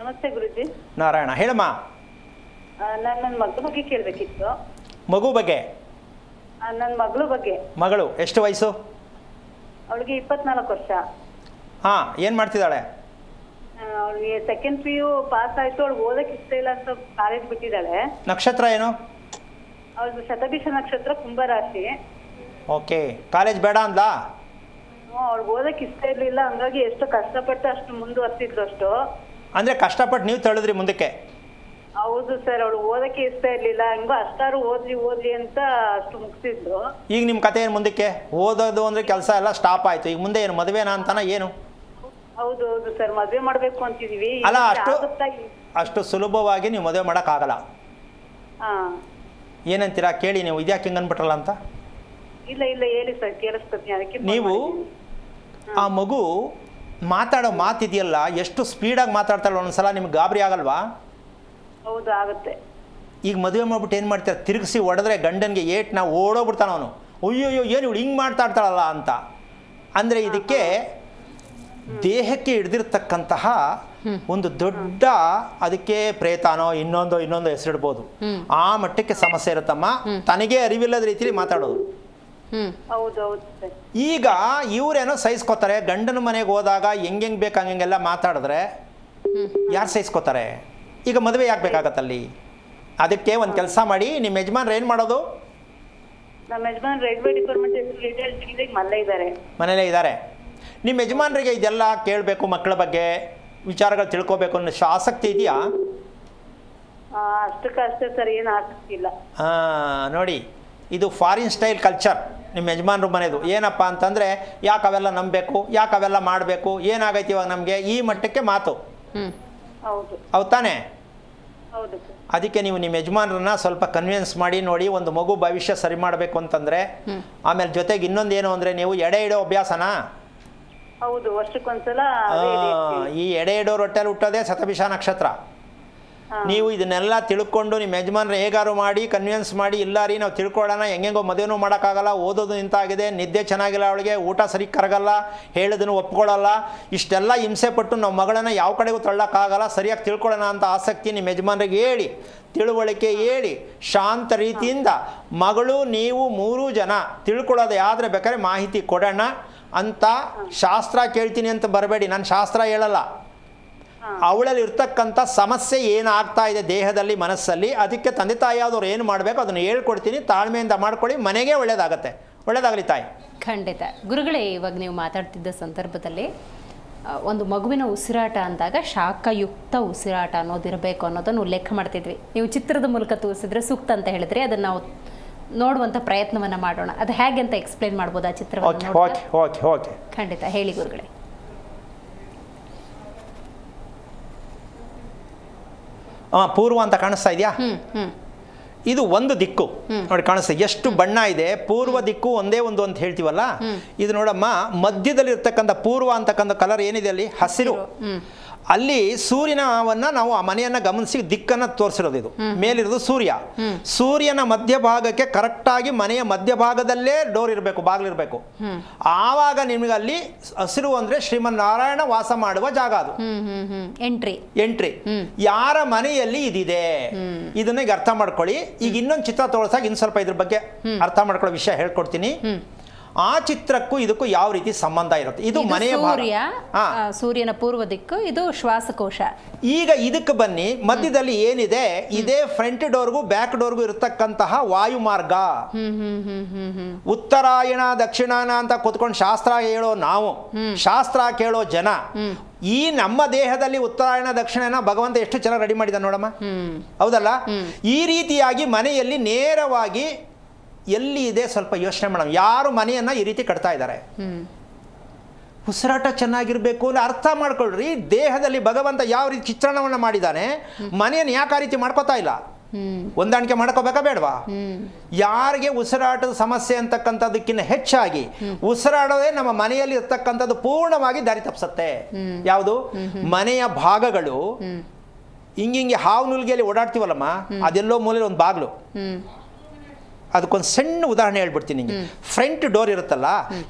ನಮಸ್ತೆ ಗುರುಜಿ. ನಾರಾಯಣ, ಹೇಳಮ್ಮ. ನನ್ನ ಮಗಳ ಬಗ್ಗೆ ಕೇಳಬೇಕಿತ್ತು. ಮಗು ಬಗ್ಗೆ? ನನ್ನ ಮಗಳ ಬಗ್ಗೆ. ಮಗಳು ಎಷ್ಟು ವಯಸ್ಸು? ಅವಳಿಗೆ 24 ವರ್ಷ. ಹಾಂ, ಏನು ಮಾಡ್ತಿದ್ದಾಳೆ? ಅವಳಿಗೆ ಸೆಕೆಂಡ್ PU ಪಾಸ್ ಆಯ್ತು. ಅವಳಿಗೆ ಓದಕ್ಕೆ ಇಷ್ಟ ಇಲ್ಲ ಅಂತ ಕಾಲೇಜ್ ಬಿಟ್ಟಿದ್ದಾಳೆ. ನಕ್ಷತ್ರ ಏನು? ಅವಳದು ಶತಭಿಷ ನಕ್ಷತ್ರ, ಕುಂಭರಾಶಿ. ಓಕೆ, ಕಾಲೇಜ್ ಬೇಡ ಅಂದ? ಅವಳಿಗೆ ಓದಕ್ಕೆ ಇಷ್ಟ ಇರಲಿಲ್ಲ, ಹಂಗಾಗಿ ಎಷ್ಟು ಕಷ್ಟಪಟ್ಟು ಅಷ್ಟು ಮುಂದುವರ್ತಿದ್ರು ಅಷ್ಟು. ಅಂದರೆ ಕಷ್ಟಪಟ್ಟು ನೀವು ತಳೆದ್ರಿ ಮುಂದಕ್ಕೆ? ಹೌದು ಸರ್, ಅವಳು ಓದಕ್ಕೆ ಇಷ್ಟ ಇರಲಿಲ್ಲ, ಹಂಗೋ ಅಷ್ಟಾರು ಓದ್ಲಿ ಅಂತ ಅಷ್ಟು ಮುಗಿಸಿದ್ರು. ಈಗ ನಿಮ್ಮ ಕತೆ ಏನು ಮುಂದಕ್ಕೆ? ಓದೋದು ಅಂದರೆ ಕೆಲಸ ಎಲ್ಲ ಸ್ಟಾಪ್ ಆಯಿತು, ಈಗ ಮುಂದೆ ಏನು ಮದುವೆನಾ ಅಂತಾನ ಏನು? ಹೌದು ಸರ್, ಮದುವೆ ಮಾಡಬೇಕು ಅಂತಿದೀವಿ. ಅಲ್ಲ, ಅಷ್ಟು ಸುಲಭವಾಗಿ ನೀವು ಮದುವೆ ಮಾಡೋಕ್ಕಾಗಲ್ಲ. ಏನಂತೀರಾ ಕೇಳಿ ನೀವು, ಇದ್ಯಾಕೆ ಹಿಂಗೆ ಅಂದ್ಬಿಟ್ರಲ್ಲ ಅಂತ. ಇಲ್ಲ ಹೇಳಿ ಸರ್, ಕೇಳಿಸ್ತೀನಿ. ಅದಕ್ಕೆ ನೀವು ಆ ಮಗು ಮಾತಾಡೋ ಮಾತಿದೆಯಲ್ಲ, ಎಷ್ಟು ಸ್ಪೀಡಾಗಿ ಮಾತಾಡ್ತಾಳೆ, ಒಂದ್ಸಲ ನಿಮ್ಗೆ ಗಾಬರಿ ಆಗಲ್ವಾ? ಹೌದು, ಆಗುತ್ತೆ. ಈಗ ಮದುವೆ ಮಾಡ್ಬಿಟ್ಟು ಏನು ಮಾಡ್ತಾರೆ, ತಿರುಗಿಸಿ ಹೊಡೆದ್ರೆ ಗಂಡನಿಗೆ ಏಟ್ನ ಓಡೋಗ್ಬಿಡ್ತಾನೆ ಅವನು. ಅಯ್ಯೋ ಏನು ಇವಳು ಹಿಂಗೆ ಮಾತಾಡ್ತಾಳಲ್ಲ ಅಂತ. ಅಂದರೆ ಇದಕ್ಕೆ ದೇಹಕ್ಕೆ ಹಿಡ್ದಿರ್ತಕ್ಕಂತಹ ಒಂದು ದೊಡ್ಡ, ಅದಕ್ಕೆ ಪ್ರೇತಾನೋ ಇನ್ನೊಂದು ಹೆಸರಿಡ್ಬೋದು, ಆ ಮಟ್ಟಕ್ಕೆ ಸಮಸ್ಯೆ ಇರುತ್ತಮ್ಮ. ತನಗೆ ಅರಿವಿಲ್ಲದ ರೀತಿಯಲ್ಲಿ ಮಾತಾಡೋದು. ಹೌದೌದು ಸರ್. ಈಗ ಇವರೇನೋ ಸಹಿಸ್ಕೋತಾರೆ, ಗಂಡನ ಮನೆಗೆ ಹೋದಾಗ ಹೆಂಗೆಂಗೆ ಬೇಕು ಹಂಗೆಲ್ಲ ಮಾತಾಡಿದ್ರೆ ಯಾರು ಸಹಿಸ್ಕೋತಾರೆ? ಈಗ ಮದುವೆ ಯಾಕಬೇಕಾಗತ್ತಲ್ಲಿ? ಅದಕ್ಕೆ ಒಂದು ಕೆಲಸ ಮಾಡಿ, ನಿಮ್ಮ ಯಜಮಾನ್ರು ಏನು ಮಾಡೋದು? ನಮ್ಮ ಯಜಮಾನ್ ರೈಲ್ವೆ ಡಿಪಾರ್ಟ್ಮೆಂಟ್ ಮನೇಲೇ ಇದ್ದಾರೆ. ನಿಮ್ಮ ಯಜಮಾನರಿಗೆ ಇದೆಲ್ಲ ಕೇಳಬೇಕು, ಮಕ್ಕಳ ಬಗ್ಗೆ ವಿಚಾರಗಳು ತಿಳ್ಕೊಬೇಕು ಅನ್ನೋ ಆಸಕ್ತಿ ಇದೆಯಾ? ಅಷ್ಟಕ್ಕಷ್ಟೇ ಸರ್, ಏನು ಆಸಕ್ತಿ ಇಲ್ಲ. ನೋಡಿ, ಇದು ಫಾರಿನ್ ಸ್ಟೈಲ್ ಕಲ್ಚರ್ ನಿಮ್ಮ ಯಜಮಾನ್ರ ಮನೆದು. ಏನಪ್ಪ ಅಂತಂದರೆ, ಯಾಕೆ ಅವೆಲ್ಲ ನಂಬಬೇಕು, ಯಾಕೆ ಅವೆಲ್ಲ ಮಾಡಬೇಕು, ಏನಾಗೈತಿ ಇವಾಗ ನಮಗೆ, ಈ ಮಟ್ಟಕ್ಕೆ ಮಾತು. ಹೌದು ತಾನೇ? ಹೌದು ಸರ್. ಅದಕ್ಕೆ ನೀವು ನಿಮ್ಮ ಯಜಮಾನ್ರನ್ನ ಸ್ವಲ್ಪ ಕನ್ವಿನ್ಸ್ ಮಾಡಿ ನೋಡಿ. ಒಂದು ಮಗು ಭವಿಷ್ಯ ಸರಿ ಮಾಡಬೇಕು ಅಂತಂದರೆ, ಆಮೇಲೆ ಜೊತೆಗೆ ಇನ್ನೊಂದೇನು ಅಂದರೆ, ನೀವು ಎಡೆ ಇಡೋ ಅಭ್ಯಾಸನಾ? ಹೌದು, ವರ್ಷಕ್ಕೊಂದ್ಸಲ. ಈ ಎಡೆ ಇಡೋ ರೊಟ್ಟೆಲಿ ಹುಟ್ಟೋದೇ ಶತಭಿಷ ನಕ್ಷತ್ರ. ನೀವು ಇದನ್ನೆಲ್ಲ ತಿಳ್ಕೊಂಡು ನಿಮ್ಮ ಯಜಮಾನ್ರ ಹೇಗಾರು ಮಾಡಿ ಕನ್ವಿನ್ಸ್ ಮಾಡಿ, ಇಲ್ಲ ರೀ ನಾವು ತಿಳ್ಕೊಳ್ಳೋಣ, ಹೆಂಗೆಂಗೋ ಮದುವೆನೂ ಮಾಡೋಕ್ಕಾಗಲ್ಲ, ಓದೋದು ನಿಂತಾಗಿದೆ, ನಿದ್ದೆ ಚೆನ್ನಾಗಿಲ್ಲ ಅವಳಿಗೆ, ಊಟ ಸರಿ ಕರಗಲ್ಲ, ಹೇಳಿದನ್ನು ಒಪ್ಕೊಳ್ಳಲ್ಲ, ಇಷ್ಟೆಲ್ಲ ಹಿಂಸೆ ಪಟ್ಟು ನಾವು ಮಗಳನ್ನು ಯಾವ ಕಡೆಗೂ ತಳ್ಳೋಕ್ಕಾಗಲ್ಲ, ಸರಿಯಾಗಿ ತಿಳ್ಕೊಳ್ಳೋಣ ಅಂತ ಆಸಕ್ತಿ ನಿಮ್ಮ ಯಜಮಾನ್ರಿಗೆ ಹೇಳಿ, ತಿಳುವಳಿಕೆ ಹೇಳಿ, ಶಾಂತ ರೀತಿಯಿಂದ ಮಗಳು ನೀವು 3 ಜನ ತಿಳ್ಕೊಳ್ಳೋದು ಆದರೆ ಬೇಕಾದ್ರೆ ಮಾಹಿತಿ ಕೊಡೋಣ ಅಂತ. ಶಾಸ್ತ್ರ ಕೇಳ್ತೀನಿ ಅಂತ ಬರಬೇಡಿ, ನಾನು ಶಾಸ್ತ್ರ ಹೇಳಲ್ಲ. ಅವಳಲ್ಲಿ ಇರ್ತಕ್ಕಂಥ ಸಮಸ್ಯೆ ಏನಾಗ್ತಾ ಇದೆ ದೇಹದಲ್ಲಿ, ಮನಸ್ಸಲ್ಲಿ, ಅದಕ್ಕೆ ತಂದೆ ತಾಯಿಯಾದವ್ರು ಏನು ಮಾಡಬೇಕು ಅದನ್ನು ಹೇಳ್ಕೊಡ್ತೀನಿ. ತಾಳ್ಮೆಯಿಂದ ಮಾಡ್ಕೊಳ್ಳಿ, ಮನೆಗೆ ಒಳ್ಳೇದಾಗತ್ತೆ. ಒಳ್ಳೇದಾಗಲಿ ತಾಯಿ. ಖಂಡಿತ ಗುರುಗಳೇ. ಇವಾಗ ನೀವು ಮಾತಾಡ್ತಿದ್ದ ಸಂದರ್ಭದಲ್ಲಿ ಒಂದು ಮಗುವಿನ ಉಸಿರಾಟ ಅಂದಾಗ ಶಾಖಯುಕ್ತ ಉಸಿರಾಟ ಅನ್ನೋದಿರಬೇಕು ಅನ್ನೋದನ್ನು ಉಲ್ಲೇಖ ಮಾಡ್ತಿದ್ವಿ. ನೀವು ಚಿತ್ರದ ಮೂಲಕ ತೋರಿಸಿದ್ರೆ ಸೂಕ್ತ ಅಂತ ಹೇಳಿದ್ರೆ ಅದನ್ನು ನಾವು ನೋಡುವಂಥ ಪ್ರಯತ್ನವನ್ನು ಮಾಡೋಣ. ಅದು ಹೇಗೆ ಅಂತ ಎಕ್ಸ್ಪ್ಲೇನ್ ಮಾಡ್ಬೋದು ಆ ಚಿತ್ರವನ್ನು? ಓಕೆ. ಖಂಡಿತ ಹೇಳಿ ಗುರುಗಳೇ. ಪೂರ್ವ ಅಂತ ಕಾಣಿಸ್ತಾ ಇದೆಯಾ? ಇದು ಒಂದು ದಿಕ್ಕು ನೋಡಿ, ಕಾಣಿಸ್ತಾ ಎಷ್ಟು ಬಣ್ಣ ಇದೆ. ಪೂರ್ವ ದಿಕ್ಕು ಒಂದೇ ಒಂದು ಅಂತ ಹೇಳ್ತೀವಲ್ಲ, ಇದು ನೋಡಮ್ಮ, ಮಧ್ಯದಲ್ಲಿ ಇರ್ತಕ್ಕಂಥ ಪೂರ್ವ ಅಂತಕ್ಕಂಥ ಕಲರ್ ಏನಿದೆ ಅಲ್ಲಿ ಹಸಿರು, ಅಲ್ಲಿ ಸೂರ್ಯನವನ್ನ ನಾವು ಆ ಮನೆಯನ್ನ ಗಮನಿಸಿ ದಿಕ್ಕನ್ನು ತೋರಿಸಿರೋದು. ಇದು ಮೇಲಿರೋದು ಸೂರ್ಯ. ಸೂರ್ಯನ ಮಧ್ಯಭಾಗಕ್ಕೆ ಕರೆಕ್ಟಾಗಿ ಮನೆಯ ಮಧ್ಯಭಾಗದಲ್ಲೇ ಡೋರ್ ಇರಬೇಕು, ಬಾಗಿಲಿರಬೇಕು. ಆವಾಗ ನಿಮಗೆ ಅಲ್ಲಿ ಹಸಿರು ಅಂದ್ರೆ ಶ್ರೀಮನ್ನಾರಾಯಣ ವಾಸ ಮಾಡುವ ಜಾಗ, ಅದು ಎಂಟ್ರಿ. ಯಾರ ಮನೆಯಲ್ಲಿ ಇದಿದೆ ಇದನ್ನ ಈಗ ಅರ್ಥ ಮಾಡ್ಕೊಳ್ಳಿ. ಈಗ ಇನ್ನೊಂದು ಚಿತ್ರ ತೋರಿಸಾಗ ಇನ್ನು ಸ್ವಲ್ಪ ಇದ್ರ ಬಗ್ಗೆ ಅರ್ಥ ಮಾಡ್ಕೊಳ್ಳೋ ವಿಷಯ ಹೇಳ್ಕೊಡ್ತೀನಿ. ಆ ಚಿತ್ರಕ್ಕೂ ಇದಕ್ಕೂ ಯಾವ ರೀತಿ ಸಂಬಂಧ ಇರುತ್ತೆ? ಇದು ಮನೆಯ ಸೂರ್ಯನ ಪೂರ್ವ ದಿಕ್ಕು, ಇದು ಶ್ವಾಸಕೋಶ. ಈಗ ಇದಕ್ಕೆ ಬನ್ನಿ, ಮಧ್ಯದಲ್ಲಿ ಏನಿದೆ, ಇದೇ ಫ್ರಂಟ್ ಡೋರ್ಗೂ ಬ್ಯಾಕ್ ಡೋರ್ಗೂ ಇರತಕ್ಕಂತಹ ವಾಯು ಮಾರ್ಗ. ಉತ್ತರಾಯಣ ದಕ್ಷಿಣಾಯಣ ಅಂತ ಕೂತ್ಕೊಂಡು ಶಾಸ್ತ್ರ ಹೇಳೋ ನಾವು, ಶಾಸ್ತ್ರ ಕೇಳೋ ಜನ, ಈ ನಮ್ಮ ದೇಹದಲ್ಲಿ ಉತ್ತರಾಯಣ ದಕ್ಷಿಣಾಯಣ ಭಗವಂತ ಎಷ್ಟು ಚೆನ್ನಾಗಿ ರೆಡಿ ಮಾಡಿದ ನೋಡಮ್ಮ, ಹೌದಲ್ಲ? ಈ ರೀತಿಯಾಗಿ ಮನೆಯಲ್ಲಿ ನೇರವಾಗಿ ಎಲ್ಲಿ ಇದೆ ಸ್ವಲ್ಪ ಯೋಚನೆ ಮಾಡೋಣ. ಯಾರು ಮನೆಯನ್ನ ಈ ರೀತಿ ಕಟ್ತಾ ಇದ್ದಾರೆ, ಉಸಿರಾಟ ಚೆನ್ನಾಗಿರ್ಬೇಕು ಅಂದ್ರೆ ಅರ್ಥ ಮಾಡ್ಕೊಳ್ರಿ. ದೇಹದಲ್ಲಿ ಭಗವಂತ ಯಾವ ರೀತಿ ಚಿತ್ರಣವನ್ನ ಮಾಡಿದ್ದಾನೆ, ಮನೆಯನ್ನು ಯಾಕೆ ಆ ರೀತಿ ಮಾಡ್ಕೋತಾ ಇಲ್ಲ? ಹೊಂದಾಣಿಕೆ ಮಾಡ್ಕೋಬೇಕಾ ಬೇಡವಾ? ಯಾರಿಗೆ ಉಸಿರಾಟದ ಸಮಸ್ಯೆ ಅಂತಕ್ಕಂಥದಕ್ಕಿಂತ ಹೆಚ್ಚಾಗಿ ಉಸಿರಾಡೋದೇ ನಮ್ಮ ಮನೆಯಲ್ಲಿ ಇರ್ತಕ್ಕಂಥದ್ದು ಪೂರ್ಣವಾಗಿ ದಾರಿ ತಪ್ಪಿಸುತ್ತೆ. ಯಾವುದು? ಮನೆಯ ಭಾಗಗಳು ಹಿಂಗೆ ಹಾವು ನುಲ್ಗೆಯಲ್ಲಿ ಓಡಾಡ್ತೀವಲ್ಲಮ್ಮ, ಅದೆಲ್ಲೋ ಮೂಲೆಯಲ್ಲಿ ಒಂದು ಬಾಗ್ಲು. ಅದಕ್ಕೊಂದು ಸಣ್ಣ ಉದಾಹರಣೆ ಹೇಳ್ಬಿಡ್ತೀನಿ ನಿಮಗೆ. ಫ್ರಂಟ್ ಡೋರ್ ಇರುತ್ತಲ್ಲ,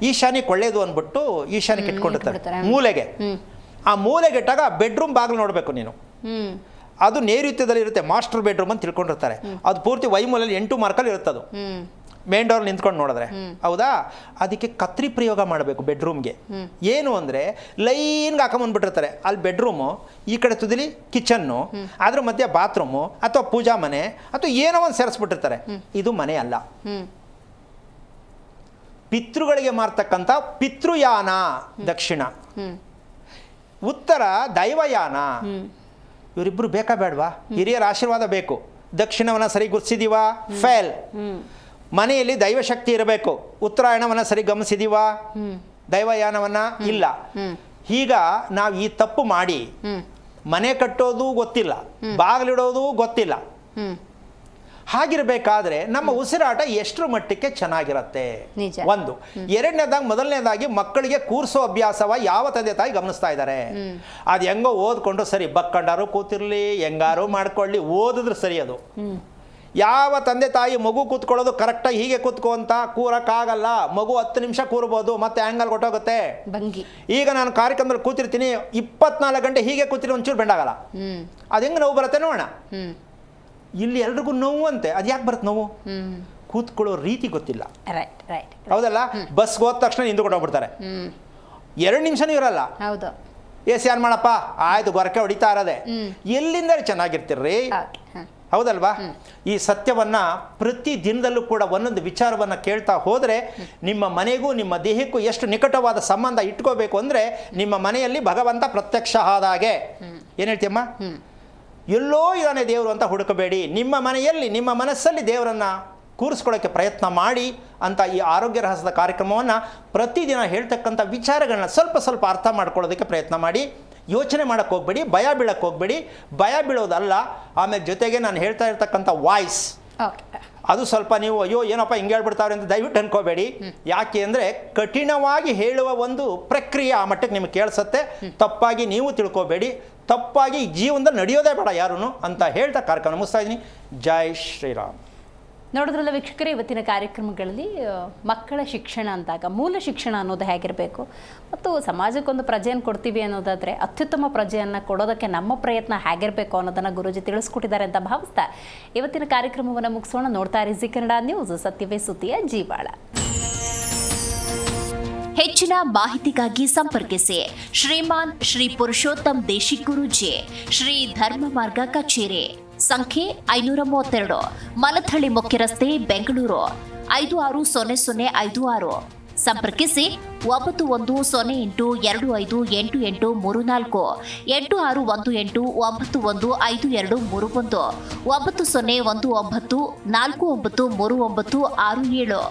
ಈಶಾನ್ಯಕ್ಕೆ ಒಳ್ಳೇದು ಅಂದ್ಬಿಟ್ಟು ಈಶಾನ್ಯಕ್ಕೆ ಇಟ್ಕೊಂಡಿರ್ತಾರೆ ಮೂಲೆಗೆ. ಆ ಮೂಲೆಗೆ ಇಟ್ಟಾಗ ಬೆಡ್ರೂಮ್ ಬಾಗಿಲು ನೋಡಬೇಕು ನೀನು. ಅದು ನೈಋತ್ಯದಲ್ಲಿ ಇರುತ್ತೆ, ಮಾಸ್ಟರ್ ಬೆಡ್ರೂಮ್ ಅಂತ ತಿಳ್ಕೊಂಡಿರ್ತಾರೆ. ಅದು ಪೂರ್ತಿ ವೈಮೂಲಲ್ಲಿ 8 ಮಾರ್ಕಲ್ಲಿ ಇರುತ್ತೆ. ಅದು ಮೇನ್ ಡೋರ್ ನಿಂತ್ಕೊಂಡು ನೋಡಿದ್ರೆ, ಹೌದಾ? ಅದಕ್ಕೆ ಕತ್ರಿ ಪ್ರಯೋಗ ಮಾಡಬೇಕು ಬೆಡ್ರೂಮ್ಗೆ. ಏನು ಅಂದರೆ ಲೈನ್ಗೆ ಹಾಕೊಂಬಂದ್ಬಿಟ್ಟಿರ್ತಾರೆ. ಅಲ್ಲಿ ಬೆಡ್ರೂಮು, ಈ ಕಡೆ ತುದಿಲಿ ಕಿಚನ್ನು, ಅದ್ರ ಮಧ್ಯೆ ಬಾತ್ರೂಮು ಅಥವಾ ಪೂಜಾ ಮನೆ ಅಥವಾ ಏನೋ ಒಂದು ಸೇರಿಸ್ಬಿಟ್ಟಿರ್ತಾರೆ. ಇದು ಮನೆ ಅಲ್ಲ. ಪಿತೃಗಳಿಗೆ ಮಾರ್ತಕ್ಕಂಥ ಪಿತೃಯಾನ ದಕ್ಷಿಣ, ಉತ್ತರ ದೈವಯಾನ. ಇವರಿಬ್ಬರು ಬೇಕಾ ಬೇಡವಾ? ಹಿರಿಯರ ಆಶೀರ್ವಾದ ಬೇಕು. ದಕ್ಷಿಣವನ್ನ ಸರಿ ಗುರ್ಸಿದೀವಾ? ಫೇಲ್. ಮನೆಯಲ್ಲಿ ದೈವಶಕ್ತಿ ಇರಬೇಕು. ಉತ್ತರಾಯಣವನ್ನ ಸರಿ ಗಮನಿಸಿದೀವಾ? ದೈವಯಾನವನ್ನ ಇಲ್ಲ. ಈಗ ನಾವು ಈ ತಪ್ಪು ಮಾಡಿ ಮನೆ ಕಟ್ಟೋದು ಗೊತ್ತಿಲ್ಲ, ಬಾಗಿಲಿಡೋದು ಗೊತ್ತಿಲ್ಲ. ಹಾಗಿರ್ಬೇಕಾದ್ರೆ ನಮ್ಮ ಉಸಿರಾಟ ಎಷ್ಟರ ಮಟ್ಟಕ್ಕೆ ಚೆನ್ನಾಗಿರತ್ತೆ? ಒಂದು. ಎರಡನೇದಾಗಿ, ಮೊದಲನೇದಾಗಿ ಮಕ್ಕಳಿಗೆ ಕೂರಿಸೋ ಅಭ್ಯಾಸವ ಯಾವ ತಂದೆ ತಾಯಿ ಗಮನಿಸ್ತಾ ಇದ್ದಾರೆ? ಅದು ಹೆಂಗೋ ಓದ್ಕೊಂಡು ಸರಿ, ಬಕ್ಕಂಡಾರು ಕೂತಿರ್ಲಿ, ಹೆಂಗಾರು ಮಾಡ್ಕೊಳ್ಳಿ, ಓದಿದ್ರೆ ಸರಿ. ಅದು ಯಾವ ತಂದೆ ತಾಯಿ ಮಗು ಕೂತ್ಕೊಳ್ಳೋದು ಕರೆಕ್ಟಾಗಿ ಹೀಗೆ ಕೂತ್ಕೋ ಅಂತ ಕೂರಕ್ಕಾಗಲ್ಲ. ಮಗು 10 ನಿಮಿಷ ಕೂರ್ಬೋದು, ಮತ್ತೆ ಆ್ಯಂಗಲ್ ಕೊಟ್ಟೋಗುತ್ತೆ. ಭಂಗಿ. ಈಗ ನಾನು ಕಾರ್ಯಕ್ರಮದಲ್ಲಿ ಕೂತಿರ್ತೀನಿ, 24 ಗಂಟೆ ಹೀಗೆ ಕೂತಿರೋ ಒಂಚೂರು ಬೆಂಡಾಗಲ್ಲ. ಅದು ಹೆಂಗೆ ನೋವು ಬರುತ್ತೆ ನೋಡೋಣ. ಇಲ್ಲಿ ಎಲ್ರಿಗೂ ನೋವು ಅಂತೆ, ಅದು ಯಾಕೆ ಬರುತ್ತೆ ನೋವು? ಕೂತ್ಕೊಳ್ಳೋ ರೀತಿ ಗೊತ್ತಿಲ್ಲ. ಹೌದಲ್ಲ? ಬಸ್ಗೆ ಹೋದ ತಕ್ಷಣ ಹಿಂದುಕೊಂಡು ಹೋಗ್ಬಿಡ್ತಾರೆ, 2 ನಿಮಿಷನೂ ಇರಲ್ಲ. ಹೌದು. AC ಆನ್ ಮಾಡಪ್ಪ, ಆಯ್ತು ಗೊರಕೆ ಹೊಡಿತಾ ಇರೋದೆ. ಎಲ್ಲಿಂದ ಚೆನ್ನಾಗಿರ್ತೀರ್ರಿ? ಹೌದಲ್ವಾ? ಈ ಸತ್ಯವನ್ನ ಪ್ರತಿ ದಿನದಲ್ಲೂ ಕೂಡ ಒಂದೊಂದು ವಿಚಾರವನ್ನ ಕೇಳ್ತಾ ಹೋದ್ರೆ ನಿಮ್ಮ ಮನೆಗೂ ನಿಮ್ಮ ದೇಹಕ್ಕೂ ಎಷ್ಟು ನಿಕಟವಾದ ಸಂಬಂಧ ಇಟ್ಕೋಬೇಕು ಅಂದ್ರೆ ನಿಮ್ಮ ಮನೆಯಲ್ಲಿ ಭಗವಂತ ಪ್ರತ್ಯಕ್ಷ ಆದಾಗೆ. ಏನ್ ಹೇಳ್ತೀಯಮ್ಮ? ಎಲ್ಲೋ ಇದ್ದಾನೆ ದೇವರು ಅಂತ ಹುಡುಕಬೇಡಿ, ನಿಮ್ಮ ಮನೆಯಲ್ಲಿ ನಿಮ್ಮ ಮನಸ್ಸಲ್ಲಿ ದೇವರನ್ನ ಕೂರಿಸ್ಕೊಳ್ಳೋಕ್ಕೆ ಪ್ರಯತ್ನ ಮಾಡಿ ಅಂತ ಈ ಆರೋಗ್ಯ ರಹಸ್ಯದ ಕಾರ್ಯಕ್ರಮವನ್ನು ಪ್ರತಿದಿನ ಹೇಳ್ತಕ್ಕಂಥ ವಿಚಾರಗಳನ್ನ ಸ್ವಲ್ಪ ಸ್ವಲ್ಪ ಅರ್ಥ ಮಾಡ್ಕೊಳ್ಳೋದಕ್ಕೆ ಪ್ರಯತ್ನ ಮಾಡಿ. ಯೋಚನೆ ಮಾಡೋಕ್ಕೆ ಹೋಗ್ಬೇಡಿ, ಭಯ ಬೀಳಕ್ಕೆ ಹೋಗ್ಬೇಡಿ. ಭಯ ಬೀಳೋದಲ್ಲ, ಆಮೇಲೆ ಜೊತೆಗೆ ನಾನು ಹೇಳ್ತಾ ಇರ್ತಕ್ಕಂಥ ವಾಯ್ಸ್ ಅದು ಸ್ವಲ್ಪ ನೀವು ಅಯ್ಯೋ ಏನಪ್ಪ ಹಿಂಗೆ ಹೇಳ್ಬಿಡ್ತಾವ್ರೆ ಅಂತ ದಯವಿಟ್ಟು ಅನ್ಕೋಬೇಡಿ. ಯಾಕೆ ಅಂದರೆ ಕಠಿಣವಾಗಿ ಹೇಳುವ ಒಂದು ಪ್ರಕ್ರಿಯೆ ಆ ಮಟ್ಟಕ್ಕೆ ನಿಮ್ಗೆ ಕೇಳಿಸುತ್ತೆ. ತಪ್ಪಾಗಿ ನೀವು ತಿಳ್ಕೋಬೇಡಿ, ತಪ್ಪಾಗಿ ಜೀವನದಲ್ಲಿ ನಡೆಯೋದೇ ಬೇಡ ಯಾರೂ ಅಂತ ಹೇಳ್ತಾ ಕಾರ್ಯಕ್ರಮ ಮುಗಿಸ್ತಾ ಇದ್ದೀನಿ. ಜೈ ಶ್ರೀರಾಮ್. ನೋಡಿದ್ರಲ್ಲ ವೀಕ್ಷಕರೇ, ಇವತ್ತಿನ ಕಾರ್ಯಕ್ರಮಗಳಲ್ಲಿ ಮಕ್ಕಳ ಶಿಕ್ಷಣ ಅಂದಾಗ ಮೂಲ ಶಿಕ್ಷಣ ಅನ್ನೋದು ಹೇಗಿರಬೇಕು ಮತ್ತು ಸಮಾಜಕ್ಕೊಂದು ಪ್ರಜೆಯನ್ನು ಕೊಡ್ತೀವಿ ಅನ್ನೋದಾದರೆ ಅತ್ಯುತ್ತಮ ಪ್ರಜೆಯನ್ನು ಕೊಡೋದಕ್ಕೆ ನಮ್ಮ ಪ್ರಯತ್ನ ಹೇಗಿರಬೇಕು ಅನ್ನೋದನ್ನು ಗುರೂಜಿ ತಿಳಿಸ್ಕೊಟ್ಟಿದ್ದಾರೆ ಅಂತ ಭಾವಿಸ್ತಾ ಇವತ್ತಿನ ಕಾರ್ಯಕ್ರಮವನ್ನು ಮುಗಿಸೋಣ. ನೋಡ್ತಾ ಇರಿ ಜಿ ಕನ್ನಡ ನ್ಯೂಸ್, ಸತ್ಯವೇ ಸುದ್ದಿಯ ಜೀವಾಳ. ಹೆಚ್ಚಿನ ಮಾಹಿತಿಗಾಗಿ ಸಂಪರ್ಕಿಸಿ ಶ್ರೀಮಾನ್ ಶ್ರೀ ಪುರುಷೋತ್ತಮ್ ದೇಶಿಕ್ ಗುರೂಜಿ, ಶ್ರೀ ಧರ್ಮ ಮಾರ್ಗ ಕಚೇರಿ, ಸಂಖ್ಯೆ 532, ಮಲಥಳ್ಳಿ ಮುಖ್ಯ ರಸ್ತೆ, ಬೆಂಗಳೂರು 560056. ಸಂಪರ್ಕಿಸಿ 9108258834, 8618915231, 9019494937.